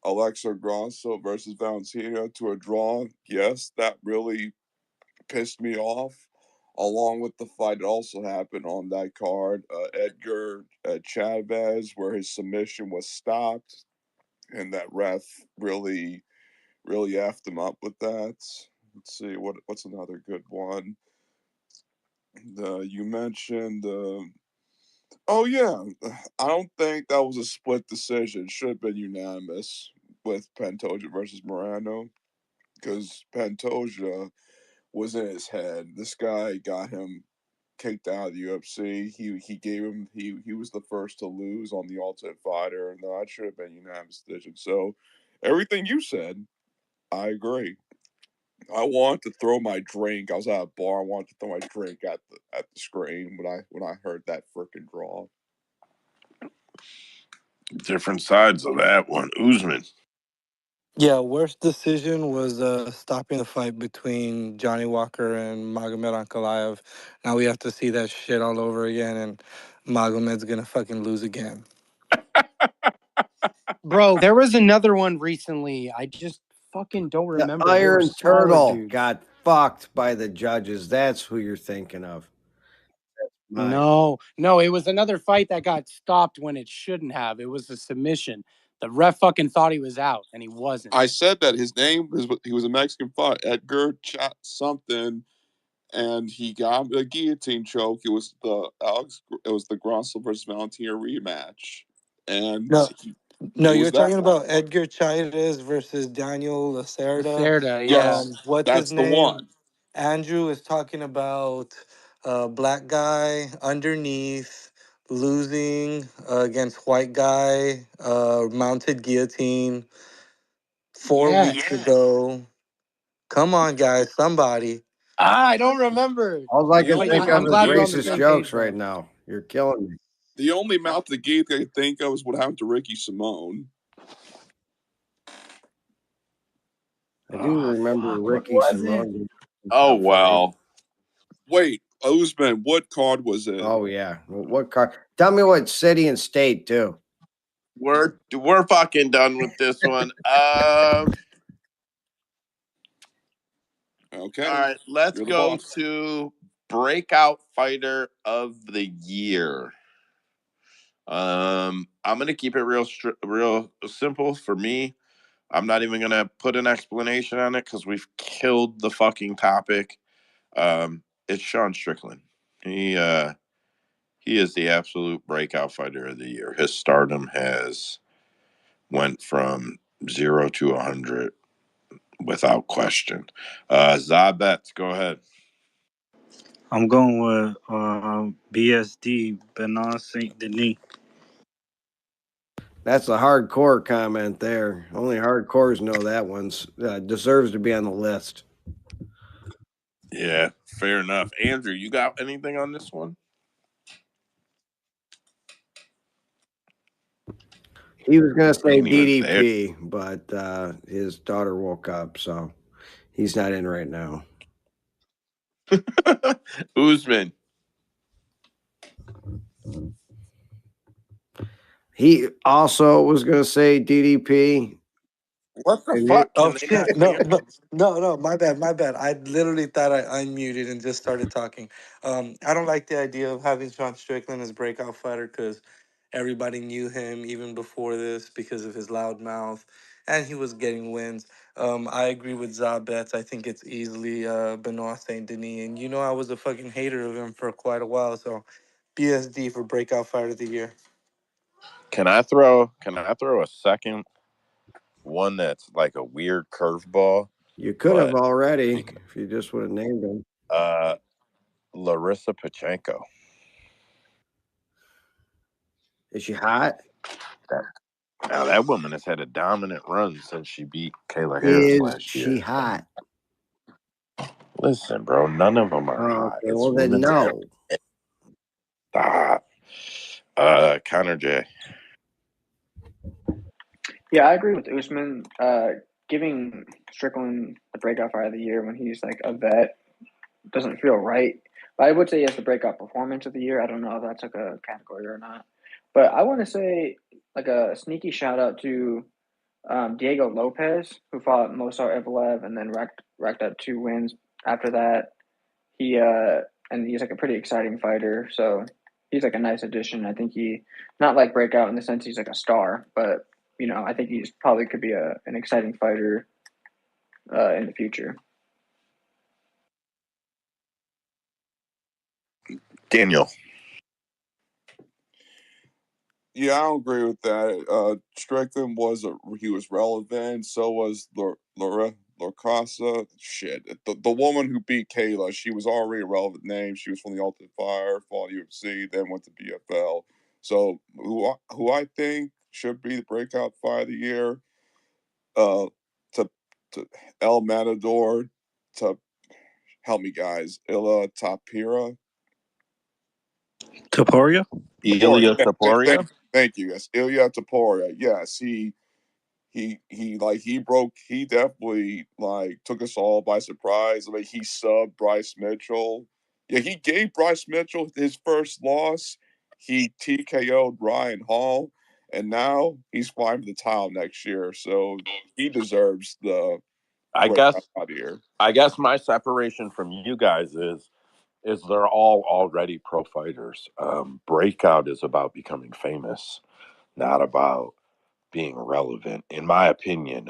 C: Alexa Grasso versus Valentina to a draw. Yes, that really pissed me off. Along with the fight that also happened on that card, Edgar Chavez, where his submission was stopped, and that ref really effed him up with that. Let's see what's another good one. You mentioned. Oh yeah, I don't think that was a split decision. Should have been unanimous with Pantoja versus Morano, because Pantoja was in his head. This guy got him kicked out of the UFC. He was the first to lose on the Ultimate Fighter, and that should have been unanimous decision. So everything you said, I agree. I wanted to throw my drink. I was at a bar. I wanted to throw my drink at the screen when I heard that freaking draw.
A: Different sides of that one. Usman.
I: Yeah, worst decision was stopping the fight between Johnny Walker and Magomed Ankalaev. Now we have to see that shit all over again, and Magomed's gonna fucking lose again.
B: Bro, there was another one recently. I just fucking don't
F: The
B: remember. They were
F: Iron
B: smaller
F: Turtle
B: dudes.
F: got fucked by the judges. That's who you're thinking of. Mine.
B: No, it was another fight that got stopped when it shouldn't have. It was a submission. The ref fucking thought he was out, and he wasn't.
C: I said that his name he was a Mexican fight, Edgar something, and he got a guillotine choke. It was the Grasso versus Valentina rematch, and
I: No, no,
C: it was
I: you're
C: that
I: talking
C: one.
I: about Edgar Chairez versus Daniel Lacerda.
B: Lacerda, yeah.
C: Yes,
I: What's his
C: that's the
I: name?
C: one.
I: Andrew is talking about black guy underneath losing against white guy, mounted guillotine 4 weeks ago. Come on, guys, somebody.
B: I don't remember.
F: All I
C: The
F: can
B: But
F: think
C: only
B: I'm
F: of is
B: glad we're on the
F: racist
B: same page,
F: jokes
B: though.
F: right now. You're killing me.
C: the only mouth the gate I can think of is what happened to Ricky Simone.
F: I do remember
A: Fuck, what
F: Ricky
A: was it?
F: Simone.
A: Oh,
F: Fight.
A: well.
C: Wait, Usman, what card was it?
F: Oh yeah. What car? Tell me what city and state too.
A: We're fucking done with this one.
C: Okay,
A: All right, let's
C: you're the
A: go
C: boss.
A: to breakout fighter of the year. I'm gonna keep it real simple for me. I'm not even gonna put an explanation on it because we've killed the fucking topic. It's Sean Strickland. He is the absolute breakout fighter of the year. His stardom has went from 0 to 100 without question. Zabet, go ahead.
G: I'm going with BSD, Bernard Saint Denis.
F: That's a hardcore comment there. Only hardcores know that one's deserves to be on the list.
A: Yeah, fair enough. Andrew, you got anything on this one?
F: He was going to say
A: Ain't even there.
F: DDP, but his daughter woke up, so he's not in right now.
A: Usman.
F: He also was going to say DDP.
A: What the
F: And
A: fuck?
I: Oh
A: Can they not
I: shit!
A: hear?
I: No! My bad. I literally thought I unmuted and just started talking. I don't like the idea of having Sean Strickland as breakout fighter because everybody knew him even before this because of his loud mouth, and he was getting wins. I agree with Zabets. I think it's easily Benoit Saint Denis, and I was a fucking hater of him for quite a while. So, BSD for breakout fighter of the year.
A: Can I throw a second one that's like a weird curveball.
F: You could have
A: But
F: already
A: because,
F: if you just would have named him.
A: Larissa Pachenko.
F: Is she hot?
A: Now that woman has had a dominant run since she beat Kayla Harris
F: Is
A: last
F: she
A: year.
F: hot?
A: Listen, bro, none of them are hot.
F: Okay,
A: It's
F: well then
A: women's.
F: no.
A: Stop. Connor J.
H: Yeah, I agree with Usman. Giving Strickland the breakout fight of the year when he's like a vet doesn't feel right. But I would say he has the breakout performance of the year. I don't know if that's like a category or not. But I want to say like a sneaky shout out to Diego Lopez, who fought Mosar Evelev and then racked up 2 wins after that. And he's like a pretty exciting fighter, so he's like a nice addition. I think he not like breakout in the sense he's like a star, but I think he's probably could be an exciting fighter in the future.
A: Daniel.
C: Yeah, I don't agree with that. Strickland was relevant. So was Lorcasa. Shit, the woman who beat Kayla, she was already a relevant name. She was from the Ultimate Fire, fought UFC, then went to BFL. So who I think should be the breakout fight of the year, to El Matador, to help me guys, Illa Tapira.
G: Taporia?
A: Ilya Taporia.
C: Thank you. Yes, Ilya Taporia. Yes, he definitely like took us all by surprise. I mean, he subbed Bryce Mitchell. Yeah, he gave Bryce Mitchell his first loss. He TKO'd Ryan Hall, and now he's fighting for the title next year. So he deserves the
A: I
C: breakout
A: guess
C: out here.
A: my separation from you guys is they're all already pro fighters. Breakout is about becoming famous, not about being relevant. In my opinion,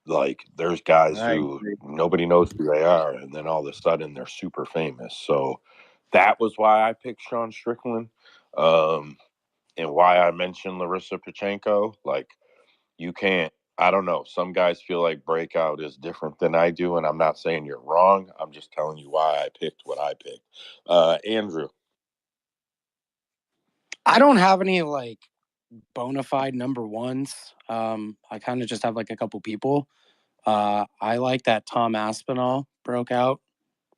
A: like there's guys
F: I
A: who
F: agree.
A: nobody knows who they are, and then all of a sudden they're super famous. So that was why I picked Sean Strickland, and why I mentioned Larissa Pachenko. Like you can't. I don't know. Some guys feel like breakout is different than I do, and I'm not saying you're wrong. I'm just telling you why I picked what I picked. Andrew.
B: I don't have any like bona fide number ones. I kind of just have like a couple people. I like that Tom Aspinall broke out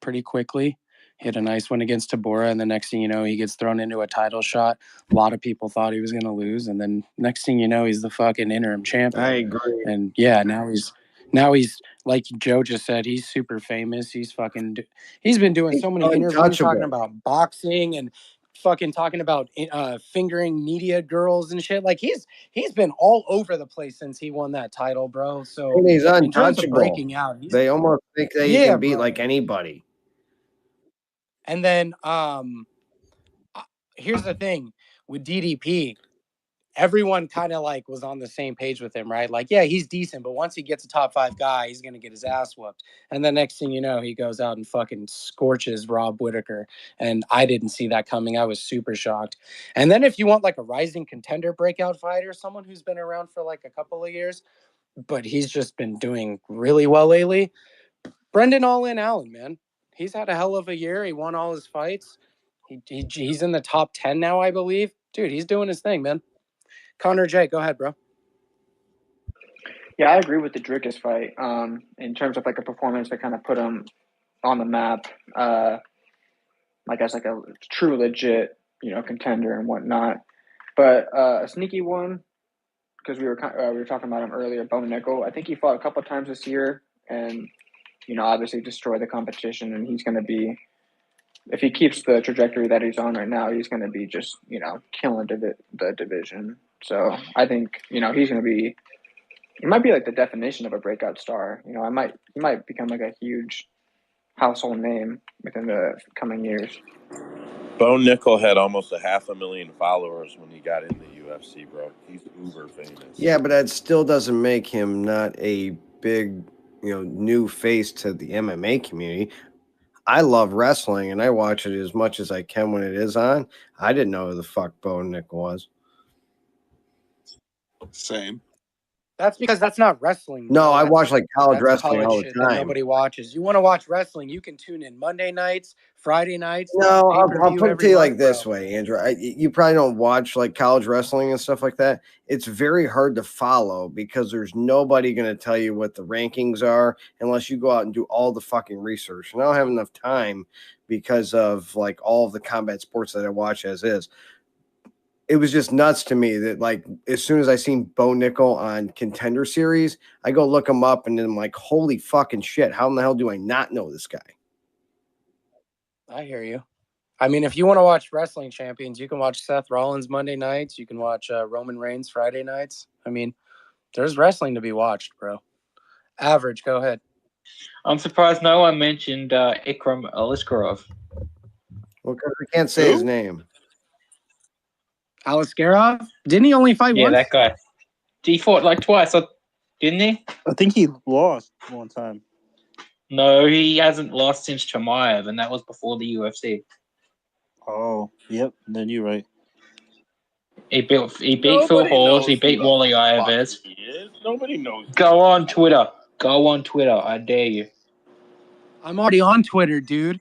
B: pretty quickly. He had a nice one against Tabora, and the next thing you know, he gets thrown into a title shot. A lot of people thought he was going to lose, and then next thing you know, he's the fucking interim champion.
F: I agree.
B: And yeah, now he's like Joe just said, he's super famous. He's been doing so many interviews talking about boxing and fucking talking about fingering media girls and shit. Like he's been all over the place since he won that title, bro. So
F: And he's
B: in terms of
F: untouchable.
B: breaking out,
F: They almost think that he can beat like anybody.
B: And then here's the thing with DDP, everyone kind of like was on the same page with him, right? Like, yeah, he's decent, but once he gets a top 5 guy, he's gonna get his ass whooped. And the next thing you know, he goes out and fucking scorches Rob Whittaker. And I didn't see that coming. I was super shocked. And then if you want like a rising contender breakout fighter, someone who's been around for like a couple of years, but he's just been doing really well lately, Brendan All-In Allen, man. He's had a hell of a year. He won all his fights. He's in the top 10 now, I believe. Dude, he's doing his thing, man. Connor J, go ahead, bro.
H: Yeah, I agree with the Drickus fight. In terms of like a performance that kind of put him on the map, like as like a true legit, contender and whatnot. But a sneaky one, because we were talking about him earlier, Bo Nickel. I think he fought a couple of times this year, and obviously destroyed the competition. And he's going to be, if he keeps the trajectory that he's on right now, he's going to be just killing the division. So I think he's going to be. He might be like the definition of a breakout star. He might become like a huge household name within the coming years.
A: Bo Nickel had almost 500,000 followers when he got in the UFC, bro. He's uber famous.
F: Yeah, but that still doesn't make him not a big, new face to the MMA community. I love wrestling, and I watch it as much as I can when it is on. I didn't know who the fuck Bo Nickel was.
C: Same.
B: That's because that's not wrestling.
F: No,
B: Bro.
F: I
B: That's,
F: watch like college
B: that's
F: wrestling
B: college
F: all the
B: shit that
F: time.
B: nobody watches. You want to watch wrestling? You can tune in Monday nights, Friday nights.
F: No,
B: pay per
F: I'll
B: view
F: put it
B: every
F: to you
B: month,
F: like this
B: bro.
F: way, Andrew. You probably don't watch like college wrestling and stuff like that. It's very hard to follow because there's nobody going to tell you what the rankings are unless you go out and do all the fucking research. And I don't have enough time because of like all of the combat sports that I watch as is. It was just nuts to me that like as soon as I seen Bo Nickel on Contender Series, I go look him up and then I'm like, holy fucking shit, how in the hell do I not know this guy?
B: I hear you. I mean, if you want to watch wrestling champions, you can watch Seth Rollins Monday nights. You can watch Roman Reigns Friday nights. I mean, there's wrestling to be watched, bro. Average, go ahead.
E: I'm surprised no one mentioned Ikram Aliskerov.
F: Well, because we can't say his name.
B: Aliskerov? Didn't he only fight
E: Yeah,
B: once?
E: that guy. He fought like twice, didn't he?
G: I think he lost one time.
E: No, he hasn't lost since Chimaev, and that was before the UFC.
G: Oh, yep. Then you're right.
E: He beat Phil
A: Nobody
E: Halls. He
A: knows who
E: beat
A: the
E: Wally
A: fuck
E: Ives.
A: he is. Nobody knows.
E: Go on Twitter. Go on Twitter. I dare you.
B: I'm already on Twitter, dude.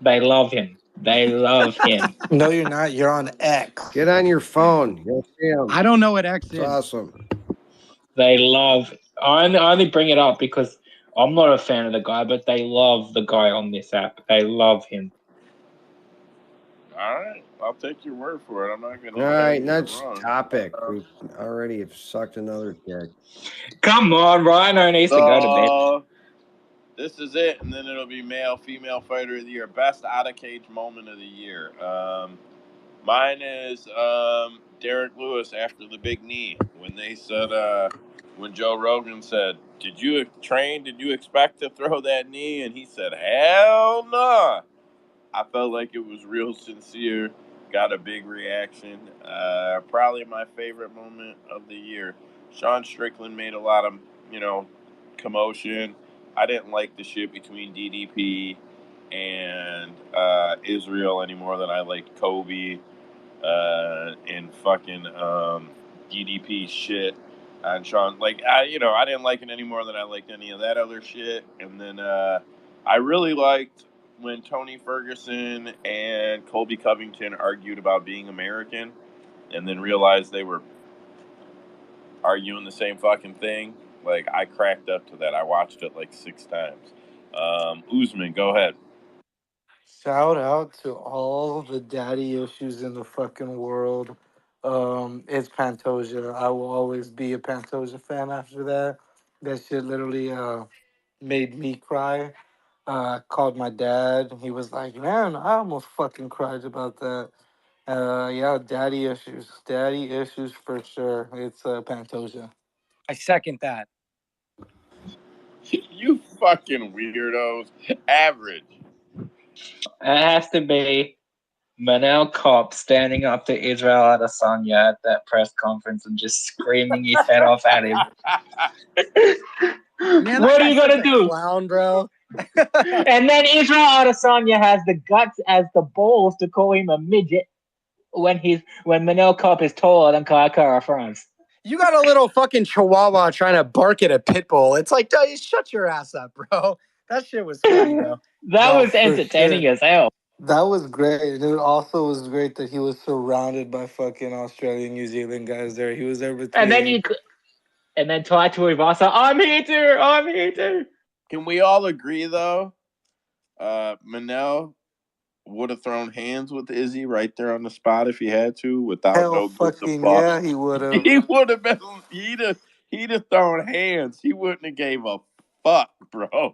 E: They love him. They love him.
I: No, you're not. You're on X.
F: Get on your phone. You'll see him.
B: I don't know what X
F: It's
B: is.
F: awesome.
E: They love. I only bring it up because I'm not a fan of the guy, but they love the guy on this app. They love him.
A: All right, I'll take your word for it. I'm not going to
F: All
A: tell
F: right,
A: you you're
F: next
A: wrong.
F: topic. We already have sucked another dick.
E: Come on, Rhino needs to go to bed.
A: This is it, and then it'll be male, female fighter of the year, best out of cage moment of the year. Mine is Derek Lewis after the big knee when they said when Joe Rogan said, "Did you train? Did you expect to throw that knee?" And he said, "Hell no." I felt like it was real sincere. Got a big reaction. Probably my favorite moment of the year. Sean Strickland made a lot of, commotion. I didn't like the shit between DDP and Israel any more than I liked Kobe and fucking DDP shit. And Sean, I didn't like it any more than I liked any of that other shit. And then I really liked when Tony Ferguson and Colby Covington argued about being American and then realized they were arguing the same fucking thing. Like, I cracked up to that. I watched it like 6 times. Usman, go ahead.
I: Shout out to all the daddy issues in the fucking world. It's Pantoja. I will always be a Pantoja fan after that. That shit literally made me cry. Called my dad. He was like, man, I almost fucking cried about that. Yeah, daddy issues. Daddy issues for sure. It's Pantoja.
B: I second that.
A: You fucking weirdos. Average.
E: It has to be Manel Kopp standing up to Israel Adesanya at that press conference and just screaming his head off at him.
B: Man,
E: What are
B: that
E: you
B: guy's
E: gonna
B: such a
E: do?
B: clown, bro.
E: And then Israel Adesanya has the guts as the balls to call him a midget when Manel Kopp is taller than Kara France.
B: You got a little fucking chihuahua trying to bark at a pit bull. It's like, shut your ass up, bro. That shit was funny, bro.
E: That
I: No,
E: was
I: for
E: entertaining
I: sure.
E: as hell.
I: That was great. And it also was great that he was surrounded by fucking Australian, New Zealand guys there. He was there with
E: And then Tai Tuivasa, I'm here too.
A: Can we all agree, though? Manel would have thrown hands with Izzy right there on the spot if he had to, without
I: Hell
A: no gives a
I: fucking
A: fuck.
I: yeah, he would have.
A: He would have been. He'd have thrown hands. He wouldn't have gave a fuck, bro.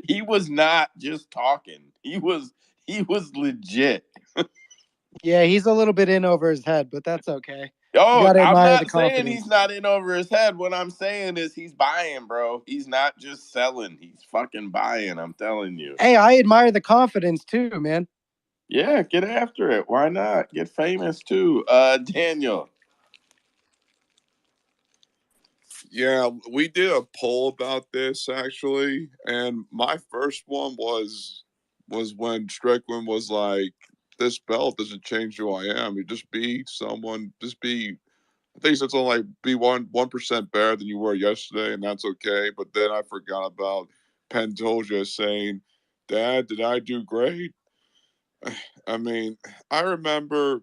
A: He was not just talking. He was legit.
B: Yeah, he's a little bit in over his head, but that's okay.
A: Oh,
B: You gotta
A: I'm
B: admire the
A: not saying
B: confidence.
A: he's not in over his head. What I'm saying is he's buying, bro. He's not just selling. He's fucking buying. I'm telling you.
B: Hey, I admire the confidence too, man.
A: Yeah, get after it. Why not? Get famous too. Daniel.
C: Yeah, we did a poll about this actually, and my first one was when Strickland was like, "This belt doesn't change who I am. You just be someone. Just be I think it's only like be 1% better than you were yesterday, and that's okay. But then I forgot about Pantoja saying, "Dad, did I do great?" I mean, I remember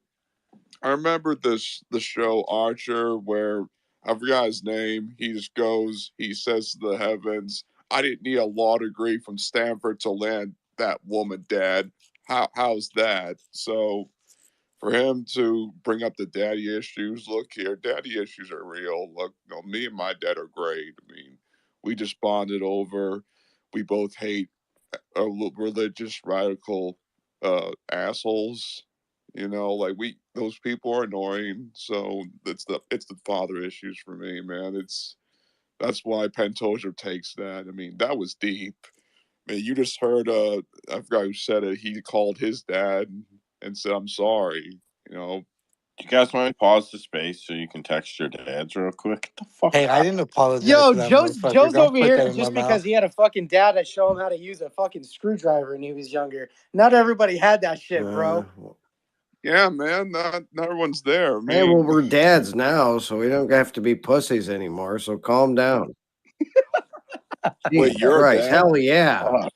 C: the show Archer where I forgot his name. He just goes, he says to the heavens, "I didn't need a law degree from Stanford to land that woman, Dad. How's that?" So for him to bring up the daddy issues, look here, daddy issues are real. Look, me and my dad are great. I mean, we just bonded over. We both hate religious radical assholes. Like those people are annoying. So it's the father issues for me, man. That's why Pantoja takes that. I mean, that was deep. I mean, you just heard I forgot who said it. He called his dad and said, "I'm sorry." You know,
A: You guys want to pause the space so you can text your dads real quick? Get the fuck
I: Hey, I
A: out.
I: didn't apologize
B: Yo,
I: to that motherfucker.
B: Joe's
I: Don't
B: over
I: put
B: here
I: that in my
B: just because
I: mouth.
B: he had a fucking dad that showed him how to use a fucking screwdriver when he was younger. Not everybody had that shit, bro.
C: yeah, man. Not everyone's there. I mean,
F: Hey, well, we're dads now, so we don't have to be pussies anymore. So calm down.
C: wait,
F: Jesus
C: you're a
F: Christ,
C: dad?
F: hell yeah.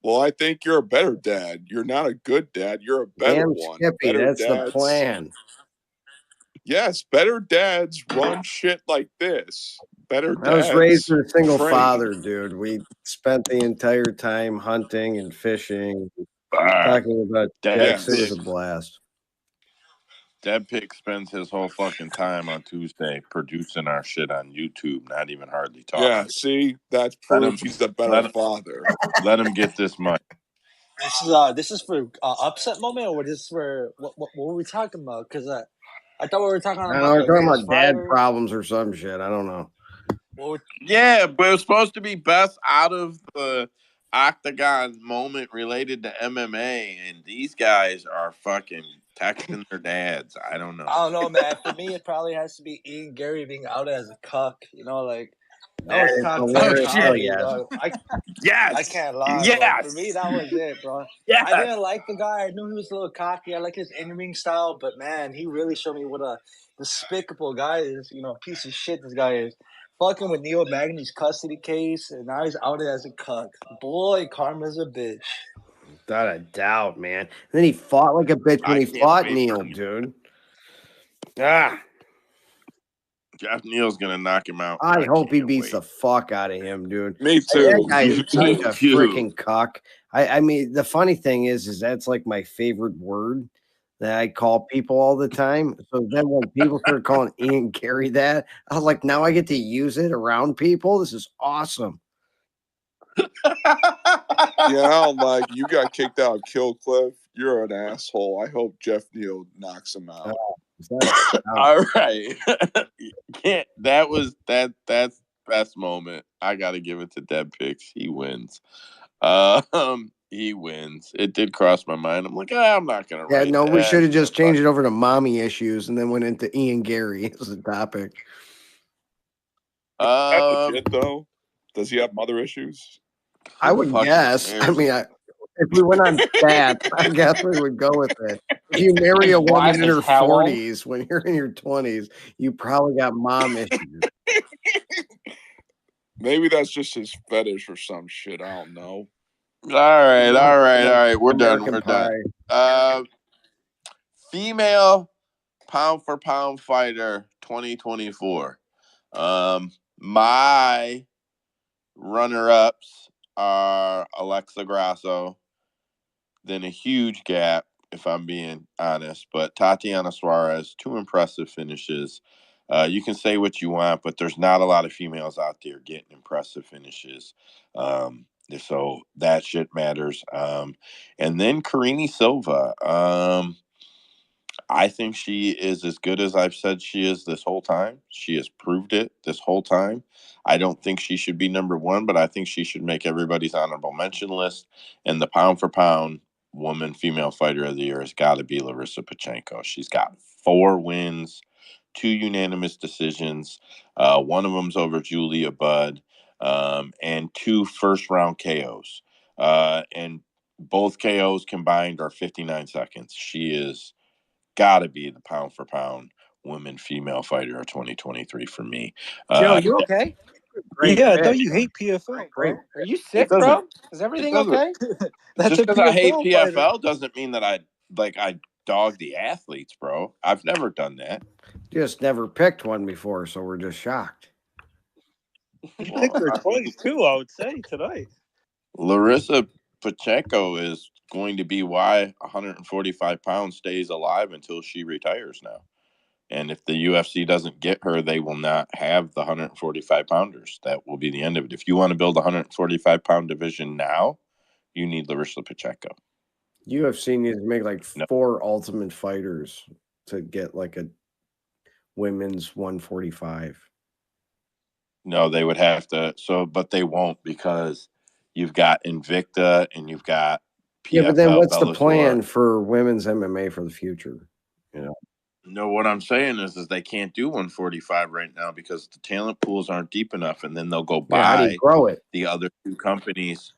C: Well, I think you're a better dad. You're not a good dad. You're a better
F: Damn
C: one.
F: Skippy,
C: Better
F: that's the
C: dads.
F: plan.
C: Yes, better dads run shit like this. Better
F: I was raised
C: dads
F: as a single
C: train.
F: father, dude. We spent the entire time hunting and fishing.
A: All right.
F: Talking about
A: Dad
F: chicks, it was
A: Pick.
F: a blast.
A: Dad Pick spends his whole fucking time on Tuesday producing our shit on YouTube, not even hardly talking.
C: Yeah, see, that's
A: Let
C: proof
A: him-
C: he's a better father.
A: Let him get this mic.
D: This is for upset moment, or this for what were we talking about? Because I thought we were talking
F: I don't
D: about
F: know, we're
D: the
F: talking
D: greatest
F: about dad
D: fighter.
F: problems or some shit. I don't know.
A: Yeah, but it's supposed to be best out of the octagon moment related to MMA, and these guys are fucking texting their dads. I don't know.
D: I don't know, man. For me, it probably has to be Ian Gary being out as a cuck. Like that was
F: It's
D: cock
F: hilarious. Oh,
D: comedy,
F: yes.
D: dog.
A: Yes.
D: I can't lie, bro.
A: Yes.
D: For me, that was it, bro.
A: Yes.
D: I didn't like the guy. I knew he was a little cocky. I like his in-ring style, but man, he really showed me what a despicable guy is. Piece of shit this guy is. Fucking with Neil Magny's custody case, and now he's outed as a cuck. Boy, karma's a bitch.
F: Without a doubt, man. And then he fought like a bitch when
A: I
F: he
A: can't
F: fought
A: wait
F: Neil,
A: for
F: dude. Ah,
A: Jeff Neal's gonna knock him out.
F: I hope he
A: can't
F: beats the
A: wait.
F: fuck out of him, dude.
C: Me
F: That
C: too.
F: guy's
C: Me
F: such a
C: too.
F: freaking cuck. I mean, the funny thing is that's like my favorite word that I call people all the time. So then when people started calling Ian Gary that, I was like, now I get to use it around people. This is awesome.
C: Yeah, like you got kicked out of Kill Cliff. You're an asshole. I hope Jeff Neal knocks him out.
A: All right. That's best moment. I gotta give it to Dead Picks. He wins. He wins. It did cross my mind. I'm like, I'm not gonna
F: Yeah,
A: write
F: no, we
A: that.
F: should have just changed it over to mommy issues and then went into Ian Gary as a topic.
C: Legit though, does he have mother issues?
F: I would guess. I mean, if we went on stats, I guess we would go with it. If you marry a woman in her 40s when you're in your 20s, you probably got mom issues.
C: Maybe that's just his fetish or some shit. I don't know.
A: All right. We're
F: American
A: done. Female pound for pound fighter 2024. My runner ups are Alexa Grasso, then a huge gap, if I'm being honest, but Tatiana Suarez, 2 impressive finishes. You can say what you want, but there's not a lot of females out there getting impressive finishes. So that shit matters. And then Karine Silva. I think she is as good as I've said she is this whole time. She has proved it this whole time. I don't think she should be number 1, but I think she should make everybody's honorable mention list. And the pound for pound woman female fighter of the year has got to be Larissa Pachenko. She's got 4 wins, 2 unanimous decisions. One of them's over Julia Budd, and 2 first round KOs. And both KOs combined are 59 seconds. She is got to be the pound for pound women female fighter of 2023 for me.
B: Joe, you okay?
F: Great
G: Yeah, I
F: pick.
G: thought you hate PFL,
F: Great.
G: bro.
B: Are you
A: It
B: sick,
A: doesn't.
B: bro? Is
A: It
B: everything
A: doesn't.
B: okay?
G: That's
A: Just
G: a
A: because I hate
G: PFL fighter.
A: PFL doesn't mean that I dog the athletes, bro. I've never done that.
F: Just never picked one before, so we're just shocked.
G: You
A: Well,
G: picked her
A: I mean,
G: twice too, I would say, tonight.
A: Larissa Pacheco is going to be why 145 pounds stays alive until she retires now. And if the UFC doesn't get her, they will not have the 145 pounders. That will be the end of it. If you want to build a 145 pound division now, you need Larissa Pacheco.
F: UFC needs to make like
A: No,
F: 4 Ultimate Fighters to get like a women's 145.
A: no, they would have to. So, but they won't because you've got Invicta and you've got
F: Yeah, but then
A: PFL,
F: what's the
A: Bellator.
F: plan for women's MMA for the future? You know,
A: No, what I'm saying is they can't do 145 right now because the talent pools aren't deep enough, and then they'll go
F: yeah, how do you
A: buy
F: grow it?
A: the other two companies.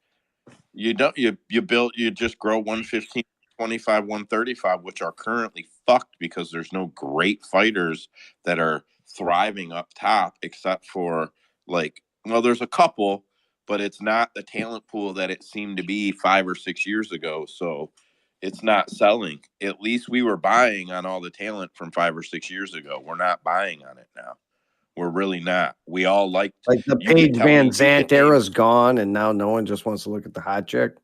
A: You don't. You just grow 115, 25, 135, which are currently fucked because there's no great fighters that are thriving up top, except for there's a couple, but it's not the talent pool that it seemed to be 5 or 6 years ago. So it's not selling. At least we were buying on all the talent from 5 or 6 years ago. We're not buying on it now. We're really not. We all liked.
F: Like the
A: You could
F: Paige
A: tell
F: Van
A: me. You could
F: Zandt
A: name.
F: era's gone, and now no one just wants to look at the hot chick.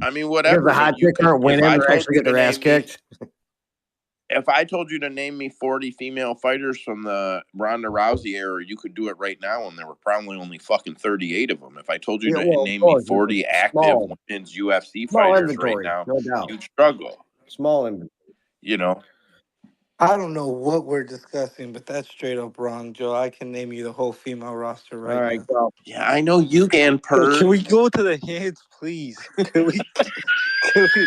A: I mean,
F: Because
A: whatever.
F: the hot
A: But you
F: chicks
A: could.
F: aren't
A: If
F: winning;
A: I
F: they're
A: told
F: actually
A: you
F: getting
A: to
F: their ass
A: name me.
F: kicked.
A: If I told you to name me 40 female fighters from the Ronda Rousey era, you could do it right now, and there were probably only fucking 38 of them. If I told you
F: Yeah,
A: to
F: well, of
A: name me
F: course, it's
A: 40
F: a
A: active
F: small
A: women's UFC
F: small
A: fighters right
F: inventory,
A: now,
F: no doubt.
A: you'd struggle.
F: Small inventory.
A: You know,
I: I don't know what we're discussing, but that's straight up wrong, Joe. I can name you the whole female roster
F: All
I: right
F: right,
I: now.
F: go.
A: yeah, I know you can,
G: Yo, can
A: Purd.
G: we go to the hands, please? Can we? Can we?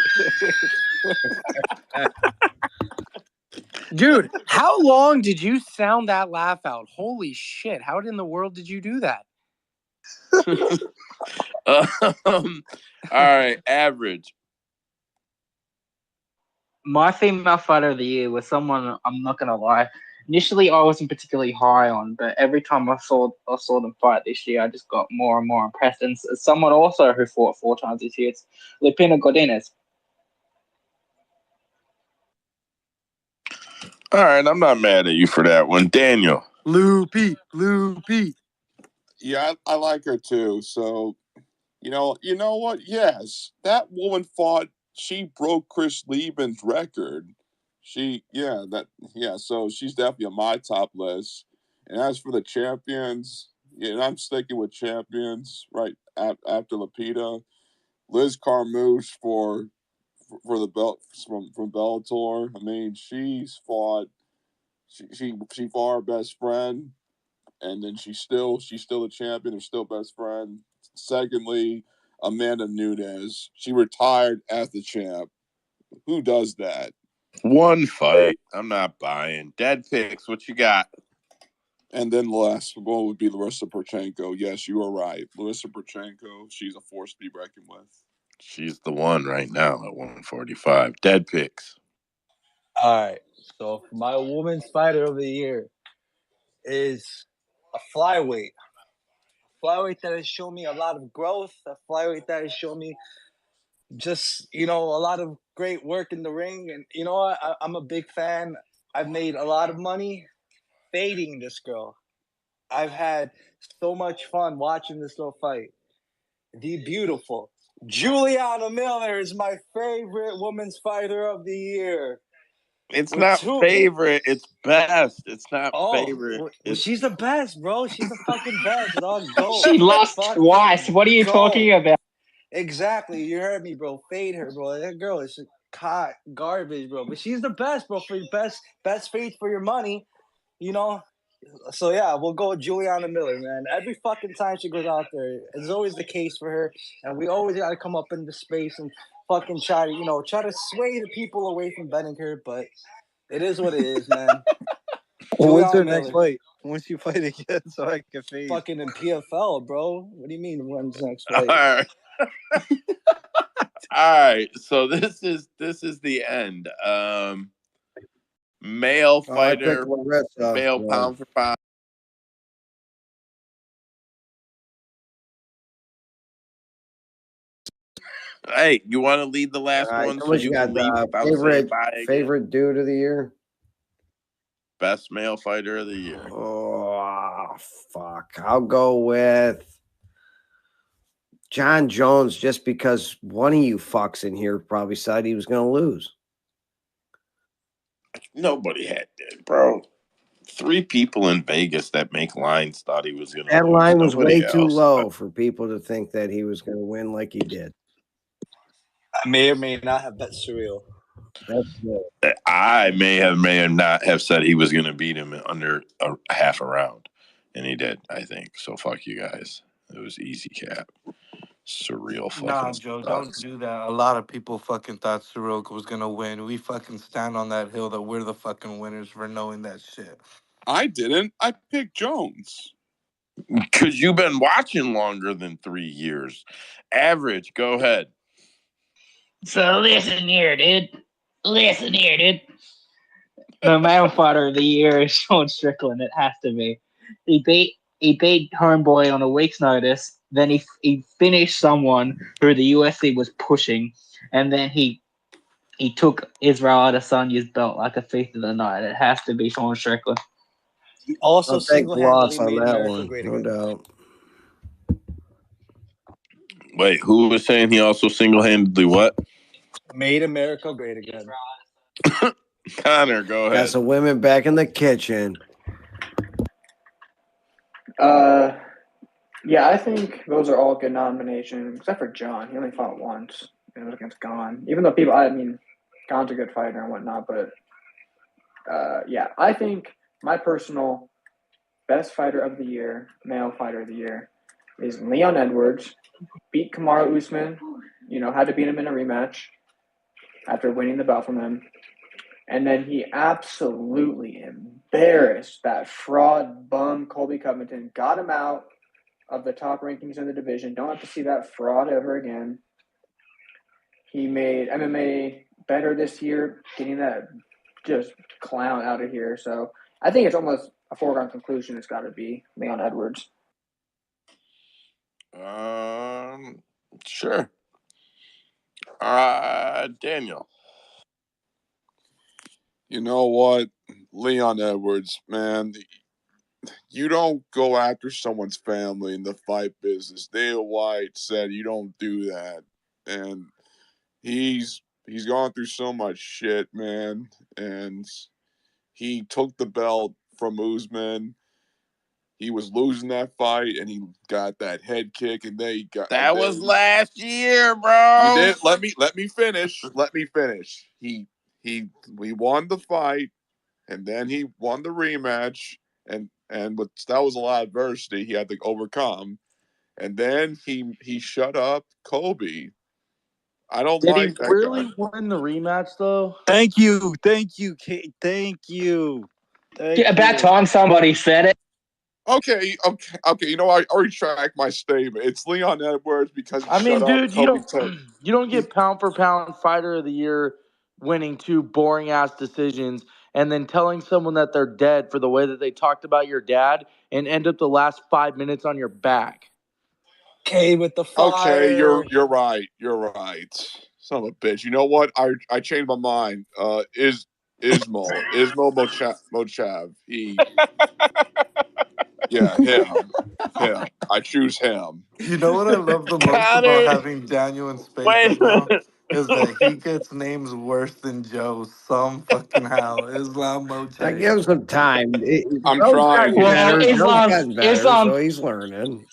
B: Dude, how long did you sound that laugh out? Holy shit. How in the world did you do that?
A: All right, average.
E: My female fighter of the year was someone I'm not gonna lie. Initially, I wasn't particularly high on, but every time I saw them fight this year, I just got more and more impressed. And someone also who fought 4 times this year, it's Lupina Godinez.
A: All right, I'm not mad at you for that one, Daniel.
B: Loopy.
C: Yeah, I like her too. So, you know what? Yes, that woman fought. She broke Chris Lieben's record. So she's definitely on my top list. And as for the champions, yeah, I'm sticking with champions right after Lapita. Liz Carmouche for the belt from Bellator. I mean, she's fought. She fought her best friend, and then she's still a champion. They're still best friend. Secondly, Amanda Nunes. She retired as the champ. Who does that?
A: One fight. I'm not buying. Dead picks. What you got?
C: And then the last one would be Larissa Perchenko. Yes, you are right. Larissa Perchenko. She's a force to be reckoned with.
A: She's the one right now at 145. Dead picks.
D: All right. So my women's fighter of the year is a flyweight. Flyweight that has shown me a lot of growth. A flyweight that has shown me just a lot of great work in the ring. And you know what? I'm a big fan. I've made a lot of money fading this girl. I've had so much fun watching this girl fight. The beautiful Juliana Miller is my favorite women's fighter of the year.
A: It's
D: With
A: not
D: two,
A: favorite. It's best. It's not
D: oh,
A: favorite.
D: well,
A: It's
D: she's the best, bro. She's the fucking best, dog. Go,
E: She lost twice.
D: fucking
E: What are you talking
D: go.
E: about?
D: Exactly, you heard me, bro. Fade her, bro. That girl is hot garbage, bro. But she's the best, bro. For your best fade for your money, you know. So yeah, we'll go with Juliana Miller, man. Every fucking time she goes out there, it's always the case for her, and we always gotta come up into space and fucking try to sway the people away from betting her. But it is what it is, man.
G: Well, when's
D: Juliana
G: her next
D: Miller,
G: fight? Once you fight again, so I can fade.
D: fucking in PFL, bro. What do you mean when's the next
A: all
D: fight?
A: right. All right. So this is the end. Male
F: Oh, I picked
A: fighter,
F: Larissa.
A: male
F: Yeah.
A: pound for pound. Hey, you want to lead the last
F: All right,
A: one
F: how
A: so
F: much
A: you
F: you
A: can
F: got?
A: leave without saying
F: Favorite
A: bye again?
F: favorite dude of the year?
A: Best male fighter of the year.
F: Oh, fuck. I'll go with John Jones just because one of you fucks in here probably said he was going to lose.
A: Nobody had that, bro. 3 people in Vegas that make lines thought he was going to
F: That
A: lose.
F: line was
A: Nobody
F: way too
A: else.
F: low for people to think that he was going to win like he did.
D: I may or may not have bet surreal.
F: That's good.
A: I may have not have said he was going to beat him in under a half a round, and he did. I think so. Fuck you guys. It was easy cap. Surreal fucking.
I: Nah, Joe, don't do that. A lot of people fucking thought Soroka was gonna win. We fucking stand on that hill that we're the fucking winners for knowing that shit.
C: I didn't. I picked Jones.
A: Because you've been watching longer than 3 years. Average. Go ahead.
E: So listen here, dude. Listen here, dude. The male fighter of the year is Sean Strickland. It has to be. He beat Homeboy on a week's notice. Then he finished someone who the UFC was pushing, and then he took Israel Adesanya's belt like a thief of the night. It has to be Sean Strickland.
D: He also
F: I'll take the loss
D: single-handedly
F: on
D: made
F: that
D: America
F: one,
D: great
F: no
D: again.
F: doubt.
A: Wait, who was saying he also single-handedly what?
D: Made America great again.
A: Connor, go ahead.
F: Got some women back in the kitchen.
H: Yeah, I think those are all good nominations, except for John. He only fought once. It was against Gon. Even though Gon's a good fighter and whatnot, but yeah, I think my personal best fighter of the year, male fighter of the year, is Leon Edwards. Beat Kamaru Usman. Had to beat him in a rematch after winning the belt from him. And then he absolutely embarrassed that fraud bum Colby Covington. Got him out of the top rankings in the division. Don't have to see that fraud ever again. He made MMA better this year, getting that just clown out of here. So I think it's almost a foregone conclusion. It's got to be Leon Edwards.
A: Sure. Daniel.
C: You know what? Leon Edwards, man. You don't go after someone's family in the fight business. Dana White said you don't do that. And he's gone through so much shit, man. And he took the belt from Usman. He was losing that fight, and he got that head kick, and then he got
A: that was last year, bro.
C: You did let me finish. Let me finish. We won the fight, and then he won the rematch, and but that was a lot of adversity he had to overcome, and then he shut up Kobe. I don't
J: Did he
C: like that
J: really
C: guy.
J: win the rematch though?
G: Thank you, Kate. Thank you.
E: About time somebody said it.
C: Okay. You know, I retract my statement. It's Leon Edwards because he
J: I mean,
C: shut up
J: dude,
C: Kobe.
J: you don't get pound for pound fighter of the year winning 2 boring ass decisions and then telling someone that they're dead for the way that they talked about your dad and end up the last 5 minutes on your back.
D: Okay, with the fire.
C: Okay, you're right. You're right. Son of a bitch. You know what? I changed my mind. Ismo Mochav. Him. I choose him.
I: You know what I love the most
A: Connor,
I: about having Daniel in space
A: wait
I: right
A: a
I: now
A: minute.
I: is that he gets names worse than Joe some fucking how. Islam
F: I
I: Mote.
F: give him some time.
C: I'm
F: Joe's
C: trying
F: gotten
C: here.
F: better.
E: Well,
F: Joe's gotten better,
E: Islam's
F: so he's learning.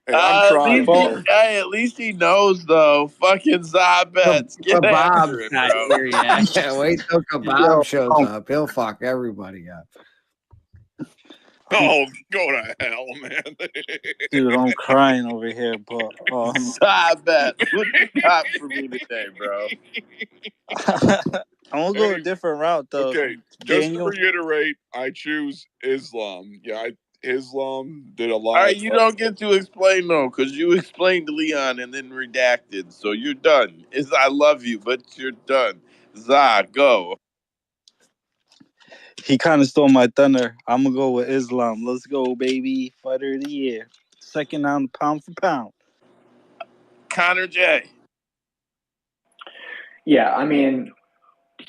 C: Hey, I'm trying here.
A: At least he knows though. Fucking Zabets, get
F: Kebab's
A: after it,
F: not
A: bro.
F: here yet. Wait till Kebab
G: Yo,
F: shows up. He'll fuck everybody up.
C: Oh, go to hell, man.
G: dude, I'm crying over here, but
A: Zabets, what you got for me today, bro?
G: I'm gonna go a different route though.
C: Okay, just to
G: Daniel,
C: reiterate, I choose Islam. Yeah, Islam did a
A: All
C: lot
A: right,
C: of.
A: you don't get to explain though, because you explained to Leon and then redacted, so you're done. I love you, but you're done. Za, go.
G: He kind of stole my thunder. I'm gonna go with Islam. Let's go, baby. Fighter of the year. Second on pound for pound.
A: Connor J.
H: Yeah, I mean,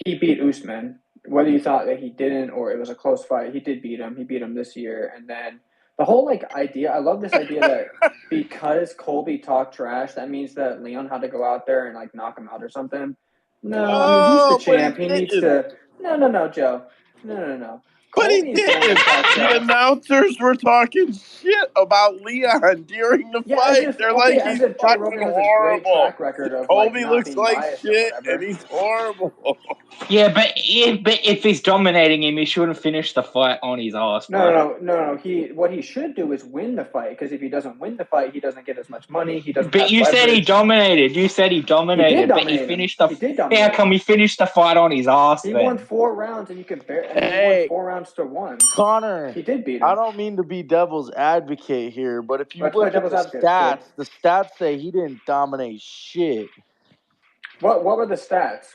H: he beat Usman. Whether you thought that he didn't or it was a close fight, he did beat him. He beat him this year. And then the whole idea, I love this idea that because Colby talked trash, that means that Leon had to go out there and knock him out or something. No, I mean he's the
A: Oh, but he
H: champ. He needs
A: didn't.
H: to. No, Joe. No.
A: But he
H: Colby's the one that
A: didn't.
H: talked
A: The
H: trash.
A: announcers were talking shit about Leon during the
H: Yeah,
A: fight. They're like,
H: as
A: he's
H: if Joe
A: fucking
H: Rogan has a great
A: horrible.
H: track record of
A: Colby
H: not
A: looks
H: being
A: like
H: biased or
A: shit, and
H: whatever.
A: he's horrible.
E: Yeah, but if he's dominating him, he shouldn't finish the fight on his ass, bro.
H: No. What he should do is win the fight, because if he doesn't win the fight, he doesn't get as much money. He doesn't
E: But
H: have
E: you said he
H: leverage.
E: dominated. You said he
H: He did
E: dominated, but he
H: dominate him.
E: finished the.
H: He did
E: How
H: dominate
E: come
H: him.
E: he finished the fight on his ass
H: He won
E: then?
H: 4 rounds, and you compare. And he won
J: Hey,
H: 4 rounds to 1.
J: Connor,
H: He did beat
J: I
H: him.
J: don't mean to be devil's advocate here, but if you
H: Let's play
J: look at
H: devil's
J: the
H: advocate, kid.
J: stats, the stats say he didn't dominate shit.
H: What were the stats?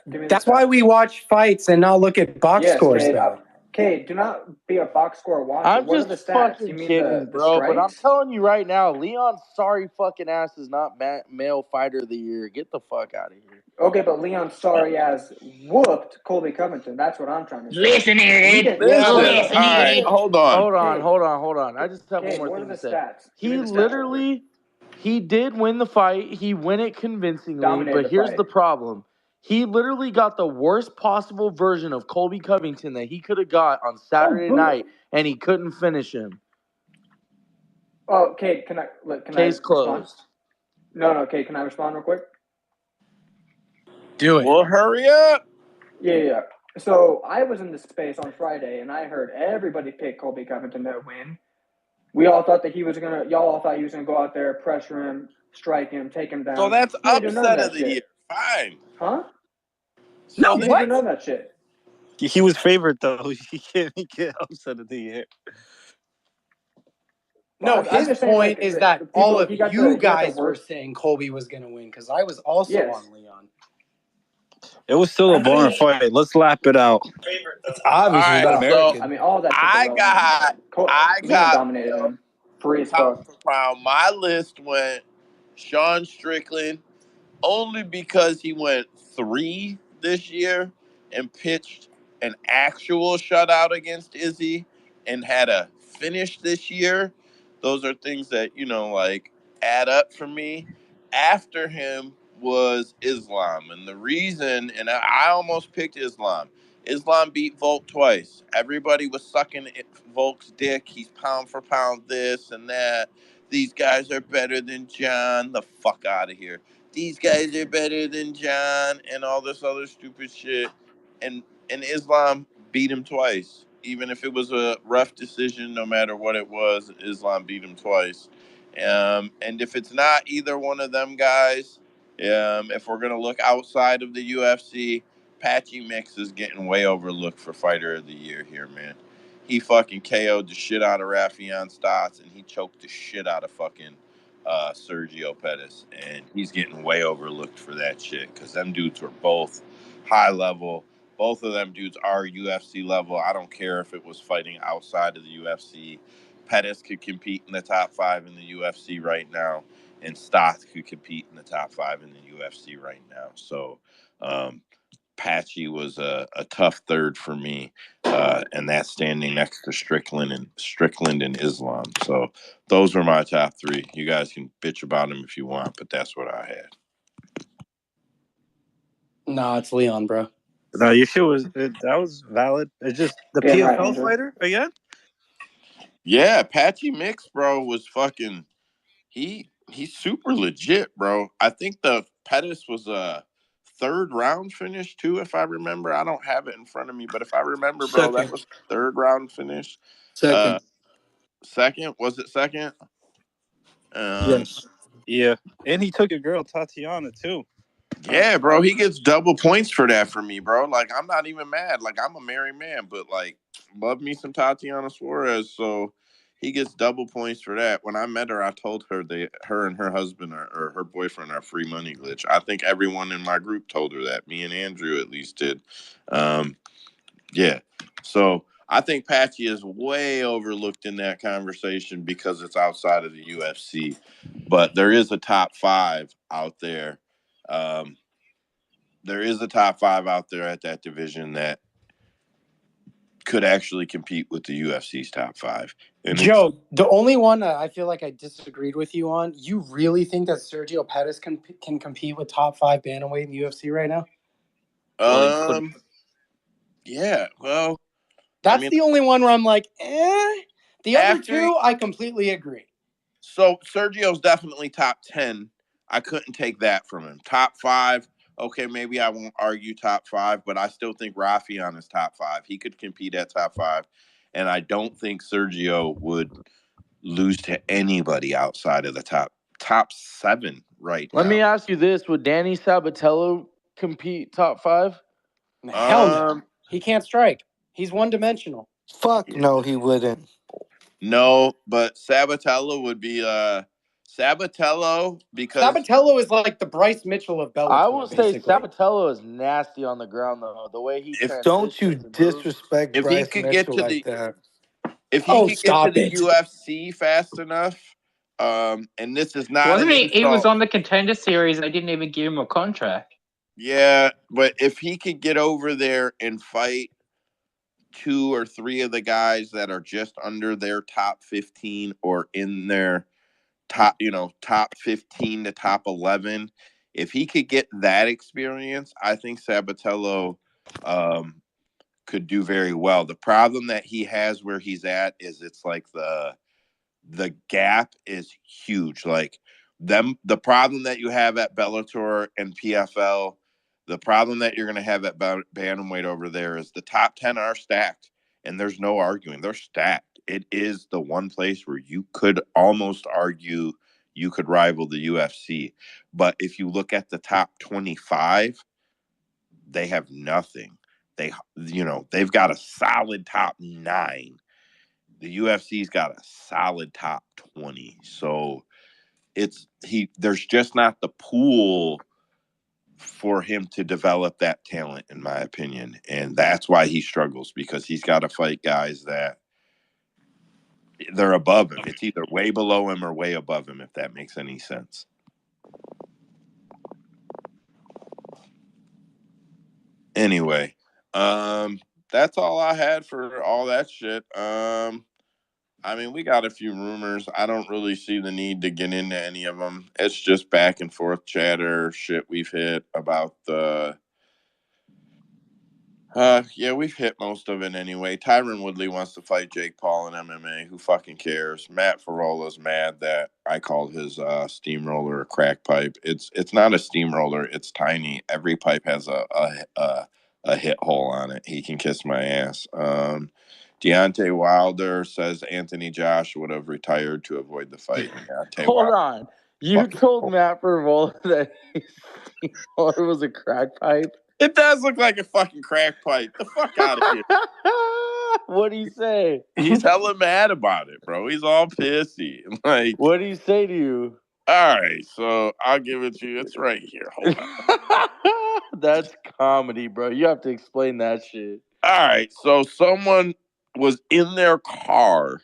H: Give me
B: That's
H: the stats.
B: why we watch fights and not look at box scores,
H: Cade.
B: though.
H: Cade, do not be a box score watcher.
J: I'm
H: What are
J: just
H: the stats?
J: fucking
H: You mean
J: kidding,
H: the
J: bro. But I'm
H: strikes?
J: telling you right now, Leon's sorry fucking ass is not male fighter of the year. Get the fuck out of here.
H: Okay, but Leon sorry ass whooped Colby Covington. That's what I'm trying to say.
E: Listen here,
H: He
E: Ed.
H: did.
A: Listen,
E: Listen
A: all
E: here,
A: right,
E: Ed.
A: hold on.
J: Hold on,
H: Cade.
J: hold on. I just have
H: Cade,
J: one more
H: what
J: thing
H: are
J: to
H: the
J: say.
H: stats? Give
J: He
H: me the stats.
J: literally, he did win the fight. He won it convincingly.
H: Dominated
J: But
H: the
J: here's
H: fight.
J: the problem. He literally got the worst possible version of Colby Covington that he could have got on Saturday night, and he couldn't finish him.
H: Oh, Cade, can I
J: Case
H: respond?
J: closed.
H: No, Cade, can I respond real quick?
B: Do it.
A: Well, hurry up.
H: Yeah. So I was in the space on Friday, and I heard everybody pick Colby Covington to win. We all thought that y'all all thought he was gonna go out there, pressure him, strike him, take him down.
A: So that's
H: He didn't do none of
A: upset
H: that
A: of the
H: shit.
A: year. Fine.
H: Huh?
A: So
H: He didn't do none of that shit.
G: He was favored though. He can't get upset of the year.
B: No,
H: I'm
B: his
H: just saying,
B: point is that all of
H: he got
B: you
H: the
B: guys were
H: worst.
B: saying Colby was going to win because I was also
H: Yes.
B: on Leon.
G: It was still a boring fight. Let's lap it out.
I: It's obvious he's
A: All
I: not
A: right, so
I: American.
H: I mean, all that shit's
A: I
H: irrelevant. Leon dominated him. Free as
A: pound
H: fuck.
A: for pound. My list went Sean Strickland only because he went 3 this year and pitched an actual shutout against Izzy and had a finish this year. Those are things that, add up for me. After him was Islam. And the reason, and I almost picked Islam. Islam beat Volk twice. Everybody was sucking Volk's dick. He's pound for pound this and that. These guys are better than John. The fuck out of here. These guys are better than John and all this other stupid shit. And Islam beat him twice. Even if it was a rough decision, no matter what it was, Islam beat him twice. And if it's not either one of them guys, if we're gonna look outside of the UFC, Patchy Mix is getting way overlooked for fighter of the year here, man. He fucking KO'd the shit out of Rafion Stotts, and he choked the shit out of fucking Sergio Pettis, and he's getting way overlooked for that shit because them dudes were both high level. Both of them dudes are UFC level. I don't care if it was fighting outside of the UFC. Pettis could compete in the top 5 in the UFC right now, and Stotts could compete in the top 5 in the UFC right now. So, Patchy was a tough third for me, and that's standing next to Strickland and Islam. So those were my top 3. You guys can bitch about them if you want, but that's what I had.
B: No, it's Leon, bro.
G: No, your shit that was valid. It's just the
H: Damn right,
G: PFL
H: Andrew.
G: fighter again.
A: Yeah, Patchy Mix, bro, was fucking. He's super legit, bro. I think the Pettis was a 3rd round finish too, if I remember. I don't have it in front of me, but if I remember, bro, that was 3rd round finish.
I: Second.
A: Second, was it second?
I: Yes.
G: Yeah, and he took a girl, Tatiana, too.
A: Yeah, bro, he gets double points for that for me, bro. Like, I'm not even mad. Like, I'm a married man, but like, love me some Tatiana Suarez, so he gets double points for that. When I met her, I told her her and her husband or her boyfriend are free money glitch. I think everyone in my group told her that. Me and Andrew at least did. Yeah, So I think Patchy is way overlooked in that conversation because it's outside of the UFC. But there is a top 5 out there. There is a top 5 out there at that division that could actually compete with the UFC's top 5. And
B: Joe, the only one I feel like I disagreed with you on, you really think that Sergio Pettis can compete with top 5 bantamweight in the UFC right now?
A: Yeah, well,
B: that's
A: I mean,
B: the only one where I'm like, eh. The other
A: after
B: two, I completely agree.
A: So Sergio's definitely top 10. I couldn't take that from him. Top 5, okay, maybe I won't argue top 5, but I still think Rafion is top 5. He could compete at top 5, and I don't think Sergio would lose to anybody outside of the top 7 right
J: Let
A: now.
J: me ask you this: would Danny Sabatello compete top 5?
B: Hell no. He can't strike. He's one-dimensional.
I: Fuck no, he wouldn't.
A: No, but Sabatello would be Sabatello because
B: Sabatello is like the Bryce Mitchell of Bellator.
J: I will say
B: basically.
J: Sabatello is nasty on the ground, though. The way he transitions.
I: Don't you
J: and moves.
I: disrespect
A: if he
I: Bryce
A: could get
I: Mitchell
A: to
I: like
A: the
I: that.
A: if he
B: Oh,
A: could get to
B: stop
A: the
B: it.
A: UFC fast enough, and this is not
E: Wasn't
A: an
E: he?
A: insult.
E: He was on the Contender Series. They didn't even give him a contract.
A: Yeah, but if he could get over there and fight 2 or 3 of the guys that are just under their top 15 or in their top 15 to top 11, if he could get that experience, I think Sabatello could do very well. The problem that he has where he's at is it's like the gap is huge. Like the problem that you have at Bellator and PFL, the problem that you're going to have at bantamweight over there is the top 10 are stacked, and there's no arguing. They're stacked. It is the one place where you could almost argue you could rival the UFC. But if you look at the top 25, they have nothing. They've got a solid top 9. The UFC's got a solid top 20. So there's just not the pool for him to develop that talent, in my opinion. And that's why he struggles, because he's got to fight guys that they're above him. It's either way below him or way above him, if that makes any sense. Anyway, that's all I had for all that shit. I mean, we got a few rumors. I don't really see the need to get into any of them. It's just back and forth chatter, shit we've hit about the. Yeah, we've hit most of it anyway. Tyron Woodley wants to fight Jake Paul in MMA. Who fucking cares? Matt Farola's mad that I called his steamroller a crack pipe. It's not a steamroller. It's tiny. Every pipe has a hit hole on it. He can kiss my ass. Deontay Wilder says Anthony Josh would have retired to avoid the fight.
J: Hold on. You told Matt Favola that his steamroller was a crack pipe?
A: It does look like a fucking crack pipe. The fuck out of here.
J: What'd he say?
A: He's hella mad about it, bro. He's all pissy. Like,
J: what'd he say to you?
A: All right, so I'll give it to you. It's right here. Hold on.
J: That's comedy, bro. You have to explain that shit.
A: All right, so someone was in their car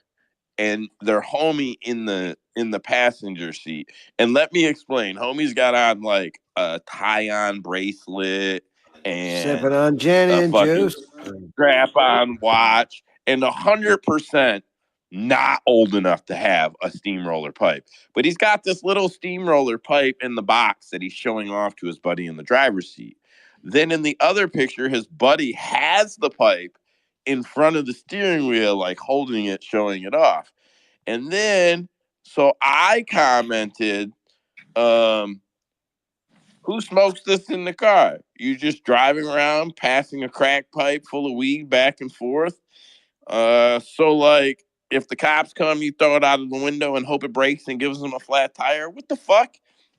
A: and their homie in the passenger seat. And let me explain. Homie's got on like a tie-on bracelet and
F: sipping on gin and juice,
A: strap-on watch, and 100% not old enough to have a steamroller pipe. But he's got this little steamroller pipe in the box that he's showing off to his buddy in the driver's seat. Then in the other picture, his buddy has the pipe in front of the steering wheel, like holding it, showing it off. And then, so I commented, who smokes this in the car? You just driving around passing a crack pipe full of weed back and forth? So like, if the cops come, you throw it out of the window and hope it breaks and gives them a flat tire? What the fuck?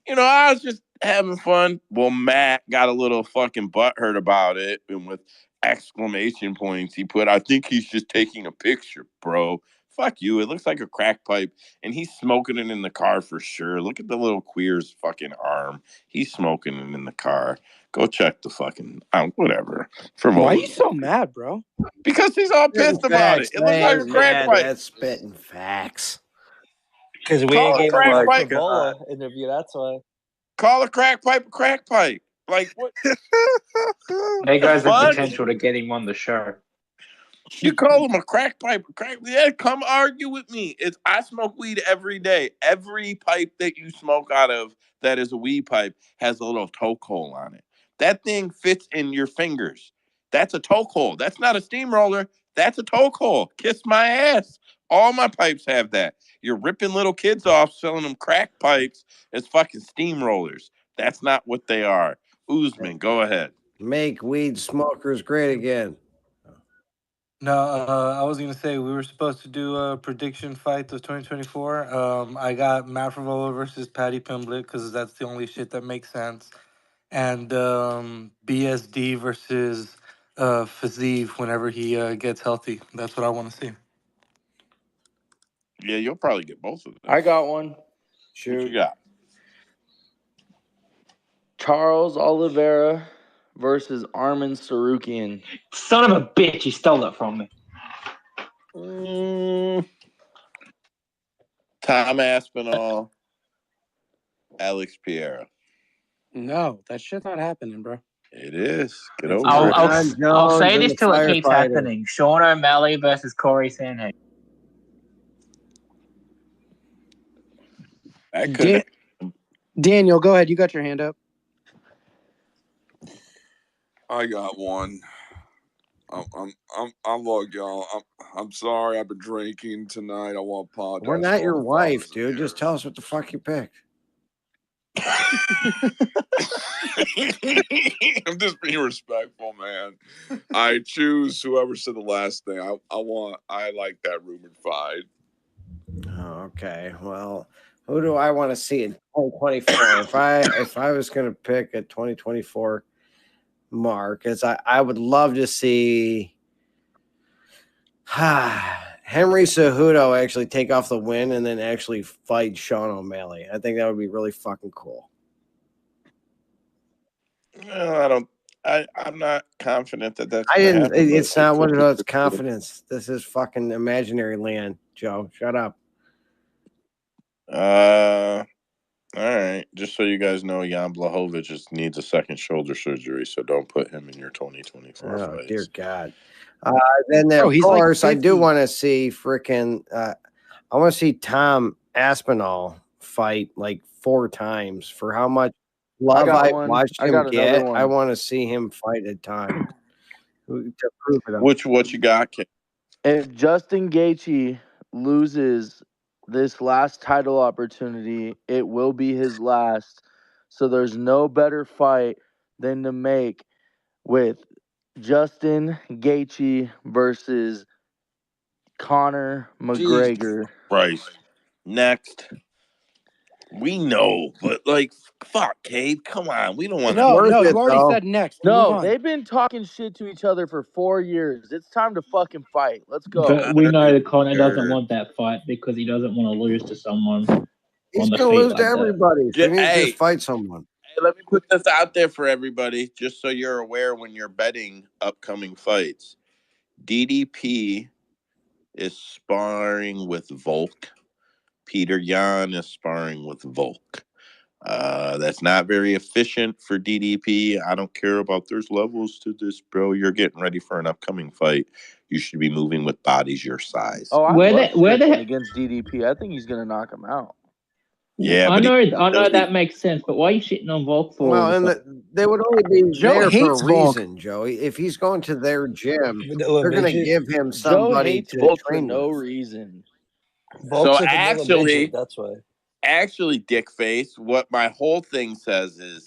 A: I was just having fun. Well, Matt got a little fucking butthurt about it, and with exclamation points, he put, I think he's just taking a picture, bro. Fuck you. It looks like a crack pipe, and he's smoking it in the car for sure. Look at the little queer's fucking arm. He's smoking it in the car. Go check the fucking whatever. For
B: Why are you so mad, bro?
A: Because he's all pissed about it. It looks like a crack pipe.
F: That's spitting facts.
D: Because we
A: Call
D: ain't
A: it
D: gave him
A: crack
D: a
A: pipe.
D: Bola interview. That's why.
A: Call a crack pipe a crack pipe. Like what?
E: Hey guys, the
A: Fuck?
E: potential to get him on the show.
A: You call him a crack pipe, yeah, come argue with me. I smoke weed every day. Every pipe that you smoke out of that is a weed pipe has a little toke hole on it. That thing fits in your fingers. That's a toke hole. That's not a steamroller. That's a toke hole. Kiss my ass. All my pipes have that. You're ripping little kids off selling them crack pipes as fucking steamrollers. That's not what they are. Usman, go ahead.
F: Make weed smokers great again.
I: No, I was gonna say we were supposed to do a prediction fight of 2024. I got Matt Favola versus Patty Pimblett because that's the only shit that makes sense, and BSD versus Fazeev whenever he gets healthy. That's what I want to see.
A: Yeah, you'll probably get both of them.
J: I got one.
A: What you got?
J: Charles Oliveira versus Armin Sarukian.
E: Son of a bitch, he stole it from me.
A: Tom Aspinall, Alex Pereira.
B: No, that shit's not happening, bro.
A: It is. Get over
E: I'll say this till it keeps happening. Sean O'Malley versus Corey Sandhagen.
A: That could.
B: Daniel, go ahead. You got your hand up.
C: I got one. I'm look, y'all. I'm sorry. I've been drinking tonight. I want to apologize.
F: We're not your wife, dude. Just tell us what the fuck you picked.
C: I'm just being respectful, man. I choose whoever said the last thing. I like that rumored fight.
F: Oh, okay. Well, who do I want to see in 2024? if I was going to pick a 2024 mark, I would love to see Henry Cejudo actually take off the win and then actually fight Sean O'Malley. I think that would be really fucking cool.
A: No, I'm not confident that that's.
F: It's not what it's confidence. This is fucking imaginary land, Joe. Shut up.
A: All right. Just so you guys know, Jan Blachowicz just needs a second shoulder surgery, so don't put him in your 2024 fights.
F: Oh, dear God. Then, of course, I do want to see freaking. I want to see Tom Aspinall fight like 4 times for how much love I watched him get. I want to see him fight a time to prove it.
A: What you got, Ken?
J: If Justin Gaethje loses this last title opportunity, it will be his last. So there's no better fight than to make with Justin Gaethje versus Conor McGregor.
A: Right. Next. We know, but like, fuck, Cade, come on. We don't want to.
B: No, you already said next.
J: No, they've been talking shit to each other for 4 years. It's time to fucking fight. Let's go.
E: But we know that Conor doesn't want that fight because he doesn't want to lose to someone.
F: He's going to lose to everybody. So he needs to just fight someone.
A: Hey, let me put this out there for everybody, just so you're aware when you're betting upcoming fights. DDP is sparring with Volk. Peter Yan is sparring with Volk. That's not very efficient for DDP. I don't care about there's levels to this, bro. You're getting ready for an upcoming fight. You should be moving with bodies your size.
J: Oh, I love against DDP. I think he's gonna knock him out.
A: Yeah,
E: I know that makes sense, but why are you shitting on Volk for?
F: Well, and they would only be there for a reason, Joey. If he's going to their gym, they're going to give him somebody to
J: Volk
F: train
J: for no
F: with.
J: reason.
A: So actually,
D: that's why.
A: Actually, Dickface, what my whole thing says is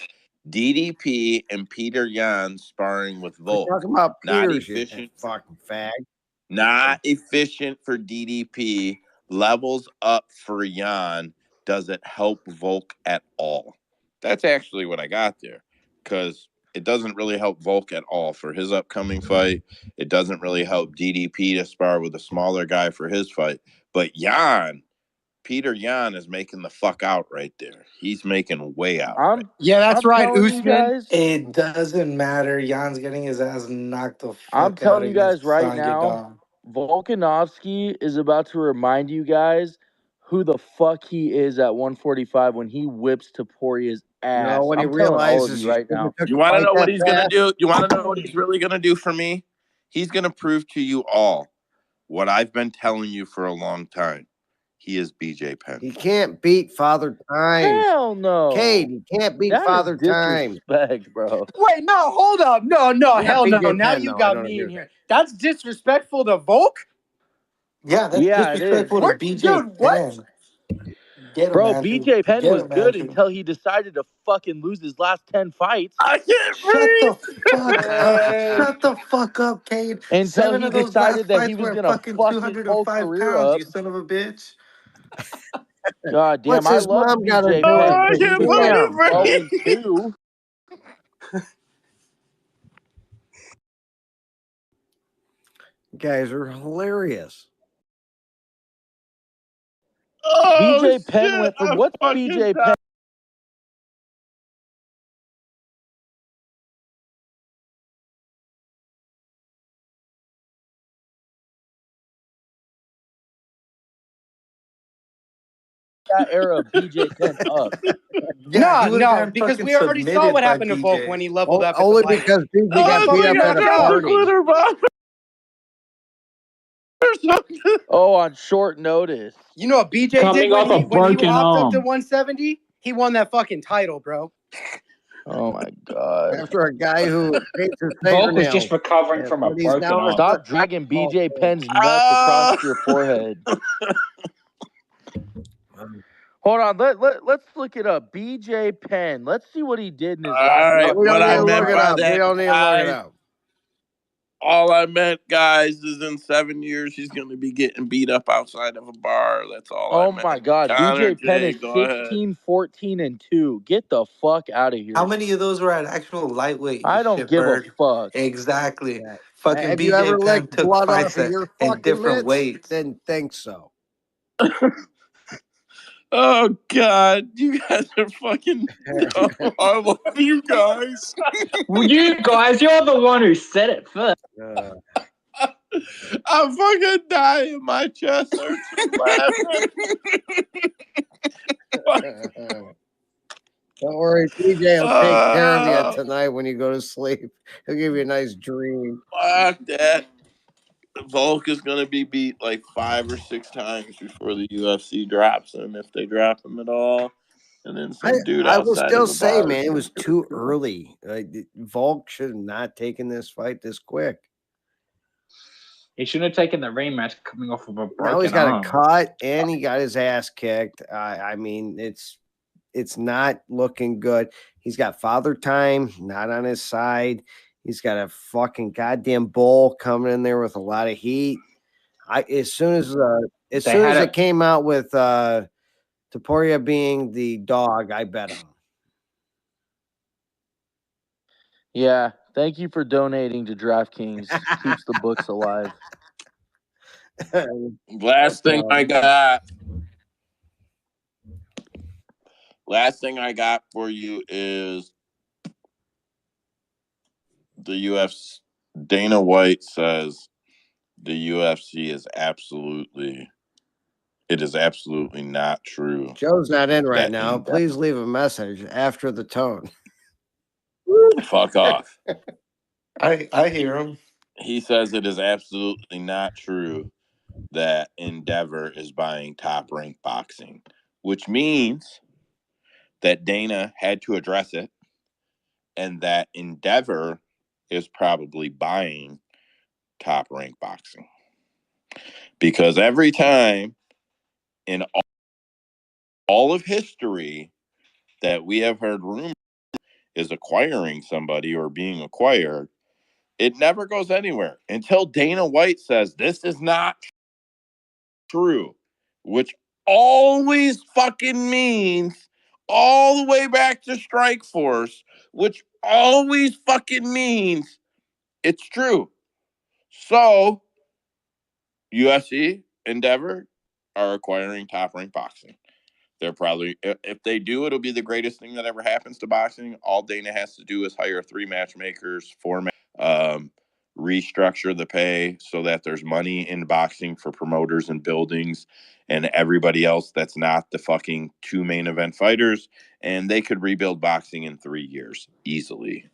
A: DDP and Peter Yan sparring with Volk.
F: Talk about
A: Not
F: Peters,
A: efficient,
F: fucking fag.
A: Not efficient for DDP. Levels up for Yan. Does it help Volk at all? That's actually what I got there, because it doesn't really help Volk at all for his upcoming fight. It doesn't really help DDP to spar with a smaller guy for his fight. But Yan, Peter Yan is making the fuck out right there. He's making way out. Right?
B: Yeah, that's
J: I'm
B: right,
J: telling you
B: Usman.
J: guys.
I: It doesn't matter. Jan's getting his ass knocked the
J: I'm
I: fuck out
J: telling you
I: against
J: guys right
I: Sange
J: now,
I: Dog.
J: Volkanovski is about to remind you guys who the fuck he is at 145 when he whips Taporia's ass.
F: No, when he
J: I'm telling all of
F: realizes
J: you
F: he
J: right
F: shouldn't
J: now.
F: have took
A: You
F: a
A: want to
F: fight
A: know what
F: that
A: he's gonna
F: fast.
A: do? You want to know what he's really gonna do for me? He's gonna prove to you all what I've been telling you for a long time. He is BJ Penn.
F: He can't beat Father Time.
J: Hell no.
F: Cade, he can't beat
J: That
F: Father
J: is
F: Time.
J: disrespect, bro.
B: Wait, no, hold up. No,
F: Yeah,
B: hell no.
F: BJ
B: Now
F: Penn,
B: you
F: though. I
B: got
F: don't
B: me
F: agree
B: in
F: with
B: here. That's disrespectful to Volk?
I: Yeah, that's
J: Yeah, it is.
I: disrespectful to
B: What?
I: BJ
B: Dude, what?
I: Penn. Get him,
J: Bro,
I: Andrew.
J: BJ Penn
I: Get
J: was
I: him,
J: good
I: Andrew.
J: until he decided to fucking lose his last 10 fights.
A: I can't
I: Shut the fuck up.
B: Hey.
I: Shut the fuck up, Cade.
J: Until
I: 7
J: he
I: of those last
J: decided that he
I: fights
J: was
I: were
J: gonna
I: fucking
J: fuck his whole
I: 205
J: career
I: pounds,
J: up.
I: you son of a bitch.
J: God damn,
F: What's
J: I
F: his
J: love
F: mom got to
J: BJ
F: do with
J: Penn,
A: I
J: but he
A: can't
J: was like
F: it? Damn.
J: 12-2.
F: You guys are hilarious.
A: Oh,
J: BJ Penn
A: shit,
J: went from
A: I'm
J: what's
A: fucking
J: BJ
A: dying.
J: Penn? That era of BJ Penn up.
I: Yeah, he would have
B: No,
I: gotten
B: because
I: fucking
B: we already saw
I: submitted
B: what
I: by
B: happened to Volk when
I: BJ.
B: he leveled up at the
F: Only
B: light.
F: because BJ
B: He
F: got
B: got
A: Oh,
F: beat
A: look
B: fucking
F: up
A: at
F: at
B: knocked
F: a
B: out.
A: triple
F: party.
A: glitter bomb or something.
J: Oh, on short notice.
B: You know what BJ did
E: Coming
B: when
E: off a
B: he
E: broken
B: hopped up to
E: arm.
B: 170? He won that fucking title, bro.
J: Oh my god.
F: After a guy who paints his
E: Volk was just
F: fingernails.
E: recovering from a
F: But he's
E: broken
F: now
E: arm.
J: Stop dragging BJ
F: Oh,
J: Penn's nuts
A: Ah.
J: across your forehead. Hold on, let's look it up. BJ Penn. Let's see what he did in his
A: All
J: last
A: right,
F: we
J: couple
A: what
F: don't need
A: I
F: to
J: pro
F: look
A: meant
F: it
J: fights.
A: by
F: up. We
A: that,
F: don't need to look it
A: guys,
F: up.
A: all I meant, guys, is in 7 years he's going to be getting beat up outside of a bar. That's all I
J: Oh
A: meant.
J: my god,
A: Connor
J: BJ Penn
A: J,
J: is
A: go ahead.
J: 16, 14, and 2. Get the fuck out of here.
I: How many of those were at actual lightweight, you
J: I don't give a
I: shitbird?
J: fuck.
I: Exactly.
F: Yeah.
I: Fucking
F: Have you ever
I: BJ Penn
F: licked
I: took
F: blood off
I: fights
F: of your
I: in
F: fucking
I: different
F: mitts?
I: weights.
F: Didn't think so.
A: Oh God, you guys are fucking dumb. I love you guys.
E: Well, you guys, you're the one who said it first.
A: I'm fucking dying. My chest hurts from laughing.
F: Don't worry, TJ will take care of you tonight when you go to sleep. He'll give you a nice dream.
A: Fuck that. Volk is going to be beat like 5 or 6 times before the UFC drops him, if they drop him at all. And then some dude
F: I will
A: outside
F: still
A: of a
F: say,
A: bar.
F: man, it was too early. Volk should have not taken this fight this quick.
E: He shouldn't have taken the rematch coming off of a broken
F: Now he's got
E: arm.
F: a cut and he got his ass kicked. I mean, it's not looking good. He's got Father Time not on his side. He's got a fucking goddamn bull coming in there with a lot of heat. As soon as it came out with Taporia being the dog, I bet him.
J: Yeah, thank you for donating to DraftKings. Keeps the books alive.
A: Last thing I got for you is the UFC. Dana White says the UFC is absolutely not true.
F: Joe's not in right
A: that
F: now. Please leave a message after the tone.
A: Fuck off.
I: I hear him.
A: He says it is absolutely not true that Endeavor is buying Top Rank Boxing, which means that Dana had to address it and that Endeavor is probably buying Top Rank Boxing. Because every time in all of history that we have heard rumors is acquiring somebody or being acquired, it never goes anywhere until Dana White says this is not true, which always fucking means all the way back to Strike Force, which always fucking means it's true. So, UFC, Endeavor, are acquiring Top Rank Boxing. They're probably, if they do, it'll be the greatest thing that ever happens to boxing. All Dana has to do is hire 3 matchmakers, 4 restructure the pay so that there's money in boxing for promoters and buildings and everybody else that's not the fucking 2 main event fighters, and they could rebuild boxing in 3 years easily.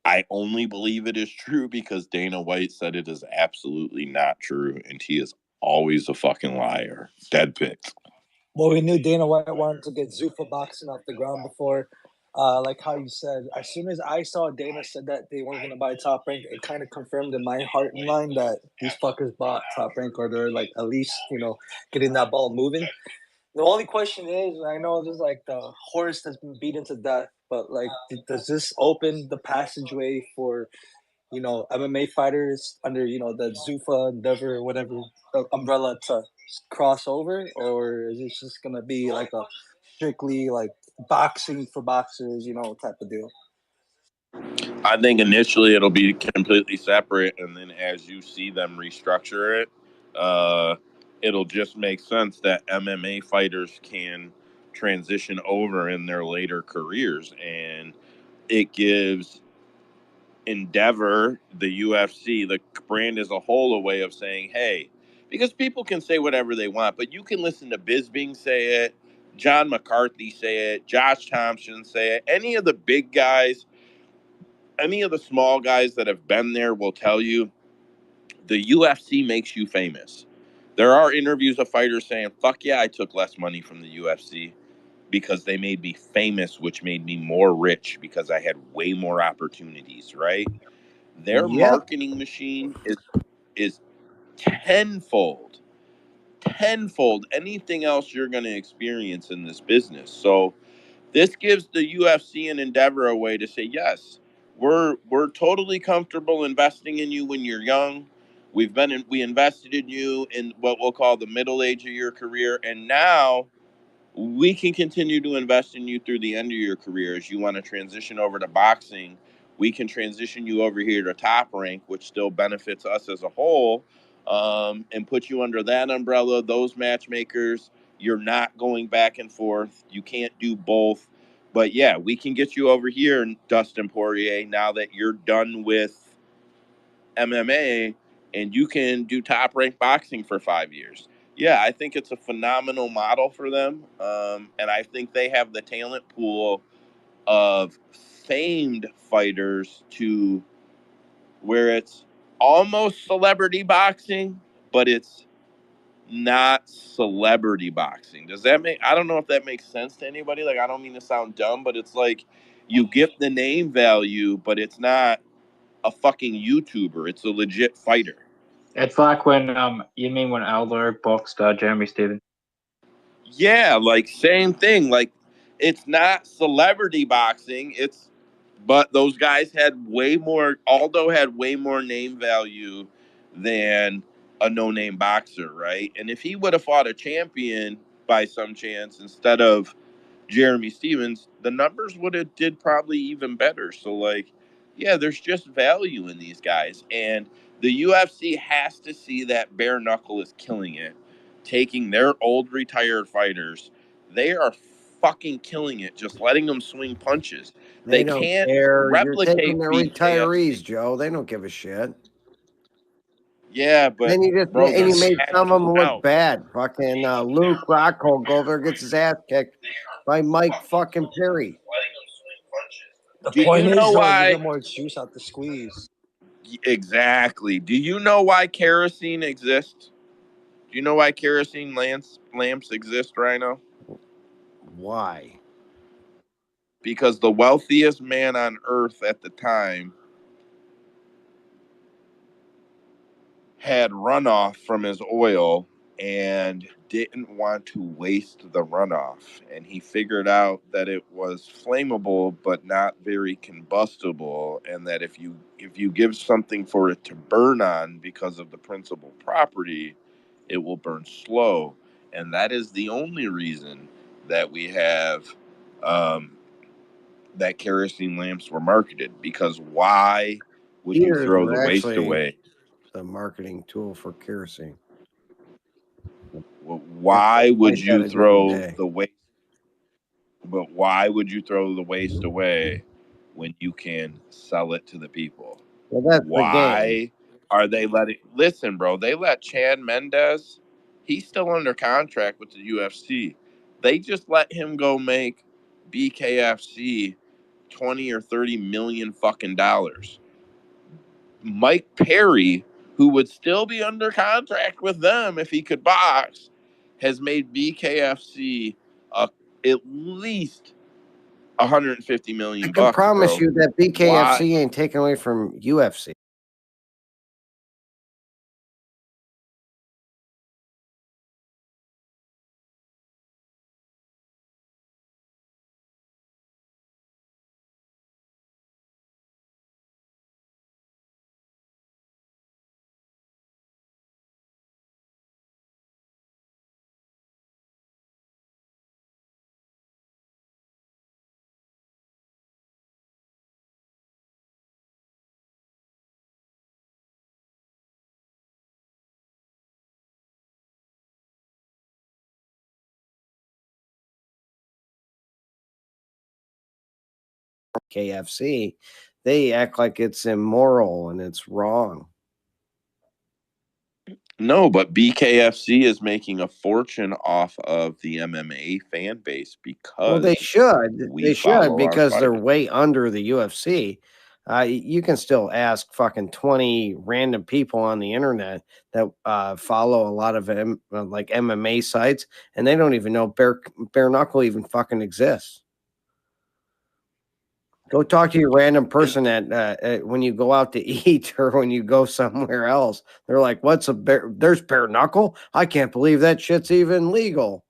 A: I only believe it is true because Dana White said it is absolutely not true, and he is always a fucking liar. Dead picked.
D: Well, we knew Dana White wanted to get Zuffa boxing off the ground before. Like how you said, as soon as I saw Dana said that they weren't going to buy Top Rank, it kind of confirmed in my heart and mind that these fuckers bought Top Rank, or they're like at least, getting that ball moving. The only question is, I know this is like the horse that's been beaten to death, but like, does this open the passageway for MMA fighters under the Zuffa Endeavor or whatever umbrella to cross over, or is it just gonna be like a strictly like boxing for boxers, type of deal?
A: I think initially it'll be completely separate, and then as you see them restructure it, it'll just make sense that MMA fighters can transition over in their later careers, and it gives Endeavor, the UFC, the brand as a whole, a way of saying, hey, because people can say whatever they want, but you can listen to Bisbing say it, John McCarthy say it, Josh Thompson say it, any of the big guys, any of the small guys that have been there will tell you the UFC makes you famous. There are interviews of fighters saying, fuck yeah, I took less money from the UFC because they made me famous, which made me more rich because I had way more opportunities, right? Their
F: Yep.
A: marketing machine is tenfold anything else you're going to experience in this business. So this gives the UFC and Endeavor a way to say, yes, we're totally comfortable investing in you when you're young. We invested in you in what we'll call the middle age of your career, and now we can continue to invest in you through the end of your career. As you want to transition over to boxing, we can transition you over here to Top Rank, which still benefits us as a whole, and put you under that umbrella. Those matchmakers, you're not going back and forth. You can't do both. But yeah, we can get you over here, Dustin Poirier, now that you're done with MMA, and you can do Top Rank boxing for 5 years. Yeah, I think it's a phenomenal model for them. And I think they have the talent pool of famed fighters to where it's almost celebrity boxing, but it's not celebrity boxing. Does that make, I don't know if that makes sense to anybody. Like, I don't mean to sound dumb, but it's like you get the name value, but it's not a fucking YouTuber. It's a legit fighter.
E: It's like when you mean when Aldo boxed Jeremy Stevens.
A: Yeah, like same thing. Like it's not celebrity boxing. But those guys had way more. Aldo had way more name value than a no-name boxer, right? And if he would have fought a champion by some chance instead of Jeremy Stevens, the numbers would have did probably even better. So like, yeah, there's just value in these guys, and the UFC has to see that bare knuckle is killing it, taking their old retired fighters. They are fucking killing it, just letting them swing punches.
F: They
A: They
F: don't
A: can't
F: care. You're taking
A: replicate
F: their
A: the
F: retirees,
A: AFC.
F: Joe. They don't give a shit.
A: Yeah, but
F: Then you just
A: bro,
F: and
A: they're
F: you made some of them
A: maxing
F: look
A: out.
F: bad. Fucking Luke Rockhold go over there, gets his ass kicked by Mike fucking Perry.
D: The
A: Do
D: point
A: you
D: is,
A: know
D: though, you
A: why?
D: get more juice out the squeeze.
A: Exactly. Do you know why kerosene exists? Do you know why kerosene lamps exist right now?
F: Why?
A: Because the wealthiest man on earth at the time had runoff from his oil and didn't want to waste the runoff. And he figured out that it was flammable but not very combustible, and that if you give something for it to burn on because of the principal property, it will burn slow. And that is the only reason that we have that kerosene lamps were marketed, because why would you
F: Heaters
A: throw the
F: are
A: waste
F: actually
A: away?
F: the marketing tool for kerosene.
A: Why would
F: Fight that
A: you
F: a different
A: throw
F: day.
A: the waste? But why would you throw the waste away when you can sell it to the people?
F: Well, that's the game.
A: Why are they letting? Listen, bro, they let Chad Mendez. He's still under contract with the UFC. They just let him go make BKFC 20 or 30 million fucking dollars. Mike Perry, who would still be under contract with them if he could box, has made BKFC at least 150
F: I
A: million
F: can
A: bucks,
F: promise
A: bro.
F: you that
A: Why?
F: BKFC ain't taken away from UFC. KFC, they act like it's immoral and it's wrong.
A: No, but BKFC is making a fortune off of the MMA fan base
F: Well, they
A: because
F: should.
A: we
F: They should
A: follow our
F: because they're
A: fighters.
F: way under the UFC. You can still ask fucking 20 random people on the internet that follow a lot of like MMA sites, and they don't even know bare knuckle even fucking exists. Go talk to your random person when you go out to eat or when you go somewhere else. They're like, "What's a bare? There's bare knuckle? I can't believe that shit's even legal."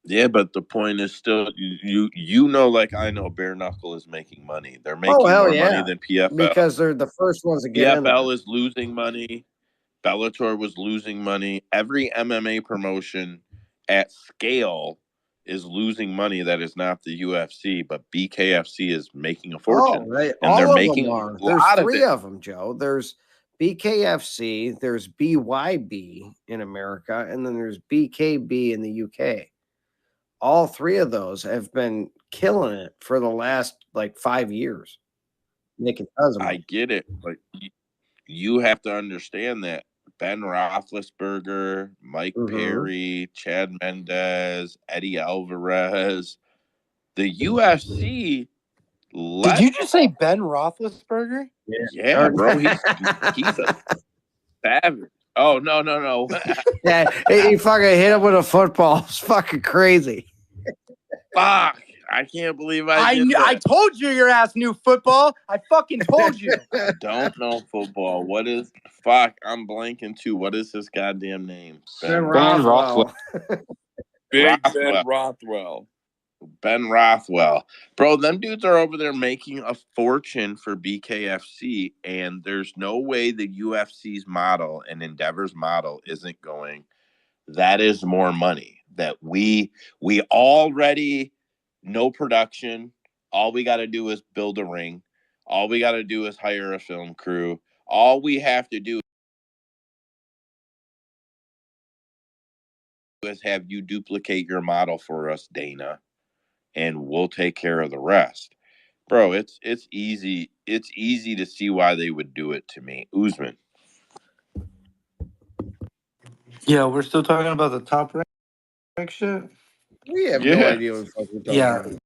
A: Yeah, but the point is still you know, like I know bare knuckle is making money. They're
F: Oh
A: making
F: hell
A: more
F: yeah,
A: money than PFL.
F: because they're the first ones to get in there.
A: PFL is losing money. Bellator was losing money. Every MMA promotion at scale is losing money that is not the UFC, but BKFC is making a fortune,
F: Oh,
A: and they're
F: all of them
A: making
F: are.
A: a
F: There's
A: lot of
F: three
A: it.
F: of them, Joe. There's BKFC, there's BYB in America, and then there's BKB in the UK. All three of those have been killing it for the last like 5 years, making tons of
A: I
F: money.
A: get it, but you have to understand that Ben Roethlisberger, Mike
F: Mm-hmm.
A: Perry, Chad Mendez, Eddie Alvarez, the UFC
B: Did
A: let.
B: you just say Ben Roethlisberger?
A: Yeah, bro, he's a savage. Oh no.
F: Yeah, he fucking hit him with a football. It's fucking crazy.
A: Fuck! I can't believe I did
B: I
A: that.
B: told you your ass knew football. I fucking told you.
A: I don't know football. What is fuck? I'm blanking too. What is his goddamn name?
F: Ben
A: Ben
F: Rothwell.
C: Big Ben
A: Rothwell.
C: Rothwell.
A: Ben Rothwell. Bro, them dudes are over there making a fortune for BKFC, and there's no way the UFC's model and Endeavor's model isn't going. That is more money that we already no production. All we got to do is build a ring. All we got to do is hire a film crew. All we have to do is have you duplicate your model for us, Dana, and we'll take care of the rest. Bro, it's easy. It's easy to see why they would do it to me. Usman.
I: Yeah, we're still talking about the top rank shit.
F: We have no
A: Yeah.
F: idea what the fuck we're talking
I: Yeah,
F: about.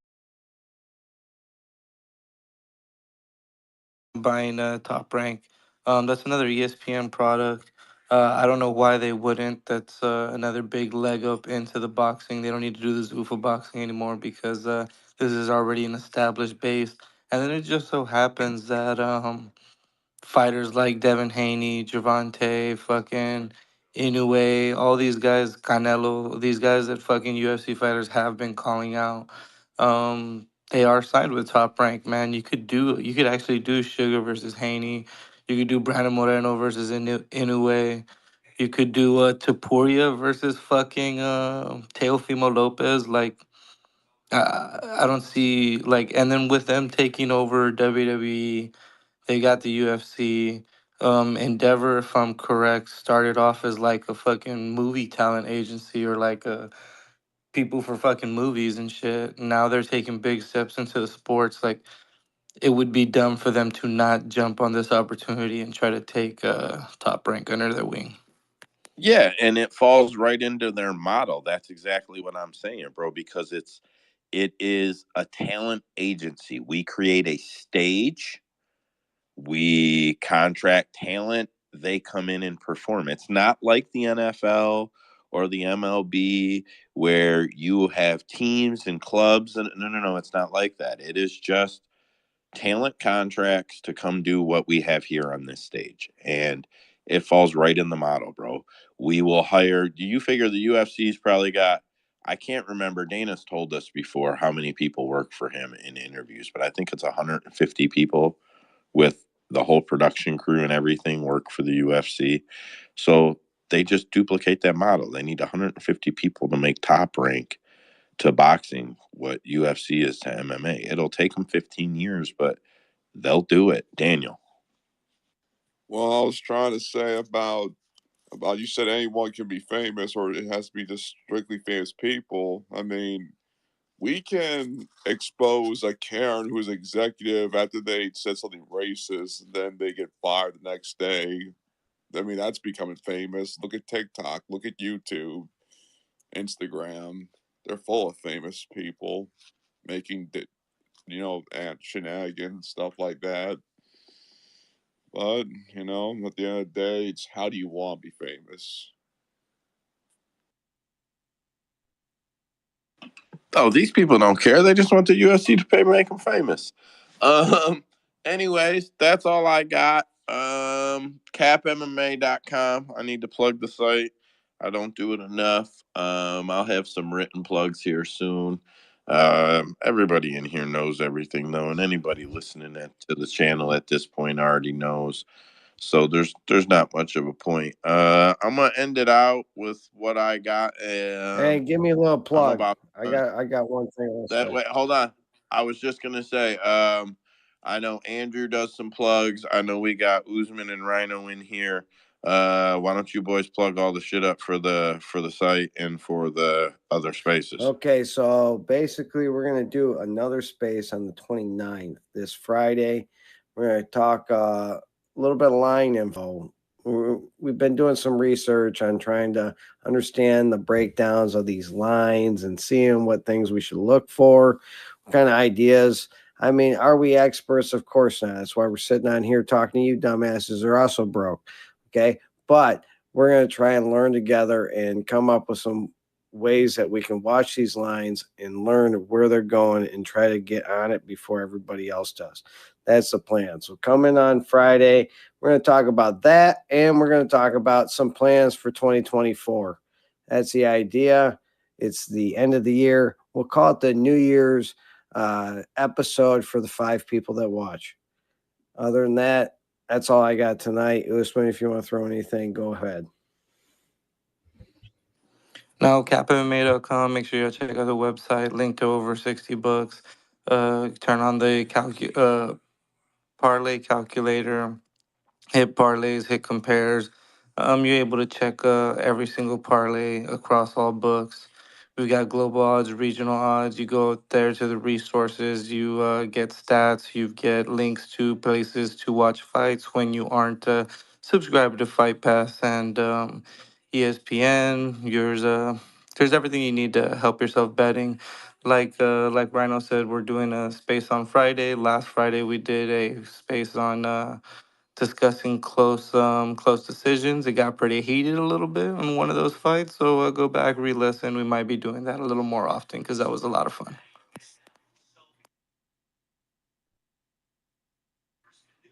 I: buying Top Rank. That's another ESPN product. I don't know why they wouldn't. That's another big leg up into the boxing. They don't need to do this UFO boxing anymore because this is already an established base. And then it just so happens that fighters like Devin Haney, Javante, fucking Inoue, all these guys, Canelo, these guys that fucking UFC fighters have been calling out. They are signed with Top Rank, man. You could actually do Sugar versus Haney. You could do Brandon Moreno versus Inoue. You could do Tapuria versus fucking Teofimo Lopez. Like, I don't see like, and then with them taking over WWE, they got the UFC. Endeavor, if I'm correct, started off as like a fucking movie talent agency or like a people for fucking movies and shit. Now they're taking big steps into the sports. Like it would be dumb for them to not jump on this opportunity and try to take Top Rank under their wing.
A: Yeah, and it falls right into their model. That's exactly what I'm saying, bro, because it is a talent agency. We create a stage, we contract talent, they come in and perform. It's not like the NFL or the MLB where you have teams and clubs and no, it's not like that. It is just talent contracts to come do what we have here on this stage. And it falls right in the model, bro. We will hire. Do you figure the UFC's probably got, I can't remember. Dana's told us before how many people work for him in interviews, but I think it's 150 people with the whole production crew and everything work for the UFC. So they just duplicate that model. They need 150 people to make Top Rank to boxing what UFC is to MMA. It'll take them 15 years, but they'll do it. Daniel.
C: Well, I was trying to say about you said anyone can be famous or it has to be just strictly famous people. I mean, we can expose a Karen who's executive after they said something racist and then they get fired the next day. I mean, that's becoming famous. Look at TikTok, look at YouTube, Instagram. They're full of famous people making, and shenanigans, stuff like that. But, at the end of the day, it's how do you want to be famous?
A: Oh, these people don't care. They just want the UFC to pay make them famous. Um, anyways, that's all I got. CapMMA.com. I need to plug the site. I don't do it enough. I'll have some written plugs here soon. Everybody in here knows everything though, and anybody listening to the channel at this point already knows. So there's not much of a point. I'm gonna end it out with what I got.
F: Hey, give me a little
A: I'm
F: plug.
A: about
F: I got one thing to
A: that.
F: say.
A: Wait, hold on. I was just gonna say. I know Andrew does some plugs. I know we got Usman and Rhino in here. Why don't you boys plug all the shit up for the site and for the other spaces?
F: Okay, so basically we're going to do another space on the 29th this Friday. We're going to talk a little bit of line info. We've been doing some research on trying to understand the breakdowns of these lines and seeing what things we should look for, what kind of ideas. I mean, are we experts? Of course not. That's why we're sitting on here talking to you dumbasses. They're also broke. Okay, but we're going to try and learn together and come up with some ways that we can watch these lines and learn where they're going and try to get on it before everybody else does. That's the plan. So come in on Friday. We're going to talk about that, and we're going to talk about some plans for 2024. That's the idea. It's the end of the year. We'll call it the New Year's episode for the 5 people that watch. Other than that, that's all I got tonight. Usman, if you want to throw anything, go ahead.
I: Now, CapMMA.com. Make sure you check out the website. Linked to over $60. Turn on the parlay calculator. Hit parlays, hit compares. You're able to check every single parlay across all books. We got global odds, regional odds. You go there to the resources. You get stats. You get links to places to watch fights when you aren't subscribed to Fight Pass and ESPN. There's everything you need to help yourself betting. Like Rhino said, we're doing a space on Friday. Last Friday we did a space on discussing close decisions. It got pretty heated a little bit in one of those fights, so go back, re-listen. We might be doing that a little more often because that was a lot of fun.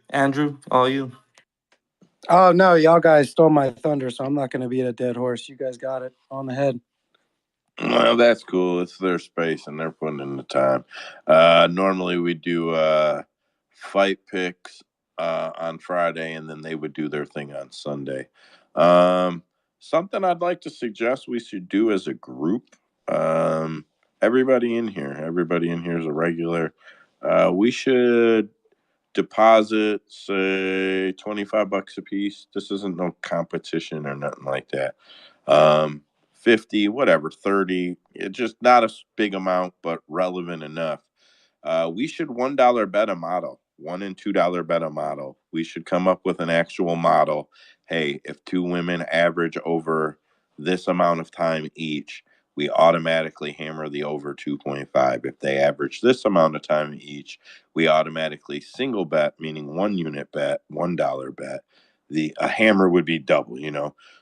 I: Andrew, all you.
B: Oh no, y'all guys stole my thunder, so I'm not going to beat a dead horse. You guys got it on the head.
A: Well, that's cool. It's their space and they're putting in the time. Normally we do fight picks on Friday and then they would do their thing on Sunday. Something I'd like to suggest we should do as a group. Um, everybody in here is a regular. We should deposit, say $25 a piece. This isn't no competition or nothing like that. 50, whatever, 30. It's just not a big amount, but relevant enough. We should $1 bet a model, $1 and $2 bet a model. We should come up with an actual model. Hey, if two women average over this amount of time each, we automatically hammer the over 2.5. If they average this amount of time each, we automatically single bet, meaning 1 unit bet, $1 bet. A hammer would be double,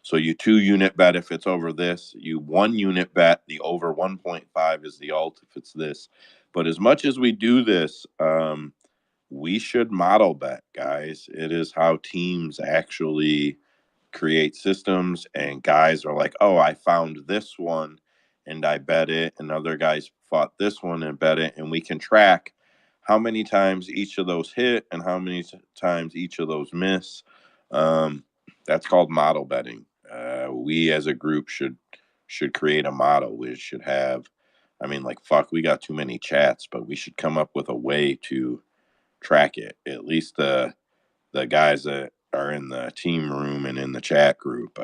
A: So you 2 unit bet if it's over this. You 1 unit bet the over 1.5 is the alt if it's this. But as much as we do this, we should model bet, guys. It is how teams actually create systems, and guys are like, oh, I found this one and I bet it, and other guys fought this one and bet it, and we can track how many times each of those hit and how many times each of those miss. That's called model betting. We as a group should create a model. We should have, I mean, like, fuck, we got too many chats, but we should come up with a way to track it. At least the guys that are in the team room and in the chat group,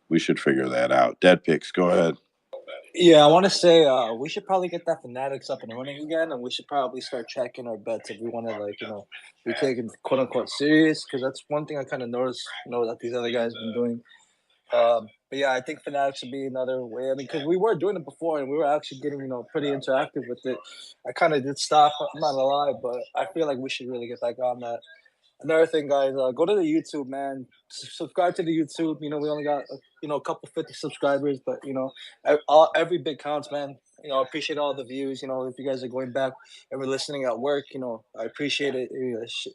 A: we should figure that out. Dead Picks, go ahead.
D: Yeah, I want to say we should probably get that Fanatics up and running again, and we should probably start checking our bets if we want to, be taken quote unquote serious. Because that's one thing I kind of noticed, that these other guys have been doing. But yeah, I think Fanatics would be another way. I mean, because we were doing it before, and we were actually getting, pretty interactive with it. I kind of did stop. I'm not gonna lie, but I feel like we should really get back on that. Another thing, guys, go to the YouTube, man. Subscribe to the YouTube. We only got a couple 50 subscribers, but every bit counts, man. I appreciate all the views. If you guys are going back and we're listening at work, I appreciate it.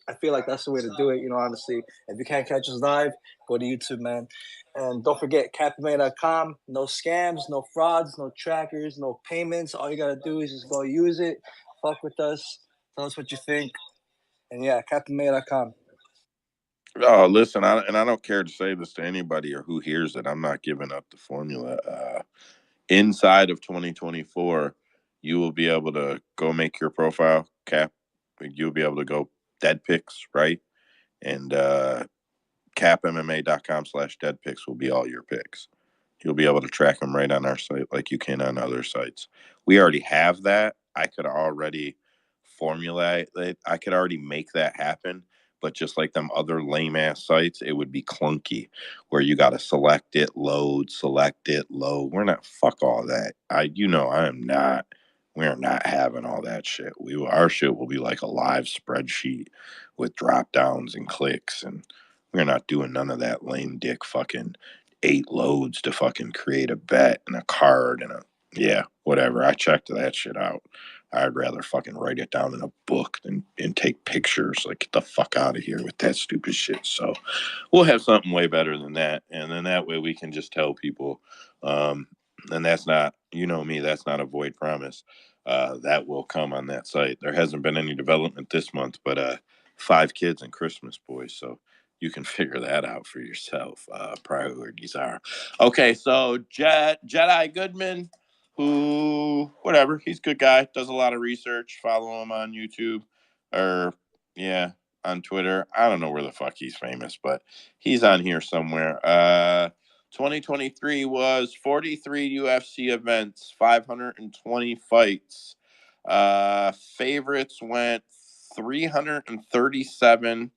D: I feel like that's the way to do it. Honestly, if you can't catch us live, go to YouTube, man. And don't forget capmma.com. No scams, no frauds, no trackers, no payments. All you gotta do is just go use it. Fuck with us. Tell us what you think. And yeah, captainmay.com.
A: Oh, listen, I don't care to say this to anybody or who hears it. I'm not giving up the formula. Inside of 2024, you will be able to go make your profile, Cap. You'll be able to go Dead Picks, right? And capmma.com/dead picks will be all your picks. You'll be able to track them right on our site like you can on other sites. We already have that. I could already formulate it. I could already make that happen. But just like them other lame ass sites, it would be clunky where you got to select it, load, We're not, fuck all that. We're not having all that shit. Our shit will be like a live spreadsheet with drop downs and clicks, and we're not doing none of that lame dick fucking 8 loads to fucking create a bet and a card and whatever. I checked that shit out. I'd rather fucking write it down in a book and take pictures. Like, get the fuck out of here with that stupid shit. So we'll have something way better than that, and then that way we can just tell people, and that's not, me, that's not a void promise. That will come on that site. There hasn't been any development this month, but 5 kids and Christmas, boys. So you can figure that out for yourself. Priorities are okay. So Jedi Goodman, who, whatever, he's a good guy, does a lot of research. Follow him on YouTube, or on Twitter. I don't know where the fuck he's famous, but he's on here somewhere. 2023 was 43 UFC events, 520 fights. Favorites went 337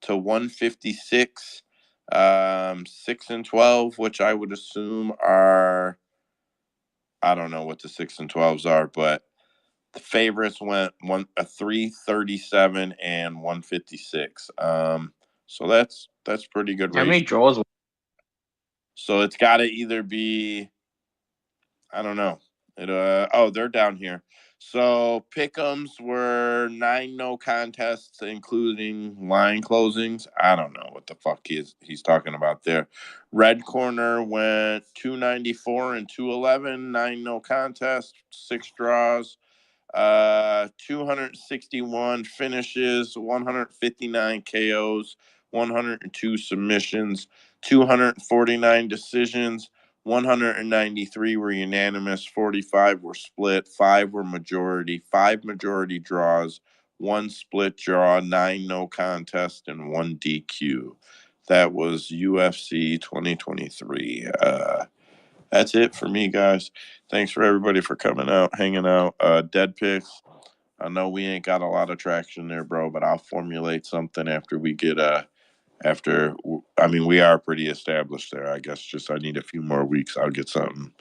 A: to 156. 6 and 12, which I would assume are, I don't know what the 6 and 12s are, but the favorites went 337 and 156. So that's pretty good
E: How many
A: ratio.
E: draws?
A: So it's got to either be, I don't know. They're down here. So pick'ems were 9 no contests, including line closings. I don't know what the fuck he's talking about there. Red corner went 294 and 211, 9 no contests, 6 draws. 261 finishes, 159 KOs, 102 submissions, 249 decisions, 193 were unanimous, 45 were split, 5 were majority, 5 majority draws, 1 split draw, 9 no contest, and 1 DQ. That was UFC 2023. That's it for me, guys. Thanks for everybody for coming out, hanging out. Dead picks. I know we ain't got a lot of traction there, bro, but I'll formulate something after we get we are pretty established there. I guess just I need a few more weeks. I'll get something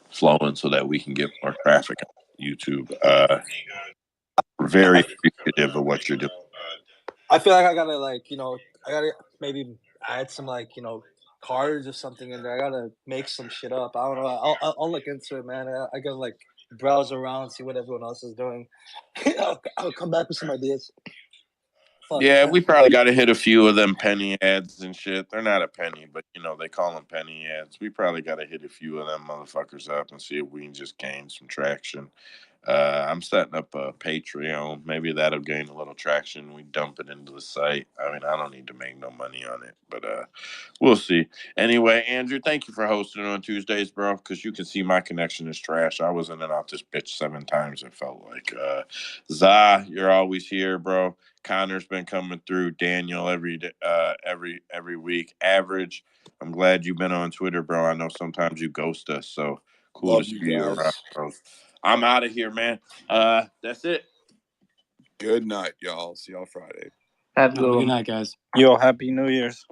A: flowing so that we can get more traffic on YouTube. We're very appreciative of what you're doing.
D: I feel like I gotta I gotta maybe add some cards or something in there. I gotta make some shit up. I don't know. I'll look into it, man. I gotta browse around, see what everyone else is doing. I'll come back with some ideas. Fuck.
A: Yeah, we probably got to hit a few of them penny ads and shit. They're not a penny, but they call them penny ads. We probably got to hit a few of them motherfuckers up and see if we can just gain some traction. I'm setting up a Patreon. Maybe that'll gain a little traction. We dump it into the site. I mean, I don't need to make no money on it, but we'll see. Anyway, Andrew, thank you for hosting on Tuesdays, bro, because you can see my connection is trash. I was in and out this bitch 7 times, it felt like. Za, you're always here, bro. Connor's been coming through. Daniel every week. Average. I'm glad you've been on Twitter, bro. I know sometimes you ghost us, so cool
C: Love
A: to see
C: you
A: you around,
C: guys.
A: bro. I'm out of here, man. That's it.
C: Good night, y'all. See y'all Friday.
B: Have a good night, guys.
G: Yo, Happy New Year's.